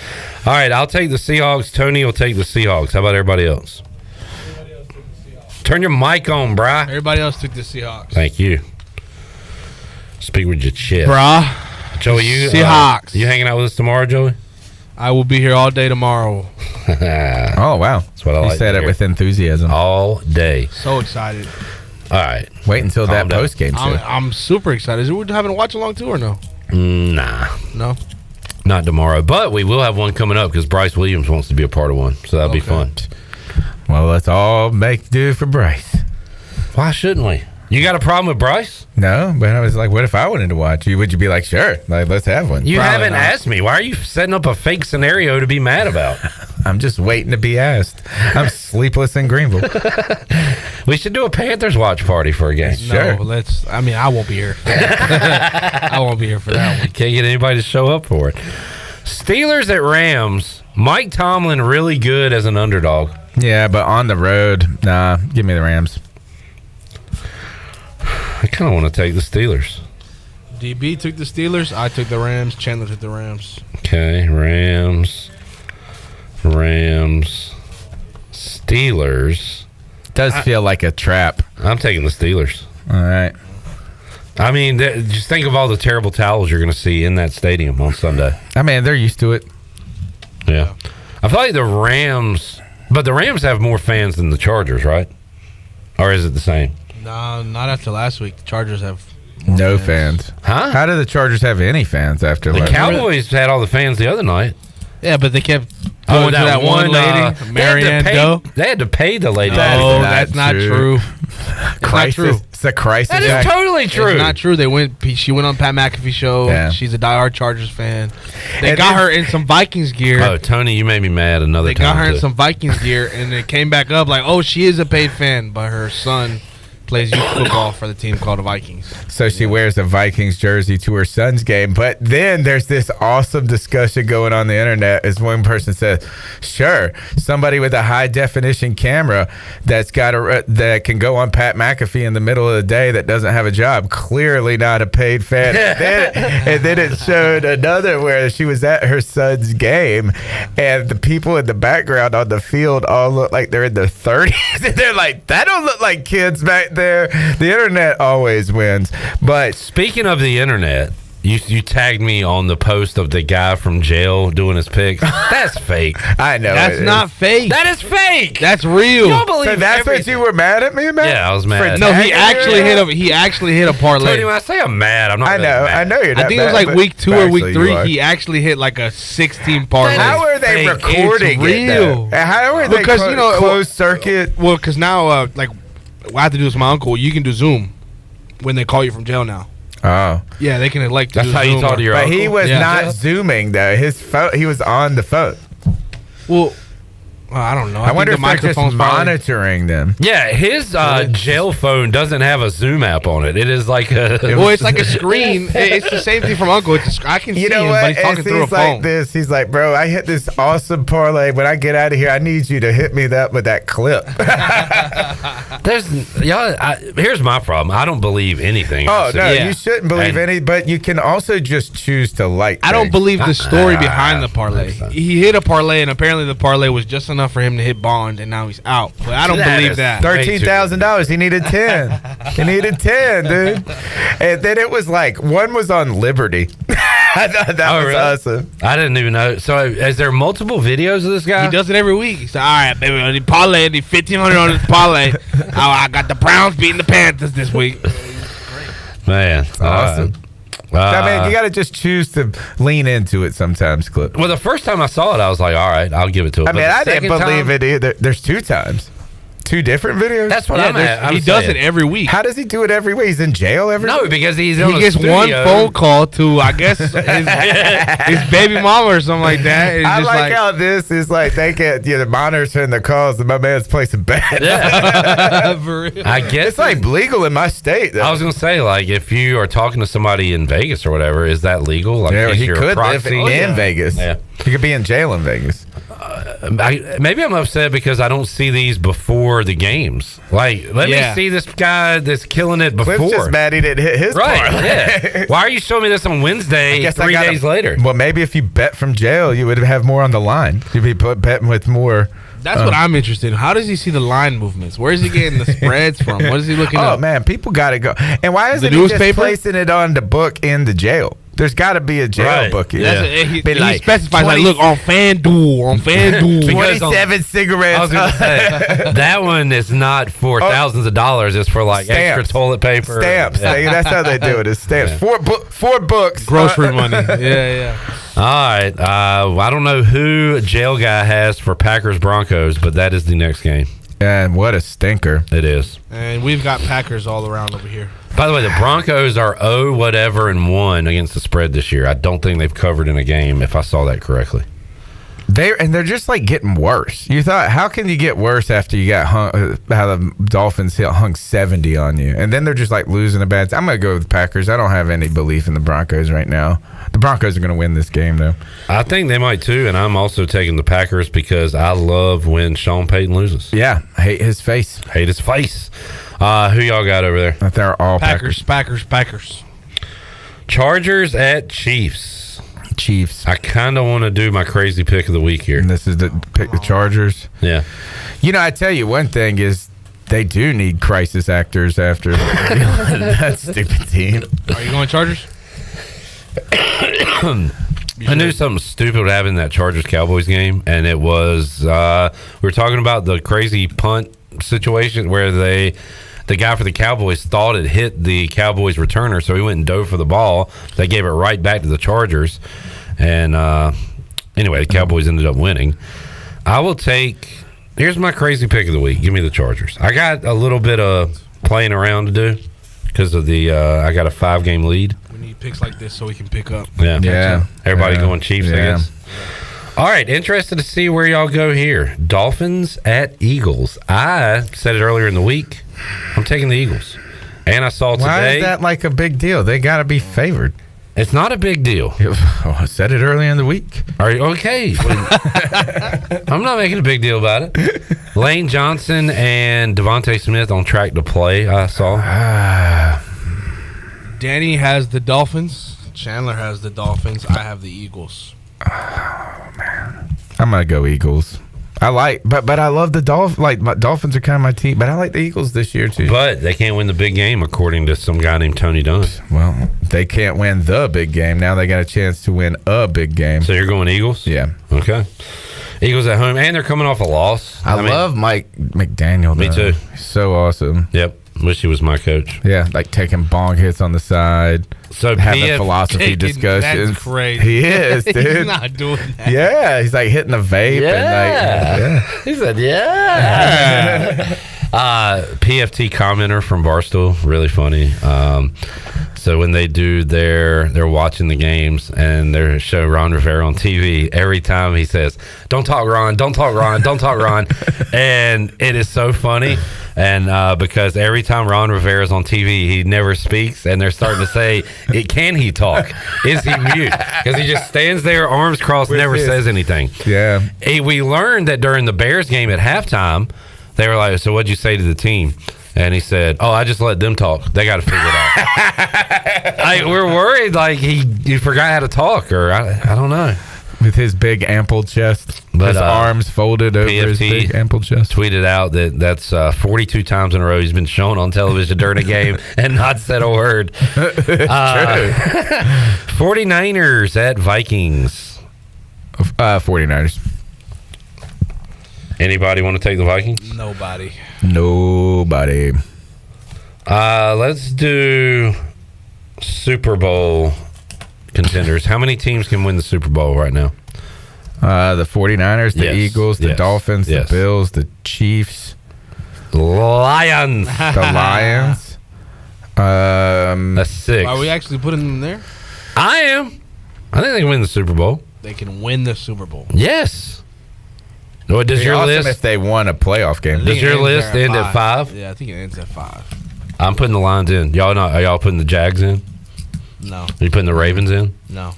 All right, I'll take the Seahawks. Tony will take the Seahawks. How about everybody else? Turn your mic on, brah. Everybody else took the Seahawks. Thank you. Speak with your chest. Brah. Joey, you Seahawks. You hanging out with us tomorrow, Joey? I will be here all day tomorrow. Oh, wow. That's what I like. You said it with enthusiasm. All day. So excited. All right. Wait until Calm that down. post game show. I'm super excited. Is we having a watch along too or no? Nah. No. Not tomorrow, but we will have one coming up because Bryce Williams wants to be a part of one, so that'll be fun. Well, let's all make do for Bryce. Why shouldn't we? You got a problem with Bryce? No, but I was like, what if I wanted to watch you? Would you be like, sure, like, let's have one? You haven't asked me. Why are you setting up a fake scenario to be mad about? I'm just waiting to be asked. I'm sleepless in Greenville. We should do a Panthers watch party for a game. No, let's. I mean, I won't be here. I won't be here for that one. Can't get anybody to show up for it. Steelers at Rams. Mike Tomlin really good as an underdog. Yeah, but on the road, nah, give me the Rams. I kind of want to take the Steelers. DB took the Steelers. I took the Rams. Chandler took the Rams. Okay, Rams, Steelers. Does feel like a trap. I'm taking the Steelers. All right. I mean, just think of all the terrible towels you're going to see in that stadium on Sunday. I mean, they're used to it. Yeah. I feel like the Rams, but the Rams have more fans than the Chargers, right? Or is it the same? No, not after last week. The Chargers have No fans. Huh? How do the Chargers have any fans after The last Cowboys had all the fans the other night. Yeah, but they kept going to that one lady, Marianne Doe. They had to pay the lady. No, that's not true. It's not true. It's a crisis. That is totally true. It's not true. She went on Pat McAfee show. Yeah. She's a diehard Chargers fan. They got her in some Vikings gear. Oh, Tony, you made me mad another They time. got her in too. some Vikings gear, and it came back up like, oh, she is a paid fan, but her son plays youth football for the team called the Vikings. So she wears a Vikings jersey to her son's game. But then there's this awesome discussion going on the internet as one person says, sure, somebody with a high definition camera that can go on Pat McAfee in the middle of the day that doesn't have a job, clearly not a paid fan. and then it showed another where she was at her son's game and the people in the background on the field all look like they're in their 30s. And they're like, that don't look like kids back there. The internet always wins. But speaking of the internet, you tagged me on the post of the guy from jail doing his pics. That's fake. I know. That's not fake. That is fake. That's real. You don't believe So that's what you were mad at me about? Yeah, I was mad. No, he actually hit a parlay. Tony, when I say I'm mad, I'm not. I know. Really mad. I know you're not I think mad, it was like but week 2 or week factually 3. you are. He actually hit like a 16 parlay. How are they fake. recording It's it? Though? real. How are they Because, closed circuit? Well, because now, like, I have to do this with my uncle. You can do Zoom when they call you from jail now. Oh, Yeah, they can That's do how you Zoom talk to your but uncle. he was Yeah. not zooming though. His phone, he was on the phone. Well, I don't know. I wonder if think they're just microphone's probably- monitoring them. Yeah, his jail phone doesn't have a Zoom app on it. It is like a. Well, it's like a screen. It's the same thing from Uncle. I can see You know him, what? but he's talking It's- through a he's like phone. this. He's like, bro, I hit this awesome parlay. When I get out of here, I need you to hit me with that clip. Here's my problem. I don't believe anything. I Oh see. no, Yeah. you shouldn't believe And- any. But you can also just choose to like. I don't things. believe the story behind the I parlay. understand. He hit a parlay, and apparently the parlay was just enough for him to hit Bond, and now he's out. But I don't That believe is that. $13,000. He needed 10. He needed 10, dude. And then it was like one was on Liberty. I thought that was really? awesome. I didn't even know. So, is there multiple videos of this guy? He does it every week. He's like, all right, baby, I need parlay. I need 1,500 on this parlay. I got the Browns beating the Panthers this week. Man, Awesome. I mean, you got to just choose to lean into it sometimes, Clip. Well, the first time I saw it, I was like, all right, I'll give it to him. I mean, But the I didn't second believe time- it either. There's 2 times. 2 different videos? That's what Yeah, I'm at. I'm he does saying. it every week. How does he do it every week? He's in jail every No, week? because he's He on gets a studio. one phone call to, I guess, his baby mama or something like that. It's I just like how this is like they get monitoring the calls and my man's placing bets. For real. I guess It's like legal in my state. Though. I was gonna say, like, if you are talking to somebody in Vegas or whatever, is that legal? Like, Yeah, is he your could live proxy? in Vegas. Yeah. He could be in jail in Vegas. Maybe I'm upset because I don't see these before the games. Like, let me see this guy that's killing it before. Cliff's just mad he didn't hit his Right, parlay. yeah. Why are you showing me this on Wednesday, I 3 days later? Well, maybe if you bet from jail, you would have more on the line. You'd be betting with more. That's what I'm interested in. How does he see the line movements? Where is he getting the spreads from? What is he looking Oh, up? man, people got to go. And why isn't The he just newspaper? placing it on the book in the jail? There's got to be a jail bookie. He specifies like, look, on FanDuel. 27 cigarettes. I was gonna say, that one is not for thousands of dollars. It's for like extra toilet paper. Stamps. That's how they do it. Is stamps. Yeah. Four books. Grocery money. Yeah. All right. I don't know who jail guy has for Packers Broncos, but that is the next game. And what a stinker it is. And we've got Packers all around over here. By the way, the Broncos are 0-1 against the spread this year. I don't think they've covered in a game, if I saw that correctly. They're just like getting worse. You thought, how can you get worse after you got hung? How the Dolphins hung 70 on you, and then they're just like losing a bad. I'm gonna go with the Packers. I don't have any belief in the Broncos right now. The Broncos are gonna win this game, though. I think they might too, and I'm also taking the Packers because I love when Sean Payton loses. Yeah, hate his face. Who y'all got over there? They're all Packers. Chargers at Chiefs. I kind of want to do my crazy pick of the week here. And this is pick the Chargers. Yeah. You know, I tell you one thing is they do need crisis actors after that stupid team. Are you going Chargers? I knew something stupid would happen in that Chargers-Cowboys game, and it was we were talking about the crazy punt situation where the guy for the Cowboys thought it hit the Cowboys returner, so he went and dove for the ball. They gave it right back to the Chargers. And anyway, the Cowboys ended up winning. Here's my crazy pick of the week. Give me the Chargers. I got a little bit of playing around to do because of I got a 5-game lead. We need picks like this so we can pick up. Yeah. Everybody going Chiefs, I guess. All right, interested to see where y'all go here. Dolphins at Eagles. I said it earlier in the week. I'm taking the Eagles. And I saw today. Why is that like a big deal? They got to be favored. It's not a big deal. I said it earlier in the week. Are you okay? I'm not making a big deal about it. Lane Johnson and Devontae Smith on track to play, I saw. Danny has the Dolphins. Chandler has the Dolphins. I have the Eagles. Oh, man. I'm going to go Eagles. But I love the Dolphins. Like, my Dolphins are kind of my team, but I like the Eagles this year too. But they can't win the big game, according to some guy named Tony Dunn. Well, they can't win the big game. Now they got a chance to win a big game. So you're going Eagles? Yeah. Okay. Eagles at home, and they're coming off a loss. I love Mike McDaniel, though. Me too. He's so awesome. Yep. Wish he was my coach. Yeah, like taking bong hits on the side. So having philosophy discussions. That's crazy. He is, dude. He's not doing that. Yeah, he's like hitting a vape. Yeah. He said, yeah. PFT commenter from Barstool, really funny. So when they do they're watching the games and they're showing Ron Rivera on TV, every time he says, "Don't talk, Ron. Don't talk, Ron. Don't talk, Ron," and it is so funny. And because every time Ron Rivera is on TV, he never speaks, and they're starting to say, "Can he talk? Is he mute?" Because he just stands there, arms crossed, never says anything. Yeah. We learned that during the Bears game at halftime, they were like, "So what'd you say to the team?" And he said, "Oh, I just let them talk. They got to figure it out." We're worried like he forgot how to talk, or I don't know. With his big ample chest, but his arms folded over his big ample chest. Tweeted out that's 42 times in a row he's been shown on television during a game and not said a word. True. 49ers at Vikings. 49ers. Anybody want to take the Vikings? Nobody. Let's do Super Bowl contenders. How many teams can win the Super Bowl right now? The 49ers, the Eagles, the Dolphins, the Bills, the Chiefs. The Lions. The Lions. That's 6. Are we actually putting them there? I am. I think they can win the Super Bowl. They can win the Super Bowl. Yes. What does your awesome list? If they won a playoff game. Does your list end at 5? Yeah, I think it ends at 5. I'm putting the Lions in. Are y'all putting the Jags in? No. Are you putting the Ravens in? No.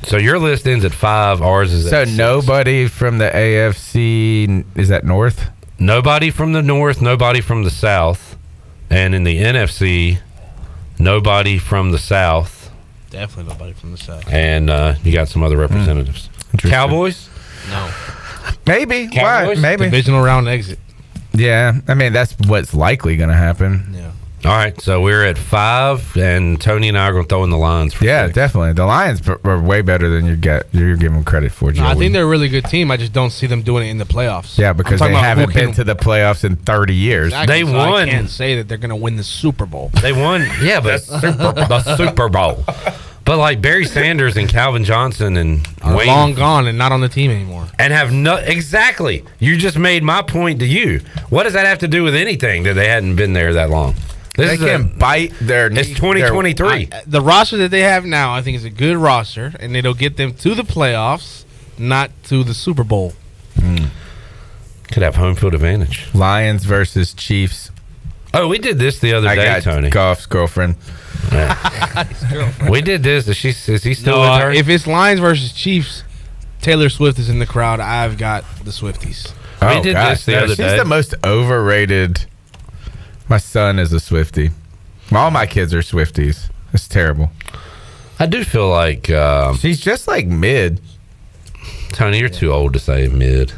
So your list ends at 5. Ours is at 6. Nobody from the AFC, is that North? Nobody from the North, nobody from the South. And in the NFC, nobody from the South. Definitely nobody from the South. And you got some other representatives. Cowboys? No. Maybe. Cowboys? Why? Maybe. Divisional round exit. Yeah. I mean, that's what's likely going to happen. Yeah. All right, so we're at 5, and Tony and I are going to throw in the Lions. For 6. Definitely. The Lions are way better than you're giving them credit for, Joey. No, I think they're a really good team. I just don't see them doing it in the plaffs. Yeah, because they haven't been to the playoffs in 30 years. Exactly. They So won. I can't say that they're going to win the Super Bowl. They won, yeah, but the Super Bowl. But like Barry Sanders and Calvin Johnson and Are Wayne, long gone and not on the team anymore. and have no exactly. You just made my point to you. What does that have to do with anything that they hadn't been there that long? They can bite their. It's 2023. The roster that they have now, I think, is a good roster, and it'll get them to the playoffs, not to the Super Bowl. Could have home field advantage. Lions versus Chiefs. Oh, we did this the other day, Tony. Goff's girlfriend. We did this. Is he still with her? If it's Lions versus Chiefs, Taylor Swift is in the crowd. I've got the Swifties. We did this the other day. She's the most overrated. My son is a Swiftie. All my kids are Swifties. It's terrible. I do feel like she's just like mid. Tony, you're too old to say mid.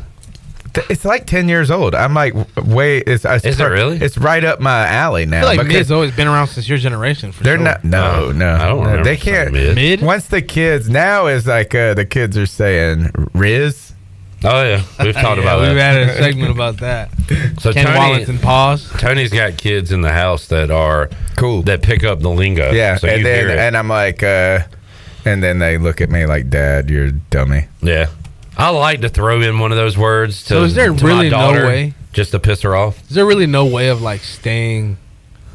It's like 10 years old. I'm like, wait, is it really? It's right up my alley now. I feel like mid's always been around since your generation. They're not. No. I don't remember They can't. mid. Once the kids now is like the kids are saying Riz. Oh yeah, we've talked about that. We've had a segment about that. So Ken Wallington, pause. Tony's got kids in the house that are cool, that pick up the lingo. Yeah, so and you hear it. then I'm like, and then they look at me like, Dad, you're a dummy. Yeah, I like to throw in one of those words. To, So is there to really my daughter, no way? just to piss her off? Is there really no way of like staying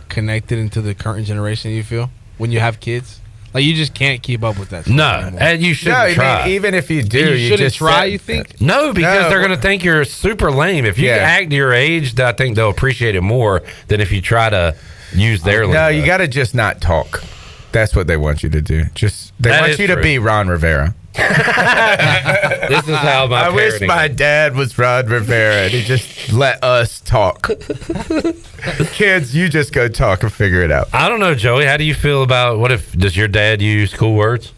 connected into the current generation? You feel when you have kids, like you just can't keep up with that. No, anymore. and you shouldn't try. Even if you do, And you shouldn't just try. said- You think? No, because No. they're going to think you're super lame. If you act your age, I think they'll appreciate it more than if you try to use their lingo. No, you got to just not talk. That's what they want you to do. They That want is you to true. be Ron Rivera. This is how my I wish parenting my dad was Ron Rivera and he just let us talk. Kids, you just go talk and figure it out. I don't know, Joey. How do you feel about does your dad use cool words?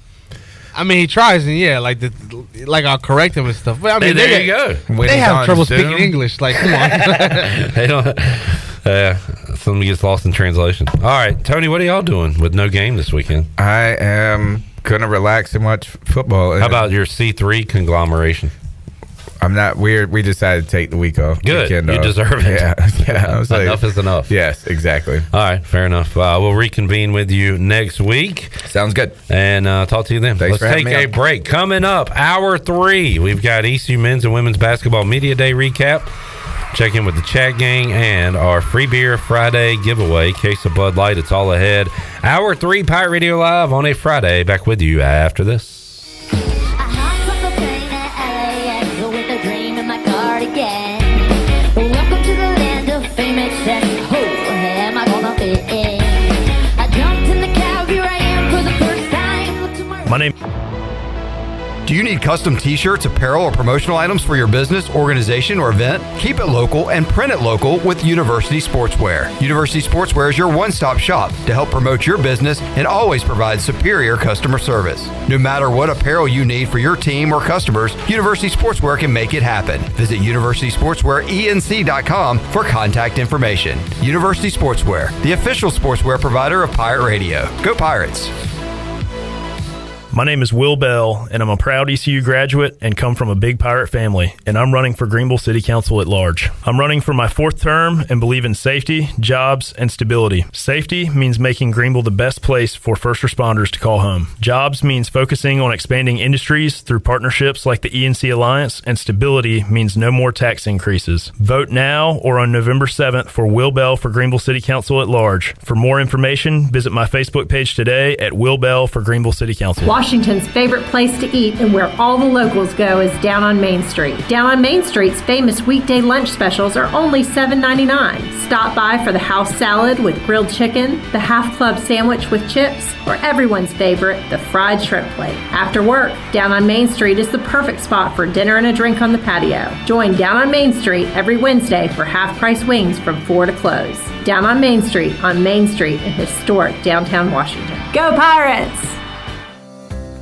I mean, he tries, and yeah, like I'll correct him and stuff. But I mean, There you go. When They he's have on trouble Zoom. speaking English. Like, come on. They don't. Something gets lost in translation. All right, Tony, what are y'all doing with no game this weekend? I am gonna relax and watch football. How about your C3 conglomeration? I'm not weird. We decided to take the week off. Good. Weekend You off. deserve it. Yeah. I was like, Enough is enough. Yes, exactly. All right, fair enough. We'll reconvene with you next week. Sounds good. And talk to you then. Thanks Let's for having take me a on. break. Coming up, hour 3, we've got ECU men's and women's basketball media day recap. Check in with the chat gang and our free beer Friday giveaway. Case of Bud Light. It's all ahead. Hour 3, Pirate Radio Live on a Friday. Back with you after this. Welcome to the land of fame, excess. Who am I gonna be? I jumped in the Calgary Ram for the first time. Looked to my My name. Do you need custom t-shirts, apparel, or promotional items for your business, organization, or event? Keep it local and print it local with University Sportswear. University Sportswear is your one-stop shop to help promote your business and always provide superior customer service. No matter what apparel you need for your team or customers, University Sportswear can make it happen. Visit universitysportswearenc.com for contact information. University Sportswear, the official sportswear provider of Pirate Radio. Go Pirates! My name is Will Bell, and I'm a proud ECU graduate and come from a big Pirate family, and I'm running for Greenville City Council at large. I'm running for my 4th term and believe in safety, jobs, and stability. Safety means making Greenville the best place for first responders to call home. Jobs means focusing on expanding industries through partnerships like the ENC Alliance, and stability means no more tax increases. Vote now or on November 7th for Will Bell for Greenville City Council at large. For more information, visit my Facebook page today at Will Bell for Greenville City Council. Washington's favorite place to eat and where all the locals go is down on Main Street. Down on Main Street's famous weekday lunch specials are only $7.99. Stop by for the house salad with grilled chicken, the half club sandwich with chips, or everyone's favorite, the fried shrimp plate. After work, Down on Main Street is the perfect spot for dinner and a drink on the patio. Join Down on Main Street every Wednesday for half-price wings from 4 to close. Down on Main Street in historic downtown Washington. Go Pirates!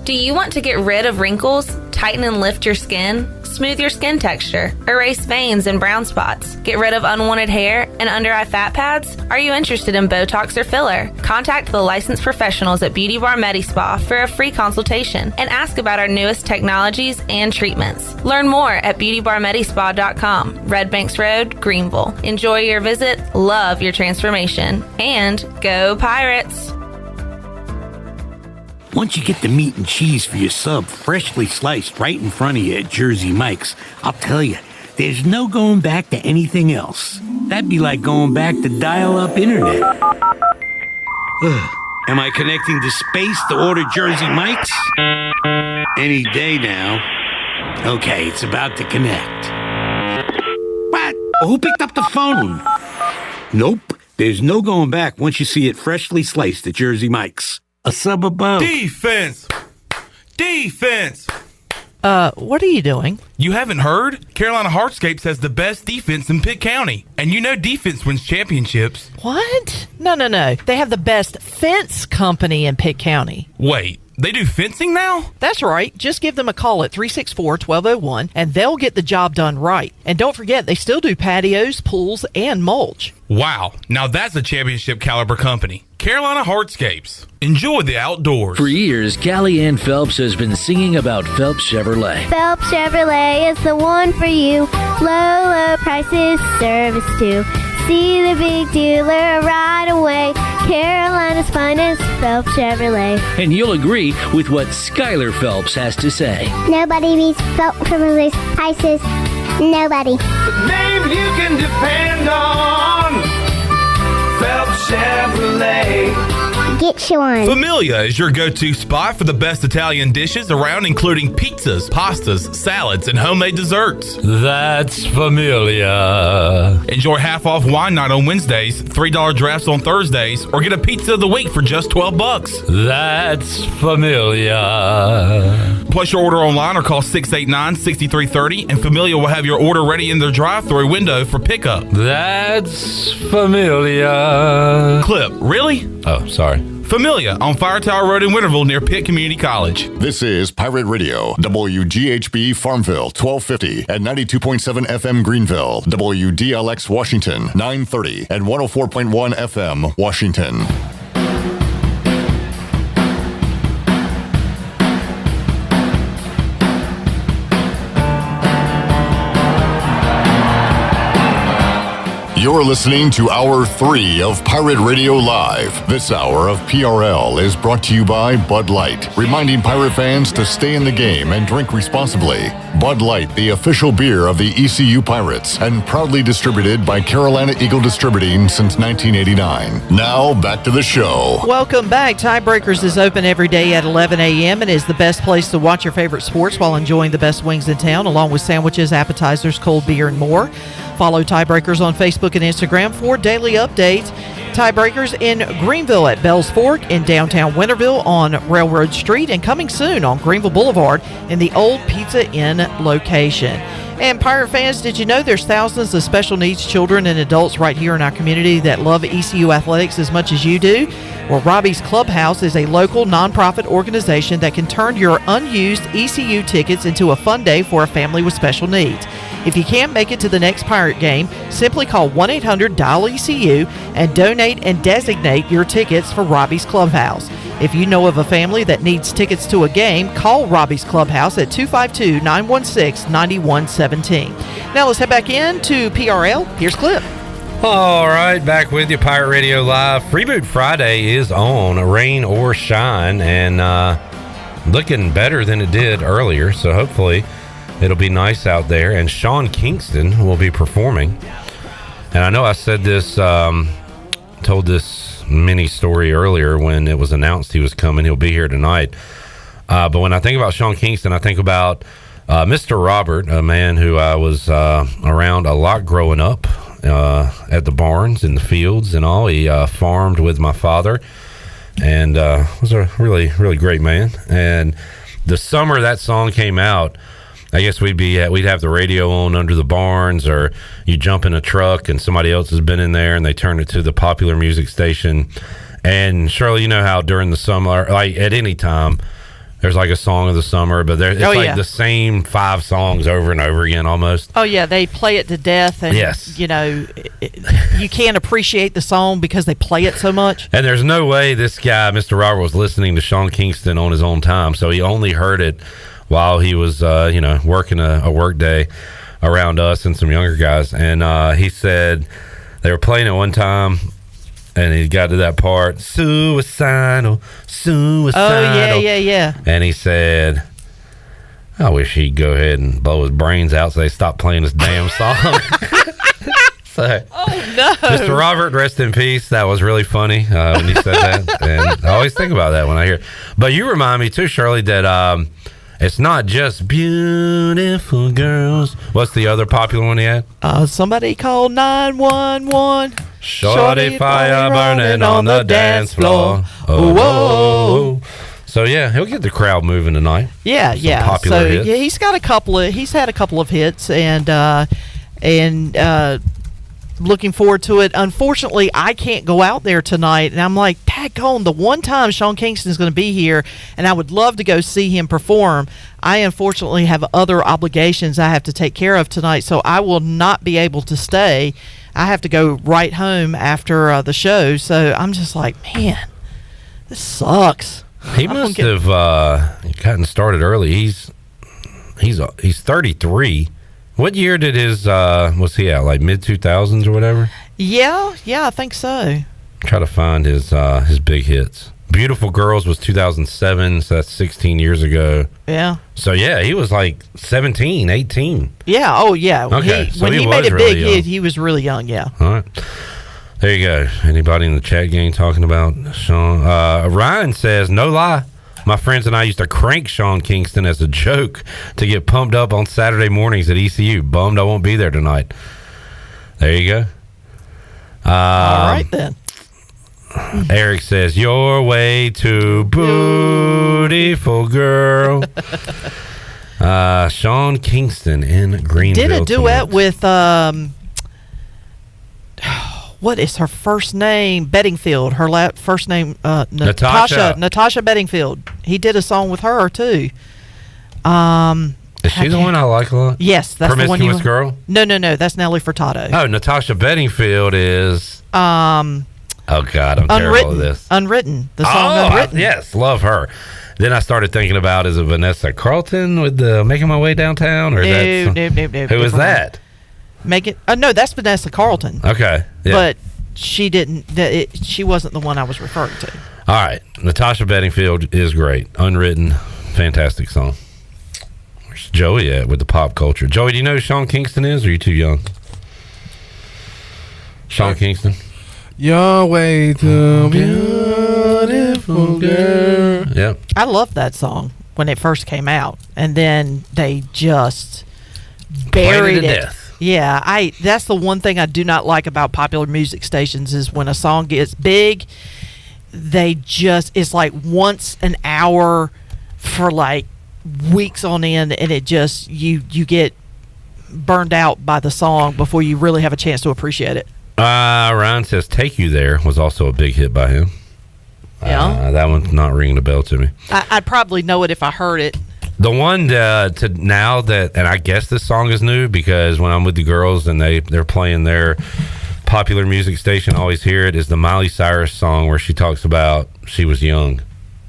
Do you want to get rid of wrinkles, tighten and lift your skin, smooth your skin texture, erase veins and brown spots, get rid of unwanted hair and under-eye fat pads? Are you interested in Botox or filler? Contact the licensed professionals at Beauty Bar Medi Spa for a free consultation and ask about our newest technologies and treatments. Learn more at beautybarmedispa.com, Red Banks Road, Greenville. Enjoy your visit, love your transformation, and go Pirates! Once you get the meat and cheese for your sub freshly sliced right in front of you at Jersey Mike's, I'll tell you, there's no going back to anything else. That'd be like going back to dial-up internet. Ugh. Am I connecting to space to order Jersey Mike's? Any day now. Okay, it's about to connect. What? Who picked up the phone? Nope, there's no going back once you see it freshly sliced at Jersey Mike's. A sub above. Defense! What are you doing? You haven't heard? Carolina Hardscapes has the best defense in Pitt County. And you know defense wins championships. What? No. They have the best fence company in Pitt County. Wait, they do fencing now? That's right. Just give them a call at 364-1201 and they'll get the job done right. And don't forget, they still do patios, pools, and mulch. Wow, now that's a championship caliber company. Carolina Hardscapes. Enjoy the outdoors. For years, Callie Ann Phelps has been singing about Phelps Chevrolet. Phelps Chevrolet is the one for you. Low prices, service too. See the big dealer right away. Carolina's finest, Phelps Chevrolet. And you'll agree with what Skylar Phelps has to say. Nobody beats Phelps Chevrolet's prices. Nobody. The name you can depend on. Phelps Chevrolet. Get you one. Familia is your go-to spot for the best Italian dishes around, including pizzas, pastas, salads, and homemade desserts. That's Familia. Enjoy half-off wine night on Wednesdays, $3 drafts on Thursdays, or get a pizza of the week for just $12. That's Familia. Place your order online or call 689-6330, and Familia will have your order ready in their drive-thru window for pickup. That's Familia. Clip, really? Oh, sorry. Familia on Fire Tower Road in Winterville near Pitt Community College. This is Pirate Radio, WGHB Farmville, 1250 and 92.7 FM Greenville, WDLX Washington, 930 and 104.1 FM Washington. You're listening to Hour 3 of Pirate Radio Live. This hour of PRL is brought to you by Bud Light, reminding Pirate fans to stay in the game and drink responsibly. Bud Light, the official beer of the ECU Pirates, and proudly distributed by Carolina Eagle Distributing since 1989. Now, back to the show. Welcome back. Tiebreakers is open every day at 11 a.m. and is the best place to watch your favorite sports while enjoying the best wings in town, along with sandwiches, appetizers, cold beer, and more. Follow Tiebreakers on Facebook and Instagram for daily updates. Tiebreakers in Greenville at Bells Fork, in downtown Winterville on Railroad Street, and coming soon on Greenville Boulevard in the old Pizza Inn location. And Pirate fans, did you know there's thousands of special needs children and adults right here in our community that love ECU athletics as much as you do? Well, Robbie's Clubhouse is a local nonprofit organization that can turn your unused ECU tickets into a fun day for a family with special needs. If you can't make it to the next Pirate game, simply call 1-800-DIAL-ECU and donate and designate your tickets for Robbie's Clubhouse. If you know of a family that needs tickets to a game, call Robbie's Clubhouse at 252-916-9117. Now let's head back in to PRL. Here's Clip. All right, back with you, Pirate Radio Live. Freeboot Friday is on, rain or shine, and looking better than it did earlier, so hopefully it'll be nice out there. And Sean Kingston will be performing. And I know I said this, told this mini story earlier when it was announced he was coming. He'll be here tonight. But when I think about Sean Kingston, I think about Mr. Robert, a man who I was around a lot growing up at the barns, in the fields and all. He farmed with my father and was a really, really great man. And the summer that song came out, I guess we'd have the radio on under the barns, or you jump in a truck and somebody else has been in there and they turn it to the popular music station. And Shirley, you know how during the summer, like at any time, There's like a song of the summer, but it's the same 5 songs over and over again almost. Oh yeah, they play it to death, and yes. you can't appreciate the song because they play it so much. And there's no way this guy, Mr. Robert, was listening to Sean Kingston on his own time, so he only heard it while he was working a work day around us and some younger guys. And he said they were playing it one time, and he got to that part, suicidal. Oh, yeah. And he said, I wish he'd go ahead and blow his brains out so they stop playing this damn song. So, oh, no. Mr. Robert, rest in peace. That was really funny when he said that. And I always think about that when I hear it. But you remind me, too, Shirley, that it's not just beautiful girls. What's the other popular one he had? Somebody called 911. Shorty fire burning on the dance floor. Oh, whoa. So yeah, he'll get the crowd moving tonight. Yeah, Some yeah. popular So hits. yeah, he's had a couple of hits, and looking forward to it. Unfortunately, I can't go out there tonight, and I'm like, daggone, the one time Sean Kingston is going to be here, and I would love to go see him perform. I unfortunately have other obligations I have to take care of tonight, so I will not be able to stay. I have to go right home after the show, so I'm just like, man, this sucks. He must have gotten started early. He's 33. What year did his was he at? Like mid 2000s or whatever? Yeah, I think so. Try to find his big hits. Beautiful Girls was 2007, so that's 16 years ago. Yeah. So yeah, he was like 17, 18. Yeah. Oh yeah. Okay. When he made it big, he was really young. Yeah. All right. There you go. Anybody in the chat gang talking about Sean? Ryan says, no lie, my friends and I used to crank Sean Kingston as a joke to get pumped up on Saturday mornings at ECU. Bummed I won't be there tonight. There you go. All right then. Eric says, your way to beautiful girl. Sean Kingston in Greenville. Did a duet tonight. with what is her first name? Bedingfield. Her first name Natasha Bedingfield. He did a song with her too. Is she the one I like a lot? Yes, that's the one. Promiscuous Girl? No, that's Nelly Furtado. Oh, Natasha Bedingfield is oh God, I'm terrible at this. Unwritten. The song Unwritten. Yes, love her. Then I started thinking about, is it Vanessa Carlton with the Making My Way Downtown? Or No. Who is that? No, that's Vanessa Carlton. Okay. Yeah. But she didn't. She wasn't the one I was referring to. All right. Natasha Bedingfield is great. Unwritten, fantastic song. Where's Joey at with the pop culture? Joey, do you know who Sean Kingston is, or are you too young? Sean Kingston? Your way to beautiful girl. Yep. I loved that song when it first came out, and then they just buried it. Death. Yeah, that's the one thing I do not like about popular music stations is when a song gets big, it's like once an hour for like weeks on end, and it just you get burned out by the song before you really have a chance to appreciate it. Ryan says Take You There was also a big hit by him. Yeah. That one's not ringing a bell to me. I'd probably know it if I heard it. The one to now that, and I guess this song is new because when I'm with the girls and they're playing their popular music station, I always hear it, is the Miley Cyrus song where she talks about she was young.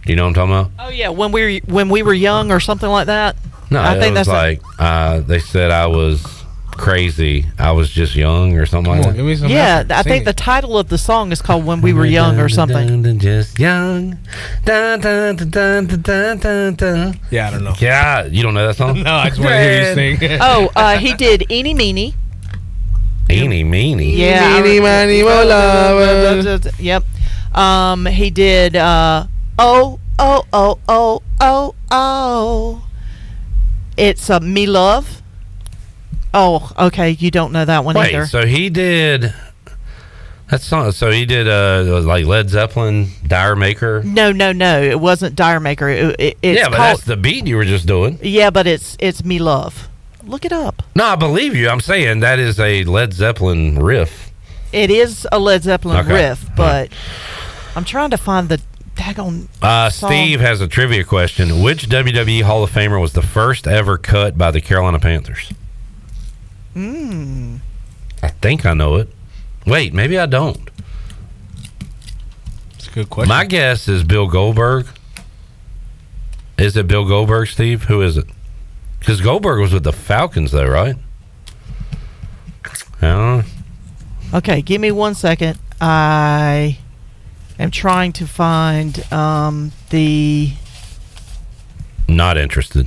You know what I'm talking about? Oh yeah, when we were young or something like that. No, I think was that's they said I was crazy. I was just young or something like that. Give me some Yeah, effort. I Sing think it. the title of the song is called When We Were Young or something. Just young. Dun, dun, dun, dun, dun, dun, dun. Yeah, I don't know. Yeah, you don't know that song? No, I just want to hear you sing. Oh, he did Eeny Meeny. Eeny Meeny. Yeah. Eeny, miny, mo, lover. Yep. He did oh. It's Me Love. Oh, okay. You don't know that one either. Wait, so he did that song. So he did like Led Zeppelin, Dire Maker. No. It wasn't Dire Maker. It's Yeah, but called, that's the beat you were just doing. Yeah, but it's Me Love. Look it up. No, I believe you. I'm saying that is a Led Zeppelin riff. It is a Led Zeppelin Okay. riff, but I'm trying to find the daggone. Steve has a trivia question. Which WWE Hall of Famer was the first ever cut by the Carolina Panthers? I think I know it. Wait, maybe I don't. It's a good question. My guess is Bill Goldberg. Is it Bill Goldberg, Steve? Who is it? Because Goldberg was with the Falcons, though, right? I don't know. Okay, give me 1 second. I am trying to find the. Not interested.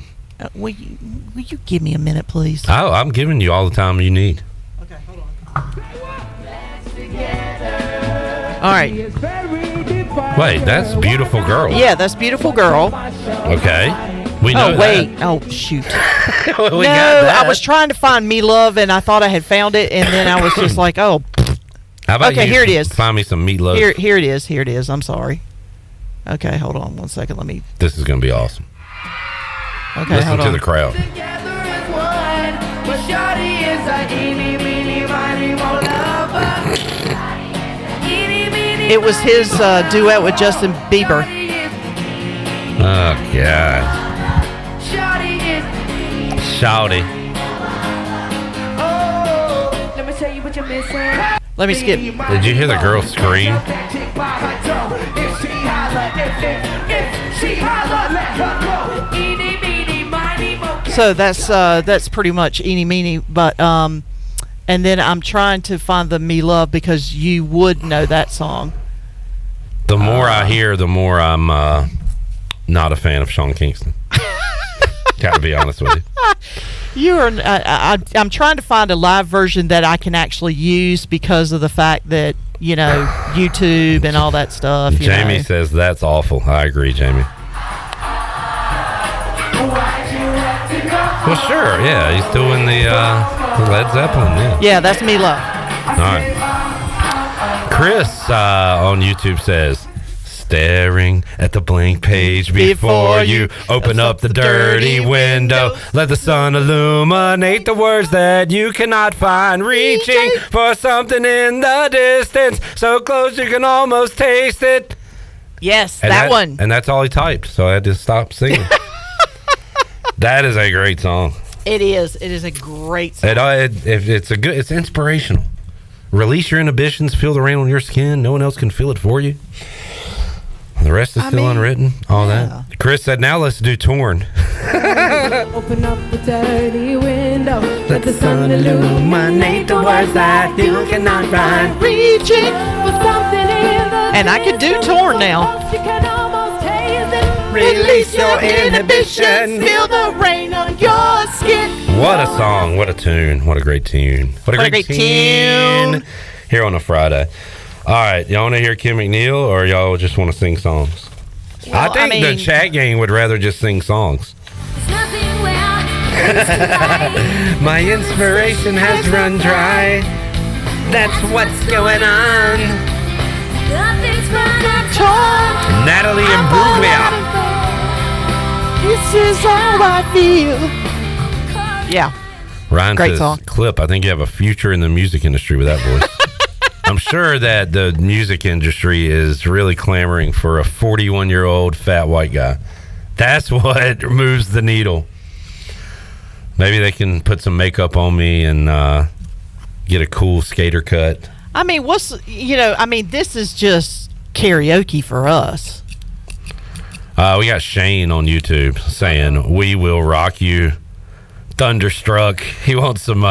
Will you give me a minute, please? I'm giving you all the time you need. Okay, hold on. All right. Wait, that's Beautiful Girl. Yeah, that's Beautiful Girl. Okay. We know wait. that. Oh, shoot. We No, got that. I was trying to find Me Love, and I thought I had found it, and then I was just like, oh. How about okay, you here it is. Find me some meatloaf. Here it is. Here it is. I'm sorry. Okay, hold on 1 second. Let me. This is going to be awesome. Okay, Listen hold to on. the crowd. It was his duet with Justin Bieber. Oh, God. Shouty. Let me skip. Did you hear the girl scream? So that's pretty much eeny meeny, but and then I'm trying to find the Me Love because you would know that song. The more I hear, the more I'm not a fan of Sean Kingston. Got to be honest with you. I'm trying to find a live version that I can actually use because of the fact that, you know, YouTube and all that stuff. Jamie says that's awful. I agree, Jamie. Well, sure. Yeah, he's doing the Led Zeppelin. Yeah, that's Me Love. All right. Chris on YouTube says, staring at the blank page before you open up the dirty window. Let the sun illuminate the words that you cannot find. Reaching for something in the distance, so close you can almost taste it. Yes, And that one. And that's all he typed, so I had to stop singing. That is a great song. It is. It is a great song. It's inspirational. Release your inhibitions, feel the rain on your skin. No one else can feel it for you. The rest is still unwritten. All that. Chris said, now let's do Torn. Open up the dirty window. Let the sun illuminate the words that you cannot find. Reaching for something in the And I can do Torn now. You can almost taste it. Release your inhibitions. Feel the rain on your skin. What a song. What a tune. What a great tune. What a great tune. Here on a Friday. All right. Y'all want to hear Kim McNeil or y'all just want to sing songs? Well, I think the chat gang would rather just sing songs. My inspiration has run dry. That's what's going on. Natalie Imbruglia. This is how I feel. Yeah. Ryan Great says, song. Clip, I think you have a future in the music industry with that voice. I'm sure that the music industry is really clamoring for a 41-year-old fat white guy. That's what moves the needle. Maybe they can put some makeup on me and get a cool skater cut. I mean, this is just karaoke for us. We got Shane on YouTube saying, we will rock you. Thunderstruck. He wants some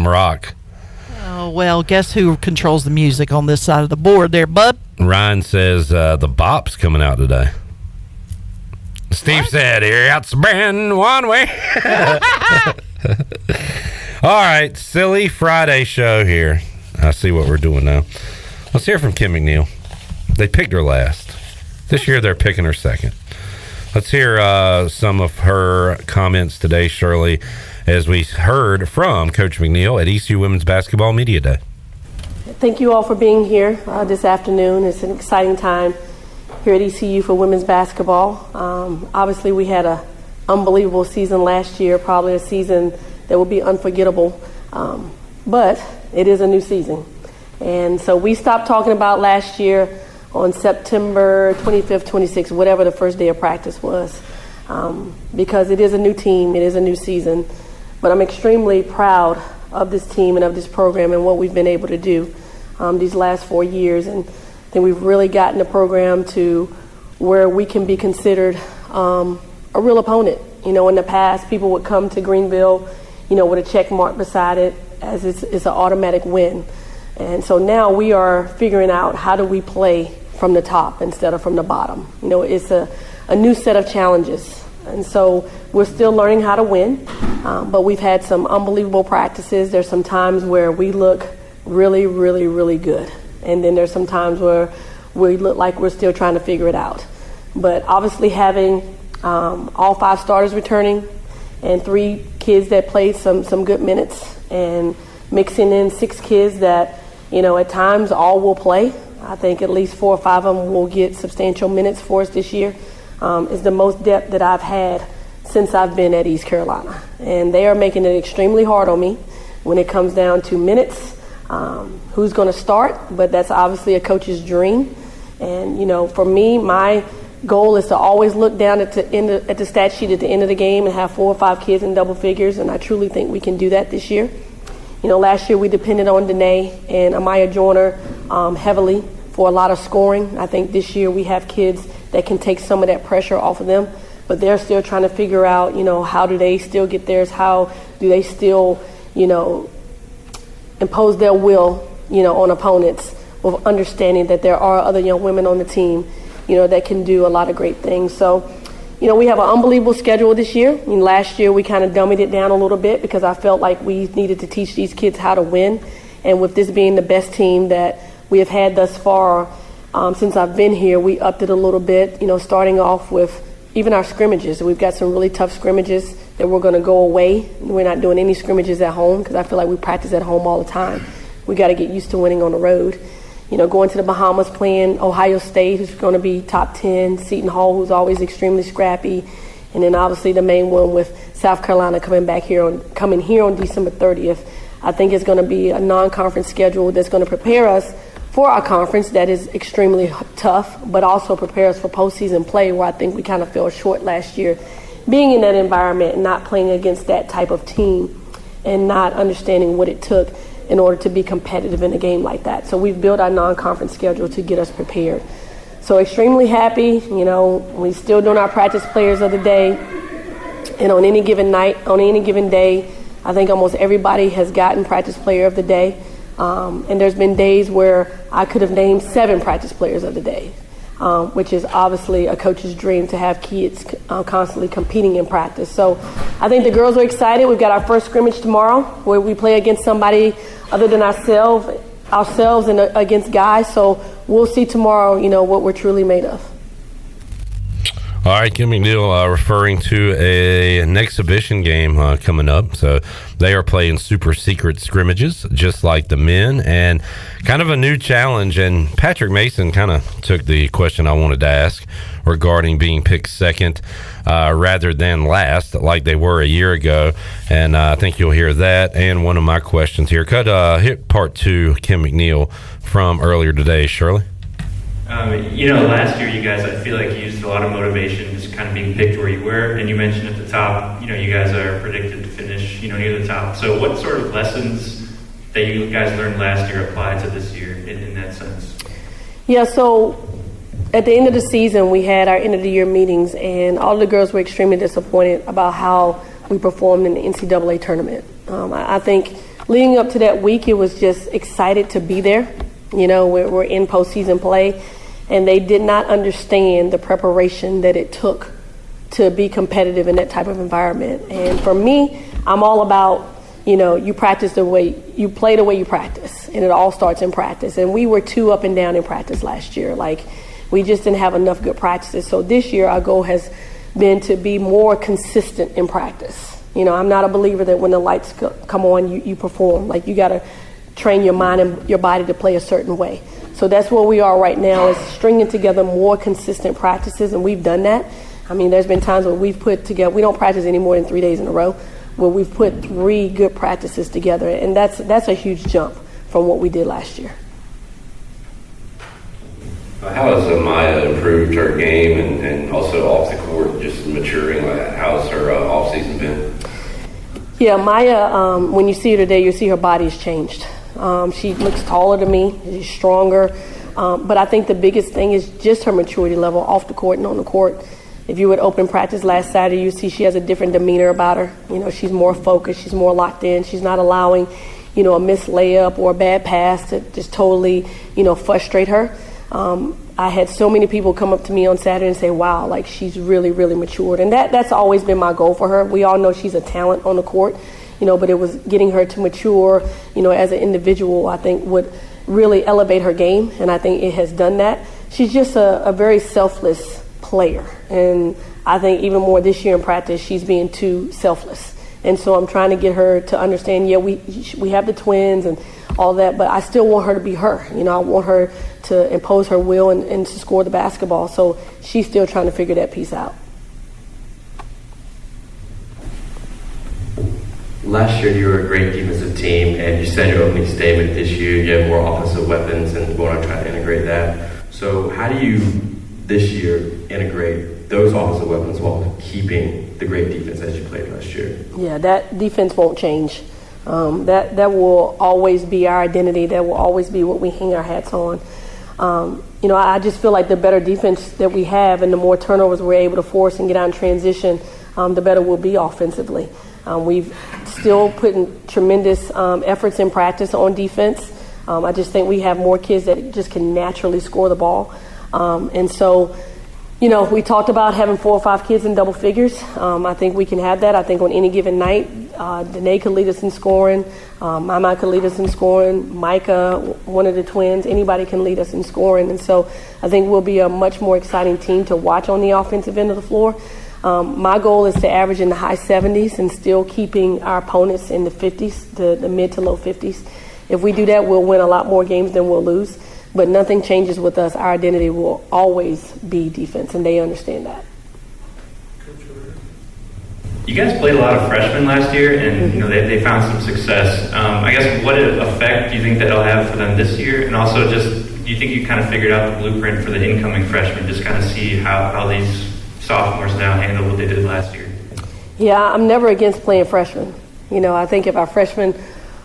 rock. Oh, well, guess who controls the music on this side of the board there, bub? Ryan says the Bop's coming out today. Steve said, here out's been one way. All right, silly Friday show here. I see what we're doing now. Let's hear from Kim McNeil. They picked her last. This year they're picking her second. Let's hear some of her comments today, Shirley, as we heard from Coach McNeil at ECU Women's Basketball Media Day. Thank you all for being here this afternoon. It's an exciting time here at ECU for women's basketball. Obviously, we had an unbelievable season last year, probably a season that will be unforgettable, but it is a new season. And so we stopped talking about last year on September 25th, 26th, whatever the first day of practice was, because it is a new team, it is a new season. But I'm extremely proud of this team and of this program and what we've been able to do these last 4 years. And I think we've really gotten the program to where we can be considered a real opponent. In the past, people would come to Greenville, with a check mark beside it as it's an automatic win. And so now we are figuring out how do we play from the top instead of from the bottom. It's a new set of challenges. And so we're still learning how to win, but we've had some unbelievable practices. There's some times where we look really, really, really good. And then there's some times where we look like we're still trying to figure it out. But obviously having all 5 starters returning and 3 kids that played some good minutes and mixing in 6 kids that, at times all will play. I think at least 4 or 5 of them will get substantial minutes for us this year. Is the most depth that I've had since I've been at East Carolina. And they are making it extremely hard on me when it comes down to minutes, who's going to start, but that's obviously a coach's dream. And, for me, my goal is to always look down at the stat sheet at the end of the game and have 4 or 5 kids in double figures, and I truly think we can do that this year. Last year we depended on Danae and Amaya Joyner heavily for a lot of scoring. I think this year we have kids that can take some of that pressure off of them, but they're still trying to figure out, how do they still get theirs? How do they still, impose their will, on opponents with understanding that there are other young women on the team, that can do a lot of great things. So, we have an unbelievable schedule this year. Last year we kind of dummied it down a little bit because I felt like we needed to teach these kids how to win. And with this being the best team that we have had thus far, since I've been here, we upped it a little bit, starting off with even our scrimmages. We've got some really tough scrimmages that we're going to go away. We're not doing any scrimmages at home because I feel like we practice at home all the time. We got to get used to winning on the road. Going to the Bahamas, playing Ohio State, who's going to be top 10, Seton Hall, who's always extremely scrappy, and then obviously the main one with South Carolina coming here on December 30th. I think it's going to be a non-conference schedule that's going to prepare us for our conference that is extremely tough, but also prepare us for postseason play, where I think we kind of fell short last year, being in that environment and not playing against that type of team and not understanding what it took in order to be competitive in a game like that. So we've built our non-conference schedule to get us prepared. So extremely happy, we still doing our practice players of the day. And on any given night, on any given day, I think almost everybody has gotten practice player of the day. And there's been days where I could have named 7 practice players of the day, which is obviously a coach's dream to have kids constantly competing in practice. So I think the girls are excited. We've got our first scrimmage tomorrow where we play against somebody other than ourselves and against guys. So we'll see tomorrow, what we're truly made of. All right, Kim McNeil referring to an exhibition game coming up. So they are playing super secret scrimmages, just like the men, and kind of a new challenge. And Patrick Mason kind of took the question I wanted to ask regarding being picked second rather than last, like they were a year ago. And I think you'll hear that and one of my questions here. Could hit part 2, Kim McNeil, from earlier today, Shirley. Last year you guys, I feel like you used a lot of motivation just kind of being picked where you were, and you mentioned at the top, you guys are predicted to finish, near the top. So what sort of lessons that you guys learned last year apply to this year in that sense? Yeah, so at the end of the season, we had our end of the year meetings, and all the girls were extremely disappointed about how we performed in the NCAA tournament. I think leading up to that week, it was just excited to be there. We're in postseason play, and they did not understand the preparation that it took to be competitive in that type of environment. And for me, I'm all about, you practice you play the way you practice, and it all starts in practice. And we were too up and down in practice last year. We just didn't have enough good practices. So this year, our goal has been to be more consistent in practice. I'm not a believer that when the lights come on, you perform. You got to train your mind and your body to play a certain way. So that's where we are right now, is stringing together more consistent practices, and we've done that. There's been times where we've put together, we don't practice any more than 3 days in a row, where we've put 3 good practices together, and that's a huge jump from what we did last year. How has Maya improved her game and also off the court, just maturing? How's her off-season been? Yeah, Maya, when you see her today, you'll see her body's changed. She looks taller to me. She's stronger. But I think the biggest thing is just her maturity level off the court and on the court. If you would open practice last Saturday, you see she has a different demeanor about her. You know, she's more focused. She's more locked in. She's not allowing, a missed layup or a bad pass to just totally, frustrate her. I had so many people come up to me on Saturday and say, wow, like she's really, really matured. And that's always been my goal for her. We all know she's a talent on the court, but it was getting her to mature, as an individual, I think would really elevate her game. And I think it has done that. She's just a very selfless player. And I think even more this year in practice, she's being too selfless. And so I'm trying to get her to understand, we have the twins and all that, but I still want her to be her. I want her to impose her will and to score the basketball. So she's still trying to figure that piece out. Last year you were a great defensive team, and you said in your opening statement this year you have more offensive weapons and want to try to integrate that. So how do you this year integrate those offensive weapons while keeping the great defense as you played last year? Yeah, that defense won't change. That will always be our identity. That will always be what we hang our hats on. I just feel like the better defense that we have and the more turnovers we're able to force and get out in transition, the better we'll be offensively. We've still put in tremendous efforts in practice on defense. I just think we have more kids that just can naturally score the ball. And so, we talked about having 4 or 5 kids in double figures. I think we can have that. I think on any given night, Danae could lead us in scoring. Mama could lead us in scoring. Micah, one of the twins, anybody can lead us in scoring. And so I think we'll be a much more exciting team to watch on the offensive end of the floor. My goal is to average in the high 70s and still keeping our opponents in the 50s, the mid to low 50s. If we do that, we'll win a lot more games than we'll lose. But nothing changes with us. Our identity will always be defense, and they understand that. You guys played a lot of freshmen last year, and they found some success. I guess what effect do you think that'll have for them this year? And also, just do you think you kind of figured out the blueprint for the incoming freshmen? Just kind of see how these sophomores now handle what they did last year. Yeah, I'm never against playing freshmen. I think if our freshmen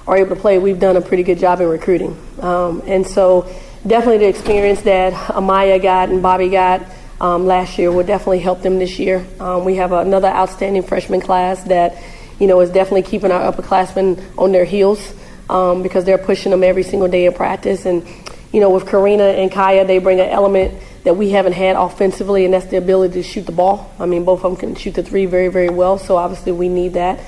are able to play, we've done a pretty good job in recruiting. And so definitely the experience that Amaya got and Bobby got last year will definitely help them this year. We have another outstanding freshman class that, is definitely keeping our upperclassmen on their heels because they're pushing them every single day in practice. And, with Karina and Kaya, they bring an element that we haven't had offensively, and that's the ability to shoot the ball. I mean, both of them can shoot the three very, very well, so obviously we need that.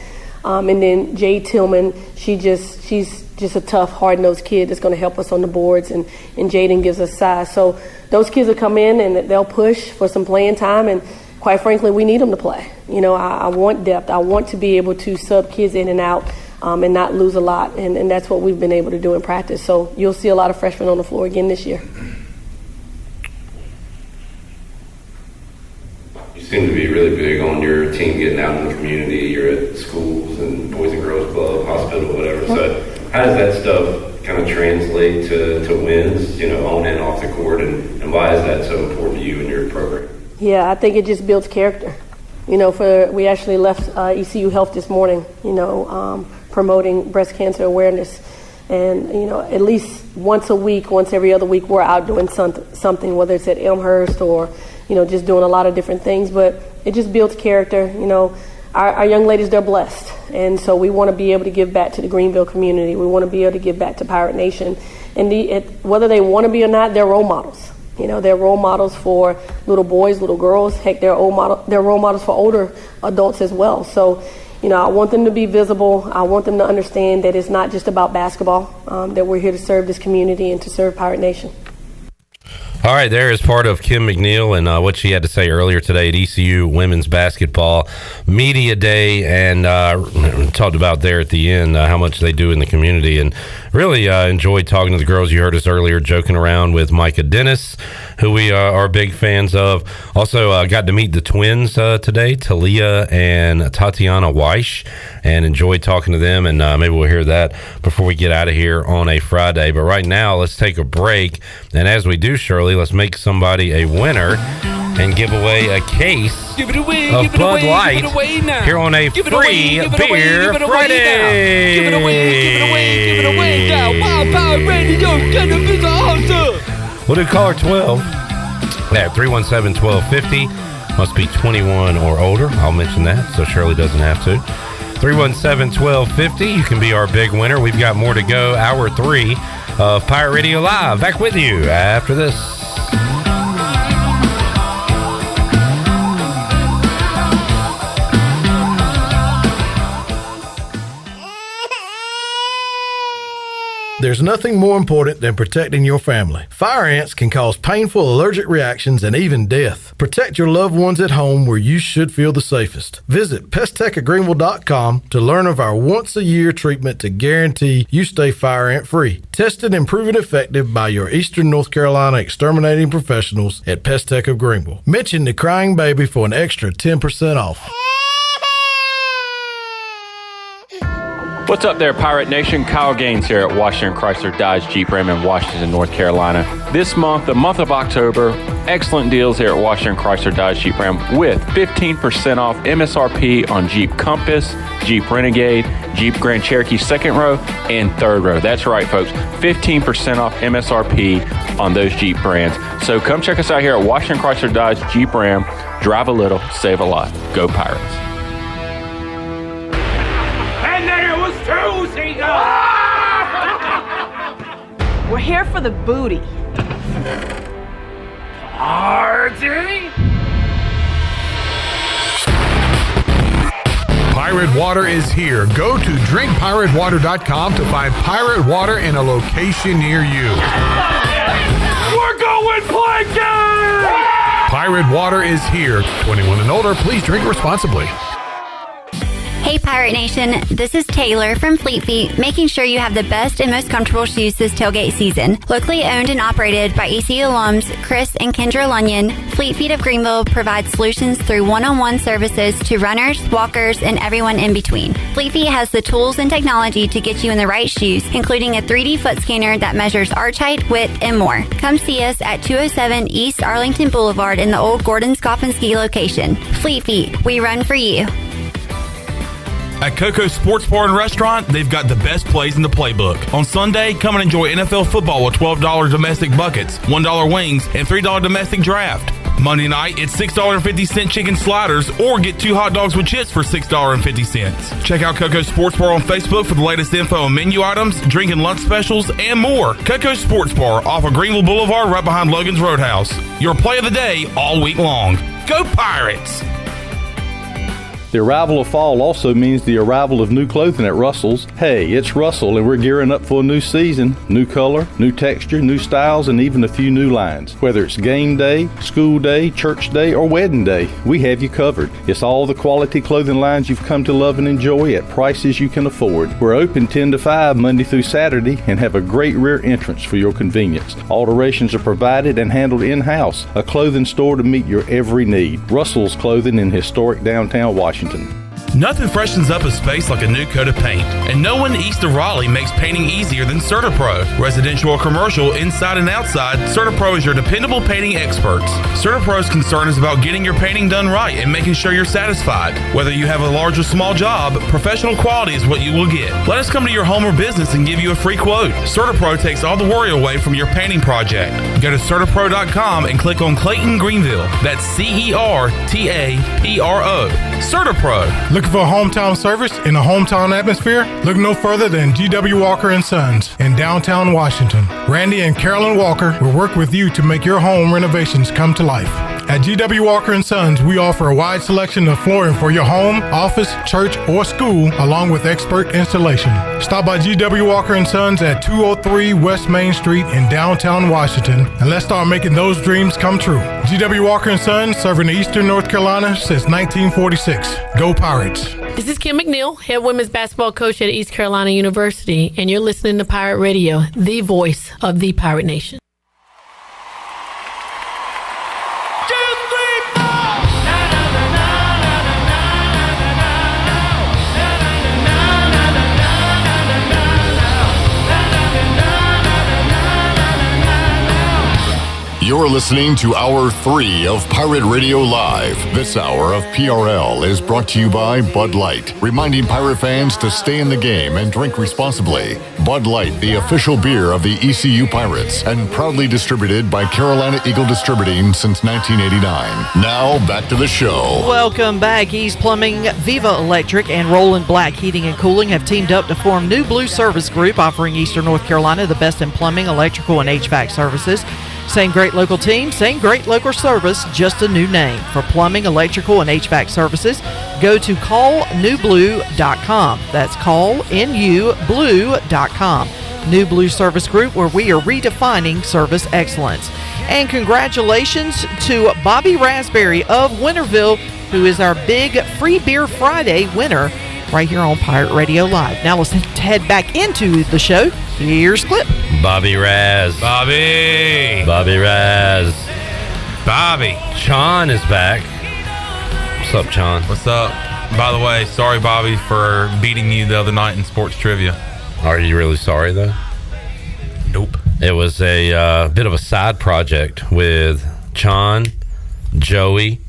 And then Jade Tillman, she's just a tough, hard-nosed kid that's going to help us on the boards, and Jaden gives us size. So those kids will come in and they'll push for some playing time, and quite frankly, we need them to play. I want depth. I want to be able to sub kids in and out and not lose a lot, and that's what we've been able to do in practice. So you'll see a lot of freshmen on the floor again this year. You seem to be really big on your team getting out in the community. You're at schools and Boys and Girls Club, hospital, whatever. So how does that stuff kind of translate to wins, on and off the court, and why is that so important to you and your program? Yeah, I think it just builds character. We actually left ECU Health this morning, promoting breast cancer awareness. And, at least once a week, once every other week, we're out doing something, whether it's at Elmhurst or, just doing a lot of different things. But it just builds character. Our young ladies, they're blessed. And so we want to be able to give back to the Greenville community. We want to be able to give back to Pirate Nation. And whether they want to be or not, they're role models. They're role models for little boys, little girls. Heck, they're role models for older adults as well. So, I want them to be visible. I want them to understand that it's not just about basketball, that we're here to serve this community and to serve Pirate Nation. All right, there is part of Kim McNeil and what she had to say earlier today at ECU Women's Basketball Media Day, and talked about there at the end how much they do in the community. And really enjoyed talking to the girls. You heard us earlier joking around with Micah Dennis, who we are big fans of. Also got to meet the twins today, Talia and Tatiana Weish, and enjoyed talking to them. And maybe we'll hear that before we get out of here on a Friday. But right now, let's take a break. And as we do, Shirley, let's make somebody a winner and give away a case of Bud Light here on a free Beer Friday. Give it away now. Wild Power Radio, get a bit awesome. We'll do caller 12 at 317-1250. Must be 21 or older. I'll mention that so Shirley doesn't have to. 317-1250. You can be our big winner. We've got more to go. Hour 3 of Pirate Radio Live. Back with you after this. There's nothing more important than protecting your family. Fire ants can cause painful allergic reactions and even death. Protect your loved ones at home where you should feel the safest. Visit pesttechofgreenville.com to learn of our once-a-year treatment to guarantee you stay fire ant free. Tested and proven effective by your Eastern North Carolina exterminating professionals at Pest Tech of Greenville. Mention the Crying Baby for an extra 10% off. What's up there, Pirate Nation? Kyle Gaines here at Washington Chrysler Dodge Jeep Ram in Washington, North Carolina. This month, the month of October, excellent deals here at Washington Chrysler Dodge Jeep Ram with 15% off MSRP on Jeep Compass, Jeep Renegade, Jeep Grand Cherokee 2nd row, and 3rd row. That's right, folks. 15% off MSRP on those Jeep brands. So come check us out here at Washington Chrysler Dodge Jeep Ram. Drive a little, save a lot. Go Pirates. We're here for the booty. Party! Pirate Water is here. Go to drinkpiratewater.com to find Pirate Water in a location near you. We're going plankton! Pirate Water is here. 21 and older, please drink responsibly. Hey Pirate Nation, this is Taylor from Fleet Feet, making sure you have the best and most comfortable shoes this tailgate season. Locally owned and operated by ECU alums Chris and Kendra Lunyon, Fleet Feet of Greenville provides solutions through one-on-one services to runners, walkers, and everyone in between. Fleet Feet has the tools and technology to get you in the right shoes, including a 3D foot scanner that measures arch height, width, and more. Come see us at 207 East Arlington Boulevard in the old Gordon's Golf and Ski location. Fleet Feet, we run for you. At Coco's Sports Bar and Restaurant, they've got the best plays in the playbook. On Sunday, come and enjoy NFL football with $12 domestic buckets, $1 wings, and $3 domestic draft. Monday night, it's $6.50 chicken sliders, or get 2 hot dogs with chips for $6.50. Check out Coco's Sports Bar on Facebook for the latest info on menu items, drink and lunch specials, and more. Coco's Sports Bar off of Greenville Boulevard right behind Logan's Roadhouse. Your play of the day all week long. Go Pirates! The arrival of fall also means the arrival of new clothing at Russell's. Hey, it's Russell, and we're gearing up for a new season. New color, new texture, new styles, and even a few new lines. Whether it's game day, school day, church day, or wedding day, we have you covered. It's all the quality clothing lines you've come to love and enjoy at prices you can afford. We're open 10 to 5 Monday through Saturday and have a great rear entrance for your convenience. Alterations are provided and handled in-house. A clothing store to meet your every need. Russell's Clothing in historic downtown Washington. Nothing freshens up a space like a new coat of paint. And no one east of Raleigh makes painting easier than CertaPro. Residential or commercial, inside and outside, CertaPro is your dependable painting experts. CertaPro's concern is about getting your painting done right and making sure you're satisfied. Whether you have a large or small job, professional quality is what you will get. Let us come to your home or business and give you a free quote. CertaPro takes all the worry away from your painting project. Go to CertaPro.com and click on Clayton Greenville. That's CertaPro. CertaPro. Looking for a hometown service in a hometown atmosphere? Look no further than G.W. Walker & Sons in downtown Washington. Randy and Carolyn Walker will work with you to make your home renovations come to life. At G.W. Walker & Sons, we offer a wide selection of flooring for your home, office, church, or school, along with expert installation. Stop by G.W. Walker & Sons at 203 West Main Street in downtown Washington, and let's start making those dreams come true. G.W. Walker & Sons, serving Eastern North Carolina since 1946. Go Pirates! This is Kim McNeil, head women's basketball coach at East Carolina University, and you're listening to Pirate Radio, the voice of the Pirate Nation. You're listening to Hour 3 of Pirate Radio Live. This hour of PRL is brought to you by Bud Light, reminding Pirate fans to stay in the game and drink responsibly. Bud Light, the official beer of the ECU Pirates, and proudly distributed by Carolina Eagle Distributing since 1989. Now, back to the show. Welcome back. East Plumbing, Viva Electric, and Roland Black Heating and Cooling have teamed up to form New Blue Service Group, offering Eastern North Carolina the best in plumbing, electrical, and HVAC services. Same great local team, same great local service, just a new name. For plumbing, electrical, and HVAC services, go to callnewblue.com. That's callnublue.com. New Blue Service Group, where we are redefining service excellence. And congratulations to Bobby Raspberry of Winterville, who is our big Free Beer Friday winner right here on Pirate Radio Live. Now let's head back into the show. Here's Clip. Bobby Raz. Bobby Raz. Bobby. Sean is back. What's up, Sean? What's up? By the way, sorry, Bobby, for beating you the other night in sports trivia. Are you really sorry, though? Nope. It was a bit of a side project with Sean, Joey,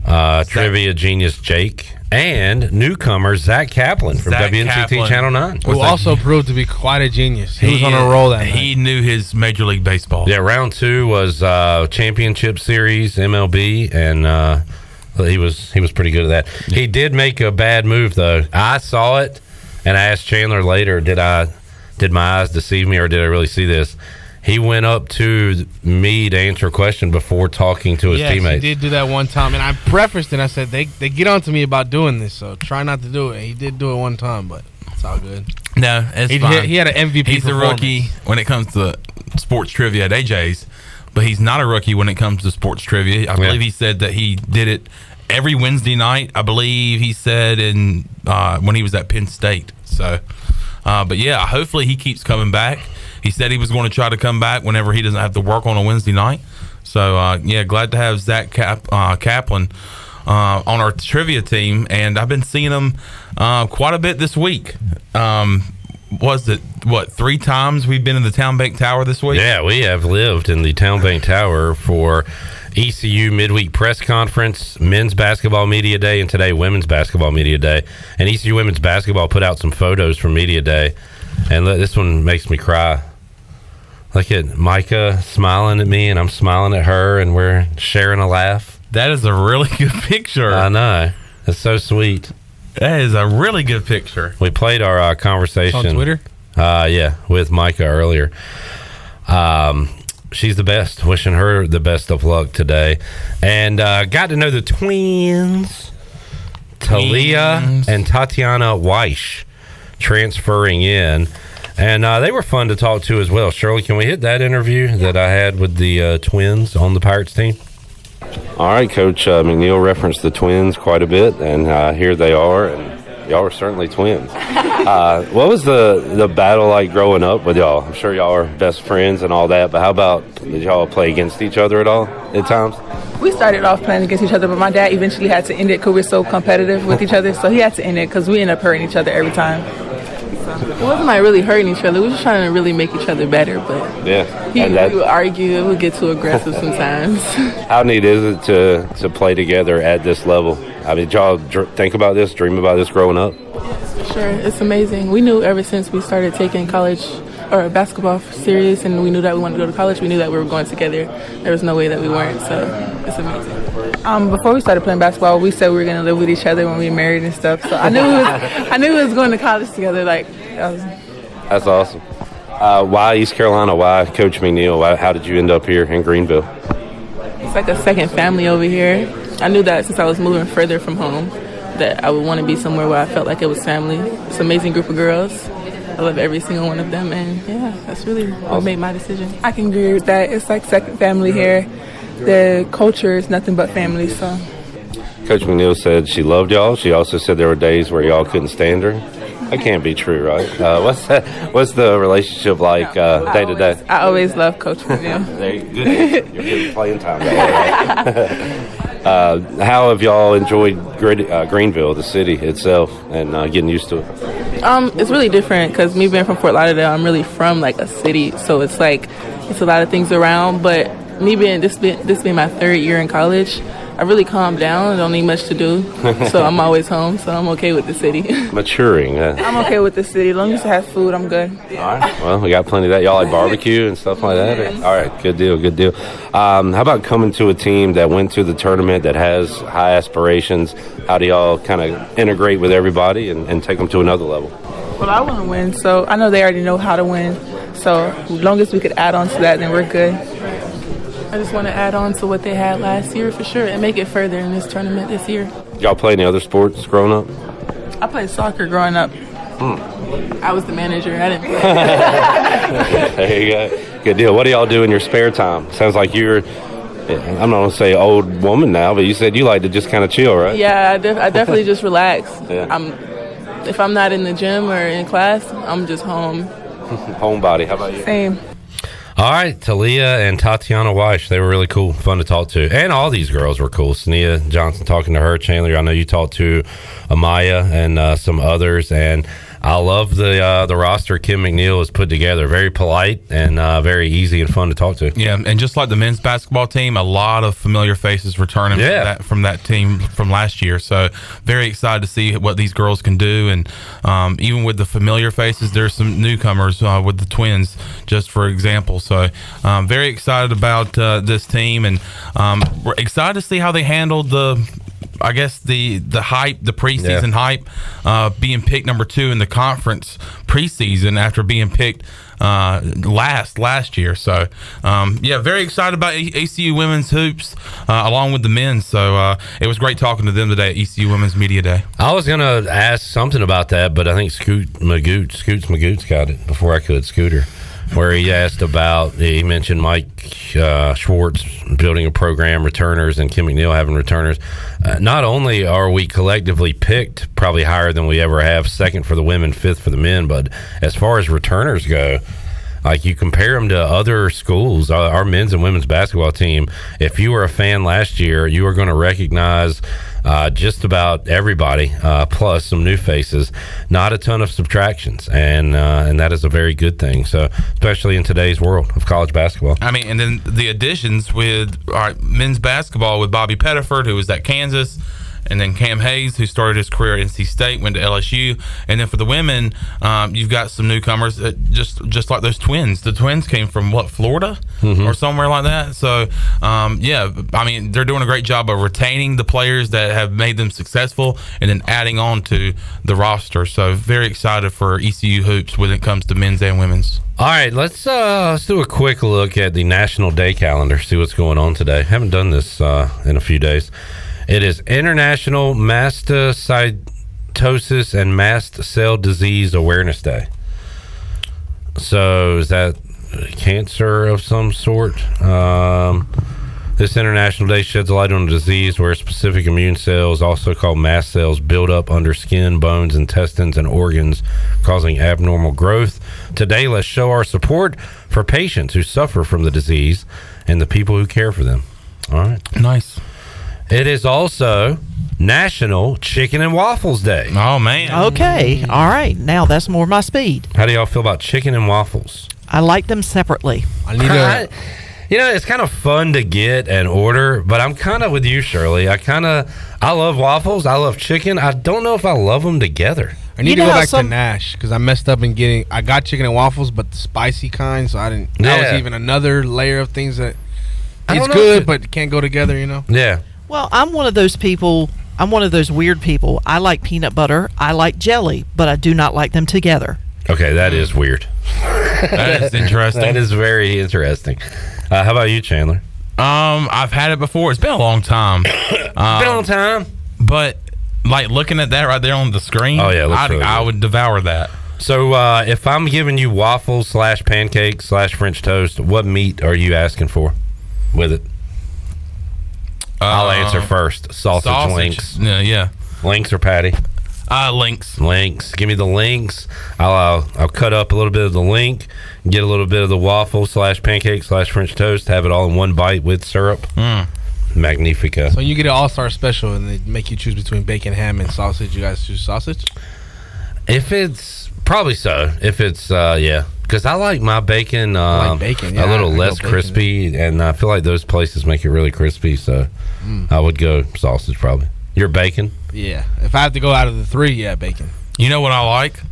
trivia genius Jake, and newcomer Zach Kaplan from WNCT Channel 9. Who also proved to be quite a genius. He was on a roll that night. He knew his Major League Baseball. Yeah, round 2 was Championship Series, MLB, and he was pretty good at that. He did make a bad move, though. I saw it, and I asked Chandler later, did my eyes deceive me, or did I really see this? He went up to me to answer a question before talking to his teammates. He did do that one time, and I prefaced it. I said they get on to me about doing this, so try not to do it. He did do it one time, but it's all good. No, it's fine. He had an MVP. He's a rookie when it comes to sports trivia at AJ's, but he's not a rookie when it comes to sports trivia. I believe he said that he did it every Wednesday night. I believe he said when he was at Penn State. So, but yeah, hopefully he keeps coming back. He said he was going to try to come back whenever he doesn't have to work on a Wednesday night. So, glad to have Zach Kaplan on our trivia team. And I've been seeing him quite a bit this week. Was it, 3 times we've been in the Town Bank Tower this week? Yeah, we have lived in the Town Bank Tower for ECU midweek press conference, men's basketball media day, and today women's basketball media day. And ECU women's basketball put out some photos from media day. And this one makes me cry. Look at Micah smiling at me, and I'm smiling at her, and we're sharing a laugh. That is a really good picture. I know. It's so sweet. That is a really good picture. We played our conversation. On Twitter? Yeah, with Micah earlier. She's the best. Wishing her the best of luck today. And got to know the twins, Talia and Tatiana Weish, transferring in. And they were fun to talk to as well. Shirley, can we hit that interview that I had with the twins on the Pirates team? All right, Coach McNeil referenced the twins quite a bit, and here they are, and y'all are certainly twins. What was the battle like growing up with y'all? I'm sure y'all are best friends and all that, but how about, did y'all play against each other at all at times? We started off playing against each other, but my dad eventually had to end it because we're so competitive with each other, so he had to end it because we end up hurting each other every time. It wasn't like really hurting each other. We were just trying to really make each other better. But yeah, we would argue. It would get too aggressive sometimes. How neat is it to play together at this level? I mean, did y'all think about this, dream about this growing up? Sure, it's amazing. We knew ever since we started taking college or basketball serious, and we knew that we wanted to go to college. We knew that we were going together. There was no way that we weren't. So it's amazing. Before we started playing basketball, we said we were going to live with each other when we married and stuff. So I knew we was going to college together. That's awesome. Why East Carolina? Why Coach McNeil? How did you end up here in Greenville? It's like a second family over here. I knew that since I was moving further from home, that I would want to be somewhere where I felt like it was family. It's an amazing group of girls. I love every single one of them, and yeah, that's really what made my decision. I can agree with that. It's like second family here. The culture is nothing but family, so. Coach McNeil said she loved y'all. She also said there were days where y'all couldn't stand her. That can't be true, right? What's the relationship like day to day? I always love Coach McNeil. Good. You're getting playing time. How have y'all enjoyed Greenville, the city itself, and getting used to it? It's really different because me being from Fort Lauderdale, I'm really from like a city, so it's like it's a lot of things around. But me being this being my third year in college, I really calmed down. I don't need much to do, so I'm always home. So I'm okay with the city. Maturing. I'm okay with the city. As long as it has food, I'm good. All right. Well, we got plenty of that. Y'all like barbecue and stuff like that? All right. Good deal. How about coming to a team that went to the tournament that has high aspirations? How do y'all kind of integrate with everybody and take them to another level? Well, I want to win, so I know they already know how to win. So as long as we could add on to that, then we're good. I just want to add on to what they had last year for sure and make it further in this tournament this year. Y'all play any other sports growing up? I played soccer growing up. I was the manager. I didn't play. There you go. Good deal. What do y'all do in your spare time? Sounds like you're, I'm not going to say old woman now, but you said you like to just kind of chill, right? Yeah, I definitely just relax. Yeah. If I'm not in the gym or in class, I'm just home. Homebody. How about you? Same. All right, Talia and Tatiana Weish, they were really cool, fun to talk to. And all these girls were cool. Sania Johnson talking to her. Chandler, I know you talked to Amaya and some others. And I love the roster Kim McNeil has put together. Very polite and very easy and fun to talk to. Yeah, and just like the men's basketball team, a lot of familiar faces returning from that team from last year. So very excited to see what these girls can do. And even with the familiar faces, there's some newcomers with the twins, just for example. So very excited about this team, and we're excited to see how they handled the hype, the preseason hype, being picked number 2 in the conference preseason after being picked last year. So very excited about ECU women's hoops along with the men's. So it was great talking to them today at ECU Women's Media Day. I was gonna ask something about that, but I think Scoots Magoots got it before I could. Scooter, where he mentioned Mike Schwartz building a program, returners, and Kim McNeil having returners. Not only are we collectively picked probably higher than we ever have, 2nd for the women, 5th for the men, but as far as returners go, like you compare them to other schools, our men's and women's basketball team, if you were a fan last year, you are going to recognize just about everybody, plus some new faces, not a ton of subtractions, and that is a very good thing. So, especially in today's world of college basketball. I mean, and then the additions with men's basketball with Bobby Pettiford, who was at Kansas, and then Cam Hayes, who started his career at NC State, went to LSU. And then for the women, you've got some newcomers, just like those twins. The twins came from, Florida or somewhere like that? So, I mean, they're doing a great job of retaining the players that have made them successful and then adding on to the roster. So very excited for ECU hoops when it comes to men's and women's. All right, let's do a quick look at the National Day calendar, see what's going on today. Haven't done this in a few days. It is International Mastocytosis and Mast Cell Disease Awareness Day. So is that cancer of some sort? This International Day sheds a light on a disease where specific immune cells, also called mast cells, build up under skin, bones, intestines, and organs, causing abnormal growth. Today, let's show our support for patients who suffer from the disease and the people who care for them. All right. Nice. It is also National Chicken and Waffles Day. Oh, man. Okay. All right. Now that's more my speed. How do y'all feel about chicken and waffles? I like them separately. It's kind of fun to get and order, but I'm kind of with you, Shirley. I love waffles. I love chicken. I don't know if I love them together. I need to go back to Nash because I messed up in I got chicken and waffles, but the spicy kind, so I didn't. Yeah. That was even another layer of things that it's good, but can't go together, Yeah. Well, I'm one of those people. I'm one of those weird people. I like peanut butter. I like jelly, but I do not like them together. Okay, that is weird. That is interesting. That is very interesting. How about you, Chandler? I've had it before. It's been a long time. Been a long time. But like looking at that right there on the screen, I would devour that. So if I'm giving you waffles / pancakes / French toast, what meat are you asking for with it? I'll answer first. Sausage links. Yeah. Links or patty? Links. Links. Give me the links. I'll cut up a little bit of the link, get a little bit of the waffle / pancake / French toast, have it all in one bite with syrup. Magnifica. So you get an all-star special and they make you choose between bacon, ham, and sausage. You guys choose sausage? If it's probably so. If it's yeah, because I like my bacon, like bacon, yeah, a little I less go bacon. crispy, and I feel like those places make it really crispy. So I would go sausage probably. Your bacon? Yeah. If I have to go out of the three, yeah, bacon. You know what I like?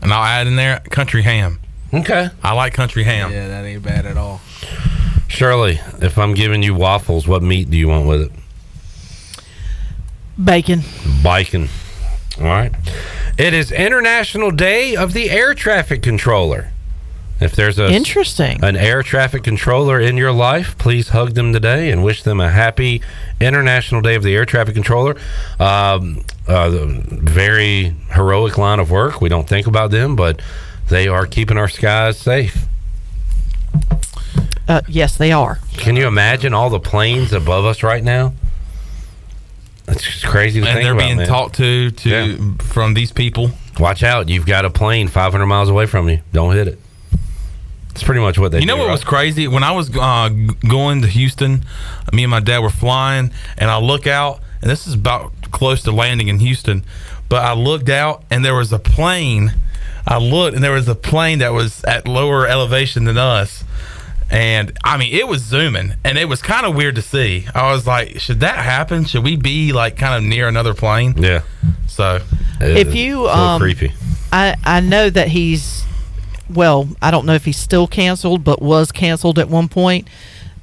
And I'll add in there country ham. Okay. I like country ham. Yeah, that ain't bad at all. Shirley, if I'm giving you waffles, what meat do you want with it? Bacon. Bacon. All right. It is International Day of the Air Traffic Controller. If there's an air traffic controller in your life, please hug them today and wish them a happy International Day of the Air Traffic Controller. Very heroic line of work. We don't think about them, but they are keeping our skies safe. Yes, they are. Can you imagine all the planes above us right now? It's just crazy to think about. And they're being talked to from these people. Watch out. You've got a plane 500 miles away from you. Don't hit it. It's pretty much what they do. You know what was crazy? When I was going to Houston, me and my dad were flying, and I look out, and this is about close to landing in Houston, but I looked out, and there was a plane. I looked, and there was a plane that was at lower elevation than us. And, I mean, it was zooming, and it was kind of weird to see. I was like, should that happen? Should we be, like, kind of near another plane? Yeah. So. If you, it's a little creepy. I know that he's, well, I don't know if he's still canceled, but was canceled at one point.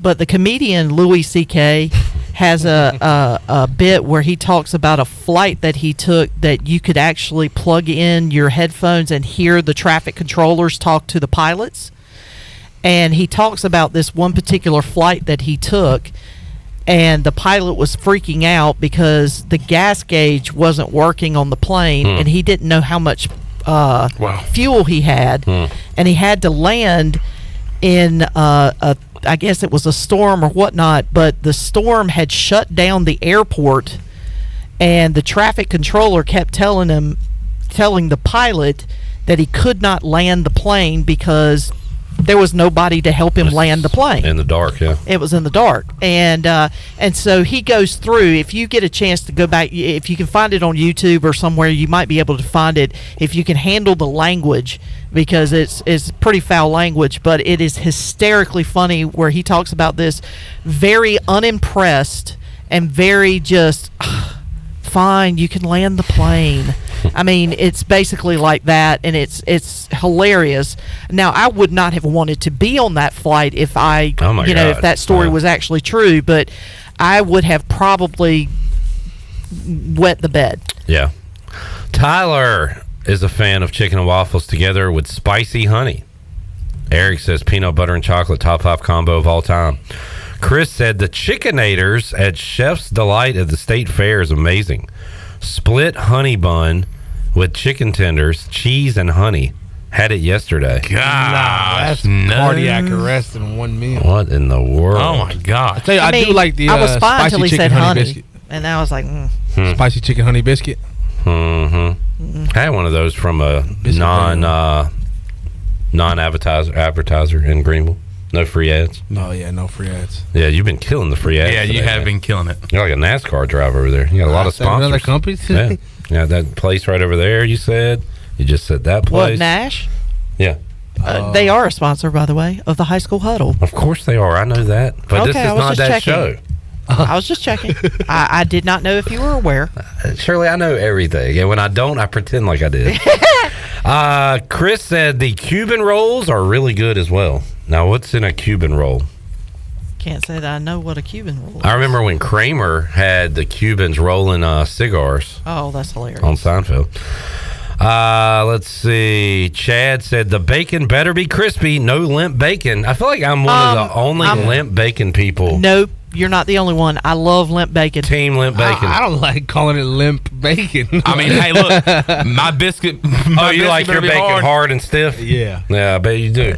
But the comedian Louis C.K. has a bit where he talks about a flight that he took that you could actually plug in your headphones and hear the traffic controllers talk to the pilots. And he talks about this one particular flight that he took, and the pilot was freaking out because the gas gauge wasn't working on the plane, and he didn't know how much fuel he had, and he had to land in I guess it was a storm or whatnot, but the storm had shut down the airport, and the traffic controller kept telling the pilot that he could not land the plane because there was nobody to help him land the plane. In the dark, yeah. It was in the dark. And so he goes through, if you get a chance to go back, if you can find it on YouTube or somewhere, you might be able to find it if you can handle the language, because it's pretty foul language, but it is hysterically funny where he talks about this very unimpressed and very just, fine, you can land the plane. I mean, it's basically like that, and it's hilarious. Now, I would not have wanted to be on that flight if if that story was actually true, but I would have probably wet the bed. Yeah. Tyler is a fan of chicken and waffles together with spicy honey. Eric says peanut butter and chocolate, top 5 combo of all time. Chris said the Chickenators at Chef's Delight at the State Fair is amazing. Split honey bun with chicken tenders, cheese, and honey. Had it yesterday. That's cardiac arrest in one meal. What in the world? Oh, my God. I tell you, I do like the I was fine until he said honey biscuit. And I was like, Spicy chicken honey biscuit. I had one of those from a non-advertiser in Greenville. No free ads. No free ads. Yeah, you've been killing the free ads. Yeah, you have been killing it. You're like a NASCAR driver over there. You got a lot of sponsors. Another company? Yeah, that place right over there. You said you just said that place. What, Nash? Yeah. They are a sponsor, by the way, of the High School Huddle. Of course they are. I know that, but this is not that show. I was just checking. I did not know if you were aware. Shirley, I know everything, and when I don't, I pretend like I did. Chris said the Cuban rolls are really good as well. Now, what's in a Cuban roll? Can't say that I know what a Cuban roll is. I remember when Kramer had the Cubans rolling cigars. Oh, that's hilarious. On Seinfeld. Let's see. Chad said the bacon better be crispy. No limp bacon. I feel like I'm one of the only limp bacon people. Nope. You're not the only one. I love limp bacon. Team limp bacon. I don't like calling it limp bacon. I mean, hey, look, my biscuit. Oh, you like your bacon hard and stiff? Yeah. Yeah, I bet you do.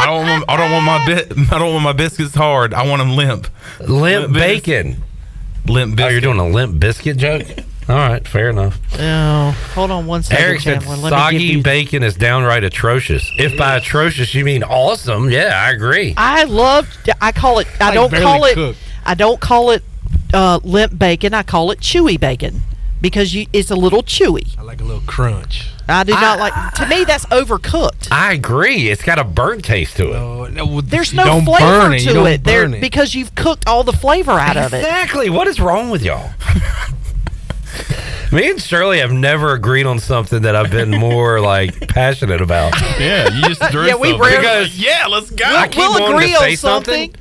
I don't I don't want my biscuits hard. I want them limp. Limp bacon. Limp biscuit. Oh, you're doing a limp biscuit joke? All right, fair enough. Oh, hold on one second, Eric said Chandler. soggy bacon is downright atrocious. If by atrocious you mean awesome, yeah, I agree. I call it. I don't call it limp bacon. I call it chewy bacon because it's a little chewy. I like a little crunch. I do not like. To me, that's overcooked. I agree. It's got a burnt taste to it. No, There's no flavor to it. Because you've cooked all the flavor out of it. Exactly. What is wrong with y'all? Me and Shirley have never agreed on something that I've been more like passionate about. Yeah, you just threw we something. Because let's go. I keep we'll wanting agree to say on something.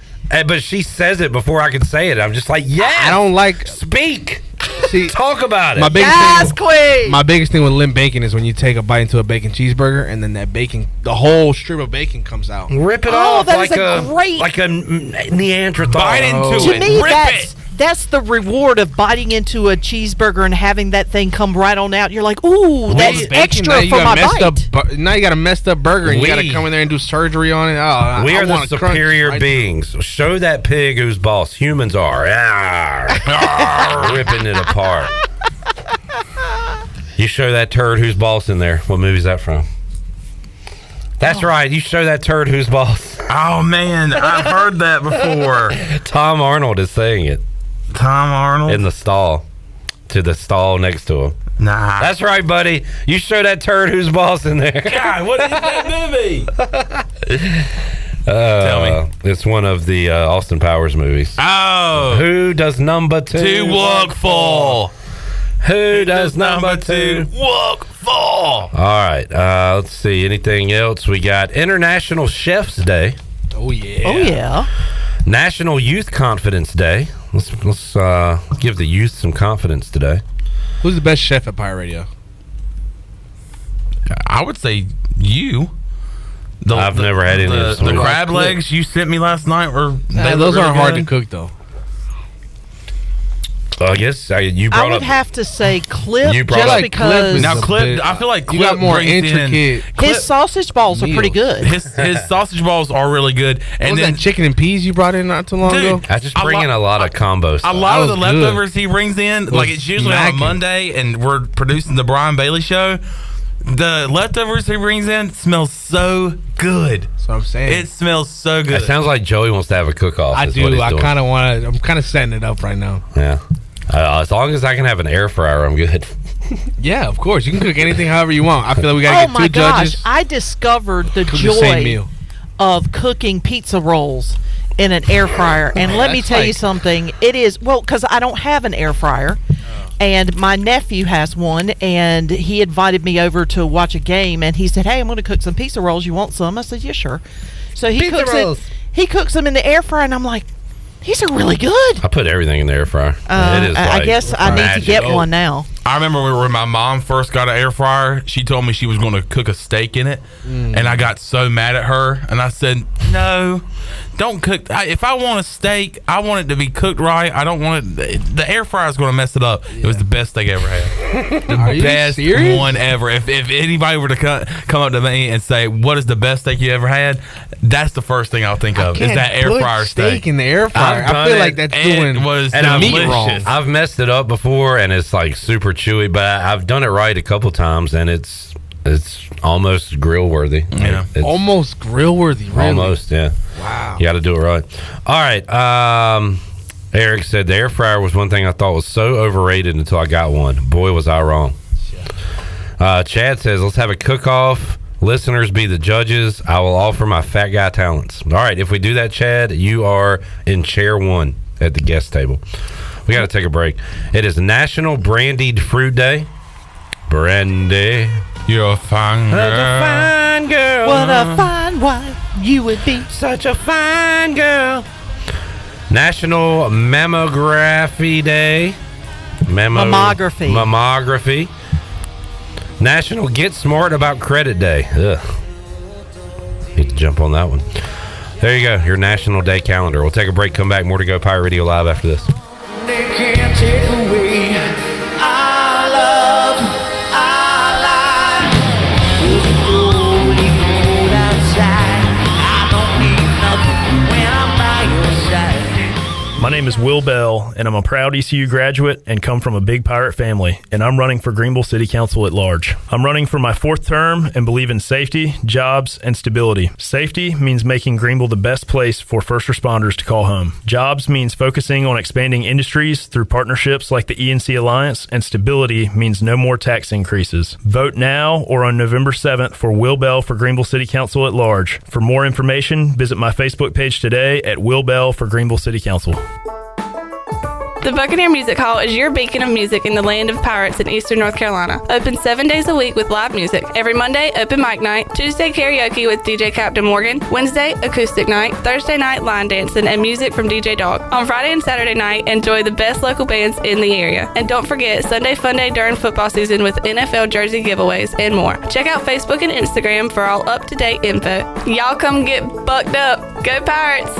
but she says it before I can say it. I'm just like, yeah. I don't like. Speak. See, talk about it. My biggest queen. My biggest thing with limp bacon is when you take a bite into a bacon cheeseburger and then that bacon, the whole strip of bacon comes out. Rip it off that like is a great like a Neanderthal. Bite into To it. me, Rip that's the reward of biting into a cheeseburger and having that thing come right on out. You're like, ooh, that's extra for my bite. Now you got a messed up burger and you got to come in there and do surgery on it. Oh, We I are the want a crunch superior right beings. Show that pig who's boss. Humans are. Ripping it apart. You show that turd who's boss in there. What movie is that from? That's right. You show that turd who's boss. Oh, man. I've heard that before. Tom Arnold is saying it. Tom Arnold? In the stall. To the stall next to him. Nah. That's right, buddy. You show that turd who's boss in there. God, what is that movie? Tell me. It's one of the Austin Powers movies. Oh. Who does number two work for? Who does number two work for? All right. Let's see. Anything else? We got International Chef's Day. Oh, yeah. Oh, yeah. National Youth Confidence Day. Let's give the youth some confidence today. Who's the best chef at Pirate Radio? I would say you. I've never had any of the crab legs you sent me last night were those aren't hard to cook though. I guess you brought I would up. have to say Clip You brought just up because now Clip. I feel like Clip you got more brings intricate. his sausage balls are pretty good. His sausage balls are really good. And What was then that chicken and peas you brought in not too long ago? I just bring in a lot of combos. A lot of the leftovers he brings in, like it's usually on a smacking. Monday, and we're producing the Brian Bailey show. The leftovers he brings in smells so good. That's what I'm saying. It smells so good. It sounds like Joey wants to have a cook-off. I is what do. he's I doing. kind of want to. I'm kind of setting it up right now. Yeah. As long as I can have an air fryer, I'm good. Yeah, of course. You can cook anything however you want. I feel like we got to get two judges. I discovered the Cook the same joy meal. of cooking pizza rolls in an air fryer. And let me That's tell you like- something. It is, well, because I don't have an air fryer. And my nephew has one, and he invited me over to watch a game, and he said, "Hey, I'm going to cook some pizza rolls. You want some?" I said, "Yeah, sure." So he Pizza cooks rolls. it. He cooks them in the air fryer, and I'm like, "These are really good." I put everything in the air fryer. It is I like guess I need to get magic. one now. I remember when my mom first got an air fryer, she told me she was going to cook a steak in it, and I got so mad at her, and I said, "No, don't cook. If I want a steak, I want it to be cooked right. I don't want it. The air fryer is going to mess it up." It was the best steak I ever had. The Are you best serious? one ever. If anybody were to come up to me and say, "What is the best steak you ever had?" That's the first thing I'll think of is Can't that air put fryer steak. in the air fryer. I've I done feel it, like that's It doing was And the I've, meat delicious. wrong. I've messed it up before, and it's like super chewy, but I've done it right a couple times, and it's almost grill worthy. Yeah. It's Almost grill worthy. Really? almost, yeah. Wow. You got to do it right. All right. Eric said the air fryer was one thing I thought was so overrated until I got one. Boy, was I wrong. Chad says, let's have a cook-off. Listeners be the judges. I will offer my fat guy talents. All right. If we do that, Chad, you are in chair one at the guest table. We got to take a break. It is National Brandied Fruit Day. Brandy. You're a fine girl. Such a fine girl. What a fine wife you would be. Such a fine girl. National Mammography Day. Mammography. National Get Smart About Credit Day. Ugh. Need to jump on that one. There you go. Your National Day calendar. We'll take a break. Come back. More to go. Pirate Radio Live after this. They can't take away our love, our life. With the glory cold outside, I don't need My name is Will Bell, and I'm a proud ECU graduate and come from a big Pirate family, and I'm running for Greenville City Council at large. I'm running for my 4th term and believe in safety, jobs, and stability. Safety means making Greenville the best place for first responders to call home. Jobs means focusing on expanding industries through partnerships like the ENC Alliance, and stability means no more tax increases. Vote now or on November 7th for Will Bell for Greenville City Council at large. For more information, visit my Facebook page today at Will Bell for Greenville City Council. The Buccaneer Music Hall is your beacon of music in the land of pirates in eastern North Carolina. Open 7 days a week with live music. Every Monday, open mic night. Tuesday, karaoke with DJ Captain Morgan. Wednesday, acoustic night. Thursday night, line dancing and music from DJ Dog. On Friday and Saturday night, enjoy the best local bands in the area. And don't forget, Sunday Fun Day during football season with NFL jersey giveaways and more. Check out Facebook and Instagram for all up-to-date info. Y'all come get bucked up. Go Pirates!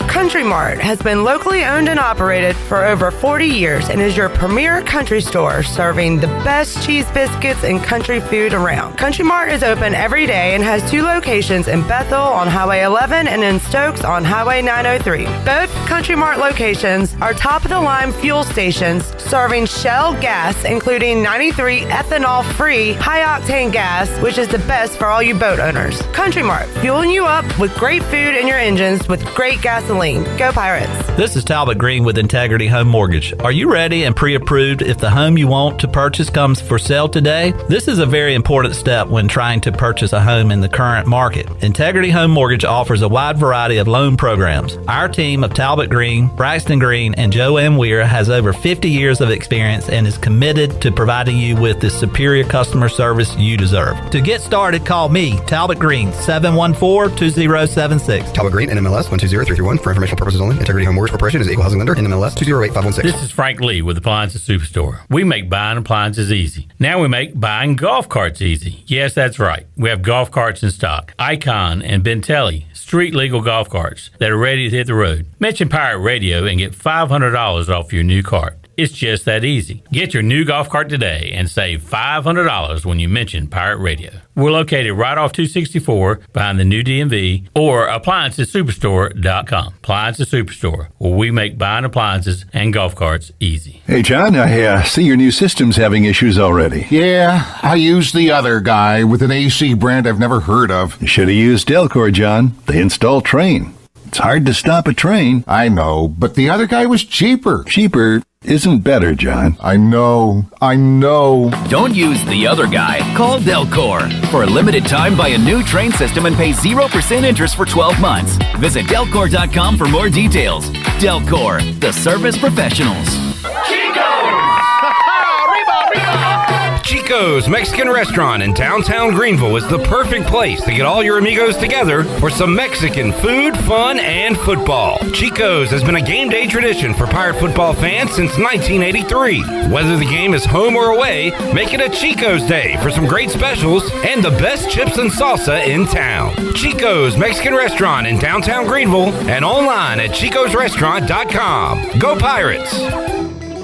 Country Mart has been locally owned and operated for over 40 years and is your premier country store serving the best cheese biscuits and country food around. Country Mart is open every day and has 2 locations in Bethel on Highway 11 and in Stokes on Highway 903. Both Country Mart locations are top-of-the-line fuel stations serving Shell gas, including 93 ethanol-free high-octane gas, which is the best for all you boat owners. Country Mart, fueling you up with great food in your engines with great gasoline. Go Pirates! This is Talbot Green with Integrity Home Mortgage. Are you ready and pre-approved if the home you want to purchase comes for sale today? This is a very important step when trying to purchase a home in the current market. Integrity Home Mortgage offers a wide variety of loan programs. Our team of Talbot Green, Braxton Green, and Joanne Weir has over 50 years of experience and is committed to providing you with the superior customer service you deserve. To get started, call me, Talbot Green, 714-2076. Talbot Green, NMLS 120331. For informational purposes only. Integrity Home Mortgage Corporation is equal housing lender. NMLS 208516. This is Frank Lee with Appliances Superstore. We make buying appliances easy. Now we make buying golf carts easy. Yes, that's right. We have golf carts in stock. Icon and Bentelli, street legal golf carts that are ready to hit the road. Mention Pirate Radio and get $500 off your new cart. It's just that easy. Get your new golf cart today and save $500 when you mention Pirate Radio. We're located right off 264 behind the new DMV or AppliancesSuperstore.com. Appliances Superstore, where we make buying appliances and golf carts easy. Hey, John, I see your new system's having issues already. Yeah, I used the other guy with an AC brand I've never heard of. You should have used Delcor, John. They install Train. It's hard to stop a train. I know, but the other guy was cheaper. Cheaper isn't better, John. I know. Don't use the other guy. Call Delcor. For a limited time, buy a new Train system and pay 0% interest for 12 months. Visit Delcor.com for more details. Delcor, the service professionals. Chico's Mexican Restaurant in downtown Greenville is the perfect place to get all your amigos together for some Mexican food, fun, and football. Chico's has been a game day tradition for Pirate football fans since 1983. Whether the game is home or away, make it a Chico's Day for some great specials and the best chips and salsa in town. Chico's Mexican Restaurant in downtown Greenville and online at chicosrestaurant.com. Go Pirates!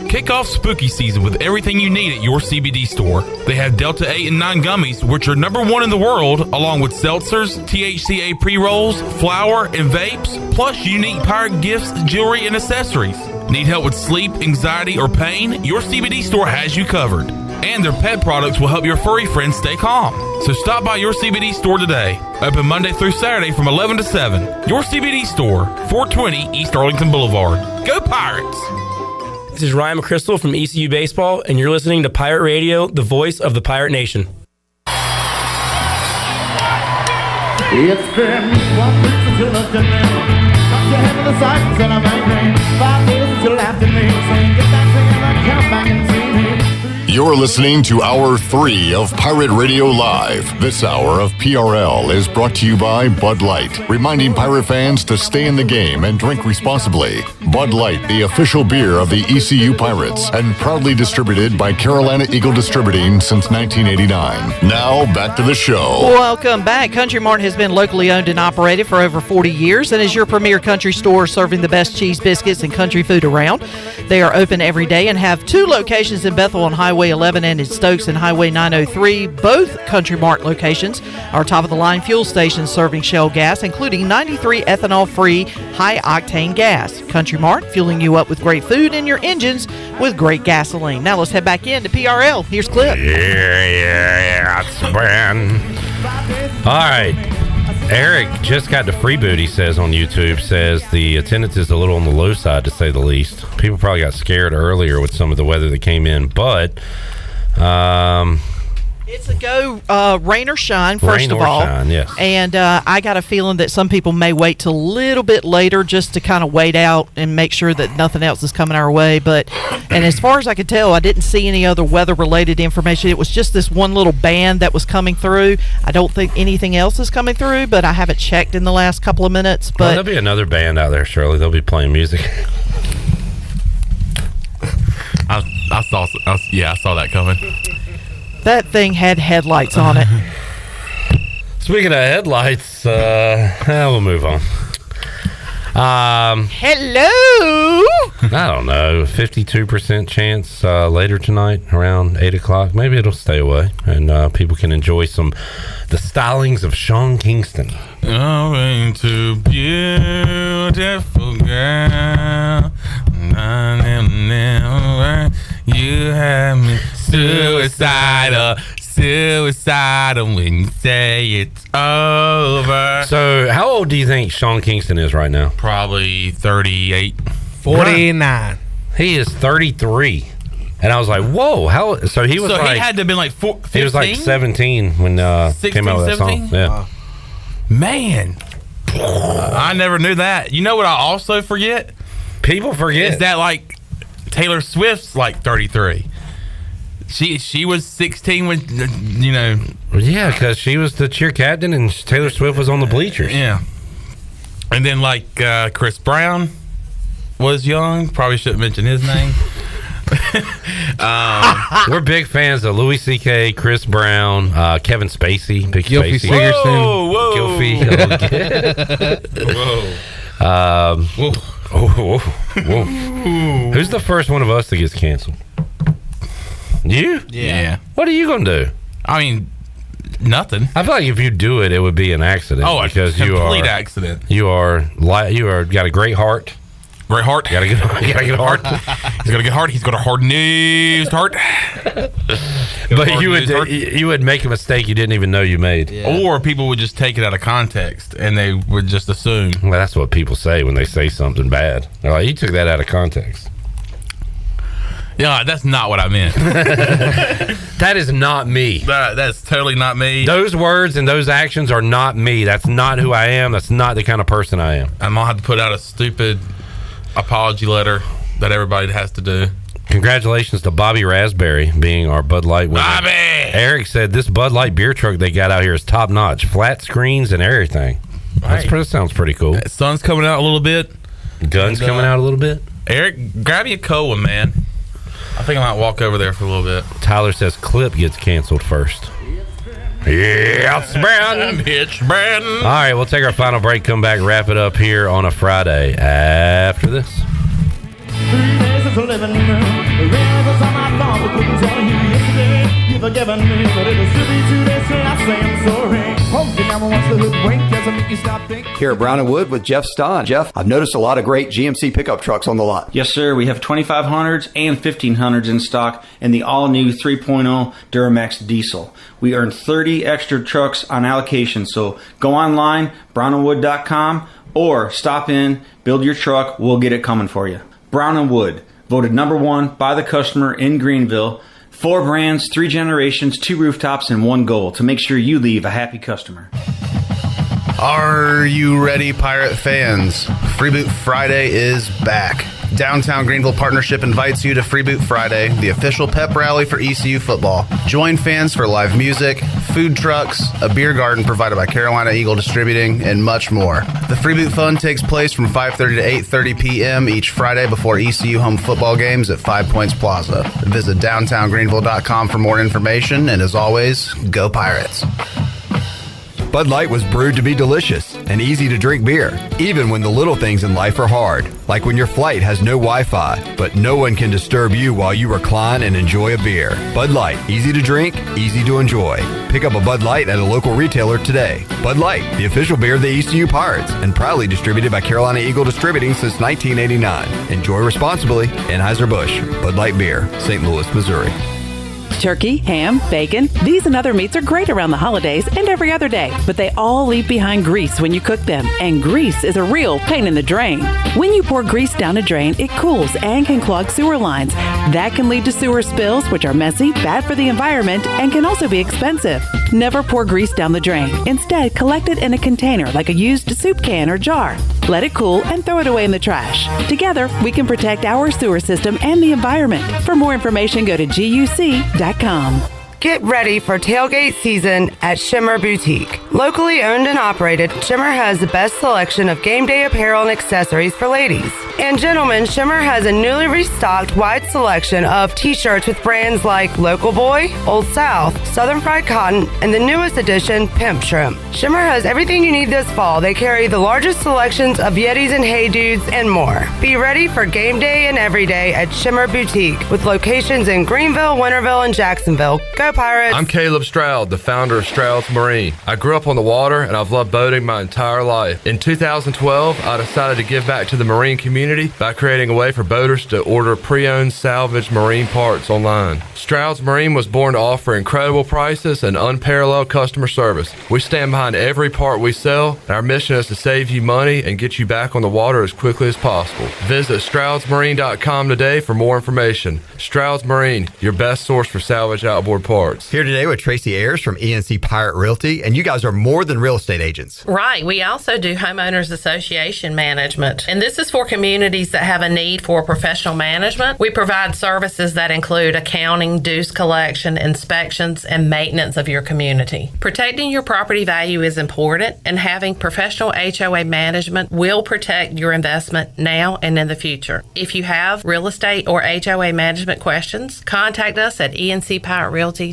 Kick off spooky season with everything you need at your CBD store. They have Delta 8 and 9 gummies, which are #1 in the world, along with seltzers, THCA pre-rolls, flour, and vapes, plus unique pirate gifts, jewelry, and accessories. Need help with sleep, anxiety, or pain? Your CBD store has you covered. And their pet products will help your furry friends stay calm. So stop by your CBD store today. Open Monday through Saturday from 11 to 7. Your CBD store, 420 East Arlington Boulevard. Go Pirates! This is Ryan McChrystal from ECU Baseball, and you're listening to Pirate Radio, the voice of the Pirate Nation. It's been 1 week since you looked at me. Got your head to the side and said I'm angry. 5 days since you laughed at me, saying get back together, come back and see me. You're listening to Hour 3 of Pirate Radio Live. This hour of PRL is brought to you by Bud Light, reminding Pirate fans to stay in the game and drink responsibly. Bud Light, the official beer of the ECU Pirates, and proudly distributed by Carolina Eagle Distributing since 1989. Now, back to the show. Welcome back. Country Mart has been locally owned and operated for over 40 years and is your premier country store serving the best cheese biscuits and country food around. They are open every day and have 2 locations in Bethel on Highway Highway 11 and in Stokes and Highway 903. Both Country Mart locations are top-of-the-line fuel stations serving shale gas, including 93 ethanol-free, high-octane gas. Country Mart, fueling you up with great food and your engines with great gasoline. Now let's head back into PRL. Here's Clip. Yeah, it's been. All right. Eric just got the free boot, he says on YouTube, says the attendance is a little on the low side, to say the least. People probably got scared earlier with some of the weather that came in, but it's a go rain or shine, first of all. Shine, yes. And I got a feeling that some people may wait till a little bit later just to kind of wait out and make sure that nothing else is coming our way. And as far as I could tell, I didn't see any other weather-related information. It was just this one little band that was coming through. I don't think anything else is coming through, but I haven't checked in the last couple of minutes. But there'll be another band out there, Shirley. They'll be playing music. I saw that coming. That thing had headlights on it. Speaking of headlights, we'll move on. Hello? I don't know. 52% chance later tonight around 8 o'clock. Maybe it'll stay away and people can enjoy the stylings of Sean Kingston. Oh, ain't too beautiful, girl. You have me suicidal when you say it's over. So, how old do you think Sean Kingston is right now? Probably 38. 49. He is 33. And I was like, whoa, how? So he was he had to have been like 15? He was like 17 when 16, came out with that 17? Song. Yeah. Man. I never knew that. You know what I also forget? People forget. Is that like Taylor Swift's like 33. She was 16 when, Yeah, because she was the cheer captain and Taylor Swift was on the bleachers. Yeah. And then like Chris Brown was young. Probably shouldn't mention his name. We're big fans of Louis C.K., Chris Brown, Kevin Spacey, Gylfi Spacey. Sigurdsson. Whoa. Gylfi. Whoa. Who's the first one of us that gets canceled? You? Yeah. What are you going to do? I mean, nothing. I feel like if you do it, it would be an accident. Oh, because a complete accident. You are got a great heart. Great heart. Got a good heart. He's got a good heart. He's got a hard-nosed heart. But you would make a mistake you didn't even know you made. Yeah. Or people would just take it out of context and they would just assume. Well, that's what people say when they say something bad. They're like, you took that out of context. Yeah, that's not what I meant. That is not me. That's totally not me. Those words and those actions are not me. That's not who I am. That's not the kind of person I am. I'm going to have to put out a stupid apology letter that everybody has to do. Congratulations to Bobby Raspberry being our Bud Light winner. Bobby! Eric said this Bud Light beer truck they got out here is top notch. Flat screens and everything. Right. That sounds pretty cool. Sun's coming out a little bit. Guns coming out a little bit. Eric, grab me a cold one, man. I think I might walk over there for a little bit. Tyler says Clip gets canceled first. Yeah, it's Brandon. It's Brandon. All right, we'll take our final break, come back, wrap it up here on a Friday after this. 3 days into living, realize on my phone, but couldn't tell you yesterday. You've forgiven me, but it'll still be 2 days till I say I'm sorry. Hope you never wants to hoodwink, doesn't make you stop thinking. Here at Brown & Wood with Jeff Stahn. Jeff, I've noticed a lot of great GMC pickup trucks on the lot. Yes, sir. We have 2500s and 1500s in stock and the all-new 3.0 Duramax diesel. We earn 30 extra trucks on allocation, so go online, brownandwood.com, or stop in, build your truck, we'll get it coming for you. Brown & Wood, voted #1 by the customer in Greenville. 4 brands, 3 generations, 2 rooftops, and 1 goal to make sure you leave a happy customer. Are you ready, Pirate fans? Freeboot Friday is back. Downtown Greenville Partnership invites you to Freeboot Friday, the official pep rally for ECU football. Join fans for live music, food trucks, a beer garden provided by Carolina Eagle Distributing, and much more. The Freeboot Fun takes place from 5:30 to 8:30 p.m. each Friday before ECU home football games at 5 Points Plaza. Visit downtowngreenville.com for more information, and as always, go Pirates. Bud Light was brewed to be delicious and easy to drink beer, even when the little things in life are hard, like when your flight has no Wi-Fi, but no one can disturb you while you recline and enjoy a beer. Bud Light, easy to drink, easy to enjoy. Pick up a Bud Light at a local retailer today. Bud Light, the official beer of the ECU Pirates, and proudly distributed by Carolina Eagle Distributing since 1989. Enjoy responsibly. Anheuser-Busch, Bud Light Beer, St. Louis, Missouri. Turkey, ham, bacon. These and other meats are great around the holidays and every other day, but they all leave behind grease when you cook them, and grease is a real pain in the drain. When you pour grease down a drain, it cools and can clog sewer lines. That can lead to sewer spills, which are messy, bad for the environment, and can also be expensive. Never pour grease down the drain. Instead, collect it in a container like a used soup can or jar. Let it cool and throw it away in the trash. Together, we can protect our sewer system and the environment. For more information, go to guc.com. Get ready for tailgate season at Shimmer Boutique. Locally owned and operated, Shimmer has the best selection of game day apparel and accessories for ladies. And gentlemen, Shimmer has a newly restocked wide selection of t-shirts with brands like Local Boy, Old South, Southern Fried Cotton, and the newest edition, Pimp Shrimp. Shimmer has everything you need this fall. They carry the largest selections of Yetis and Hey Dudes and more. Be ready for game day and every day at Shimmer Boutique with locations in Greenville, Winterville, and Jacksonville. Go Pirates! I'm Caleb Stroud, the founder of Stroud's Marine. I grew up on the water and I've loved boating my entire life. In 2012, I decided to give back to the marine community by creating a way for boaters to order pre-owned salvaged marine parts online. Stroud's Marine was born to offer incredible prices and unparalleled customer service. We stand behind every part we sell, and our mission is to save you money and get you back on the water as quickly as possible. Visit StroudsMarine.com today for more information. Stroud's Marine, your best source for salvaged outboard parts. Here today with Tracy Ayers from ENC Pirate Realty, and you guys are more than real estate agents. Right. We also do homeowners association management, and this is for communities that have a need for professional management. We provide services that include accounting, dues collection, inspections, and maintenance of your community. Protecting your property value is important, and having professional HOA management will protect your investment now and in the future. If you have real estate or HOA management questions, contact us at encpiraterealty.com.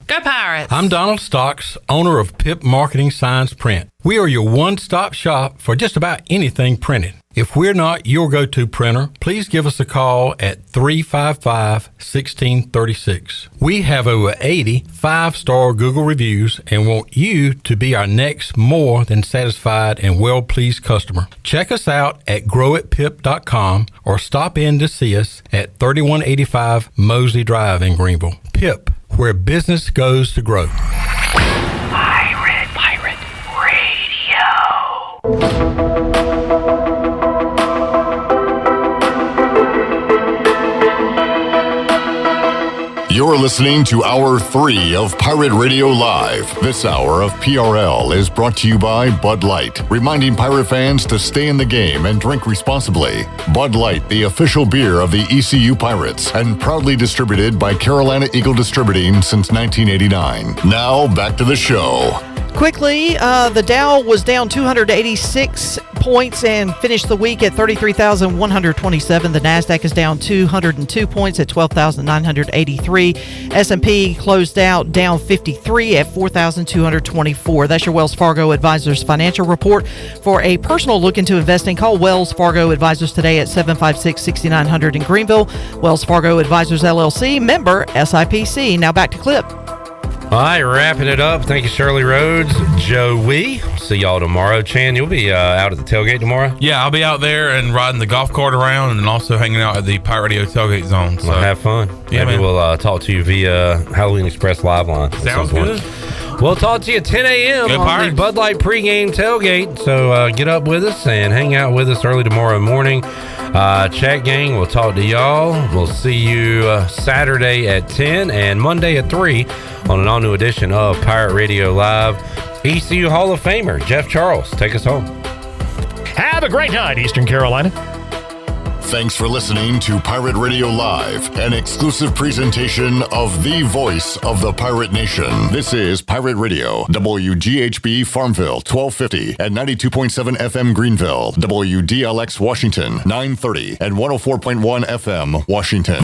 Go Pirates! I'm Donald Stocks, owner of PIP Marketing Signs Print. We are your one-stop shop for just about anything printed. If we're not your go-to printer, please give us a call at 355-1636. We have over 80 5-star Google reviews and want you to be our next more than satisfied and well-pleased customer. Check us out at growitpip.com or stop in to see us at 3185 Mosley Drive in Greenville. PIP, where business goes to grow. Pirate Radio. You're listening to Hour 3 of Pirate Radio Live. This hour of PRL is brought to you by Bud Light, reminding pirate fans to stay in the game and drink responsibly. Bud Light, the official beer of the ECU Pirates, and proudly distributed by Carolina Eagle Distributing since 1989. Now, back to the show. Quickly, the Dow was down 286 points and finished the week at 33,127. The NASDAQ is down 202 points at 12,983. S&P closed out down 53 at 4,224. That's your Wells Fargo Advisors financial report. For a personal look into investing, call Wells Fargo Advisors today at 756-6900 in Greenville. Wells Fargo Advisors, LLC, member SIPC. Now back to Clip. All right, wrapping it up. Thank you, Shirley Rhodes. Joey, see y'all tomorrow. Chan, you'll be out at the tailgate tomorrow? Yeah, I'll be out there and riding the golf cart around and also hanging out at the Pirate Radio tailgate zone. So well, have fun. Yeah, maybe man. We'll talk to you via Halloween Express live line. Sounds good. We'll talk to you at 10 a.m. on the Bud Light pregame tailgate. So get up with us and hang out with us early tomorrow morning. Chat gang, we'll talk to y'all. We'll see you Saturday at 10 and Monday at 3 on an all-new edition of Pirate Radio Live. ECU Hall of Famer Jeff Charles, take us home. Have a great night, Eastern Carolina. Thanks for listening to Pirate Radio Live, an exclusive presentation of the voice of the Pirate Nation. This is Pirate Radio, WGHB Farmville, 1250 and 92.7 FM Greenville, WDLX Washington, 930 and 104.1 FM Washington.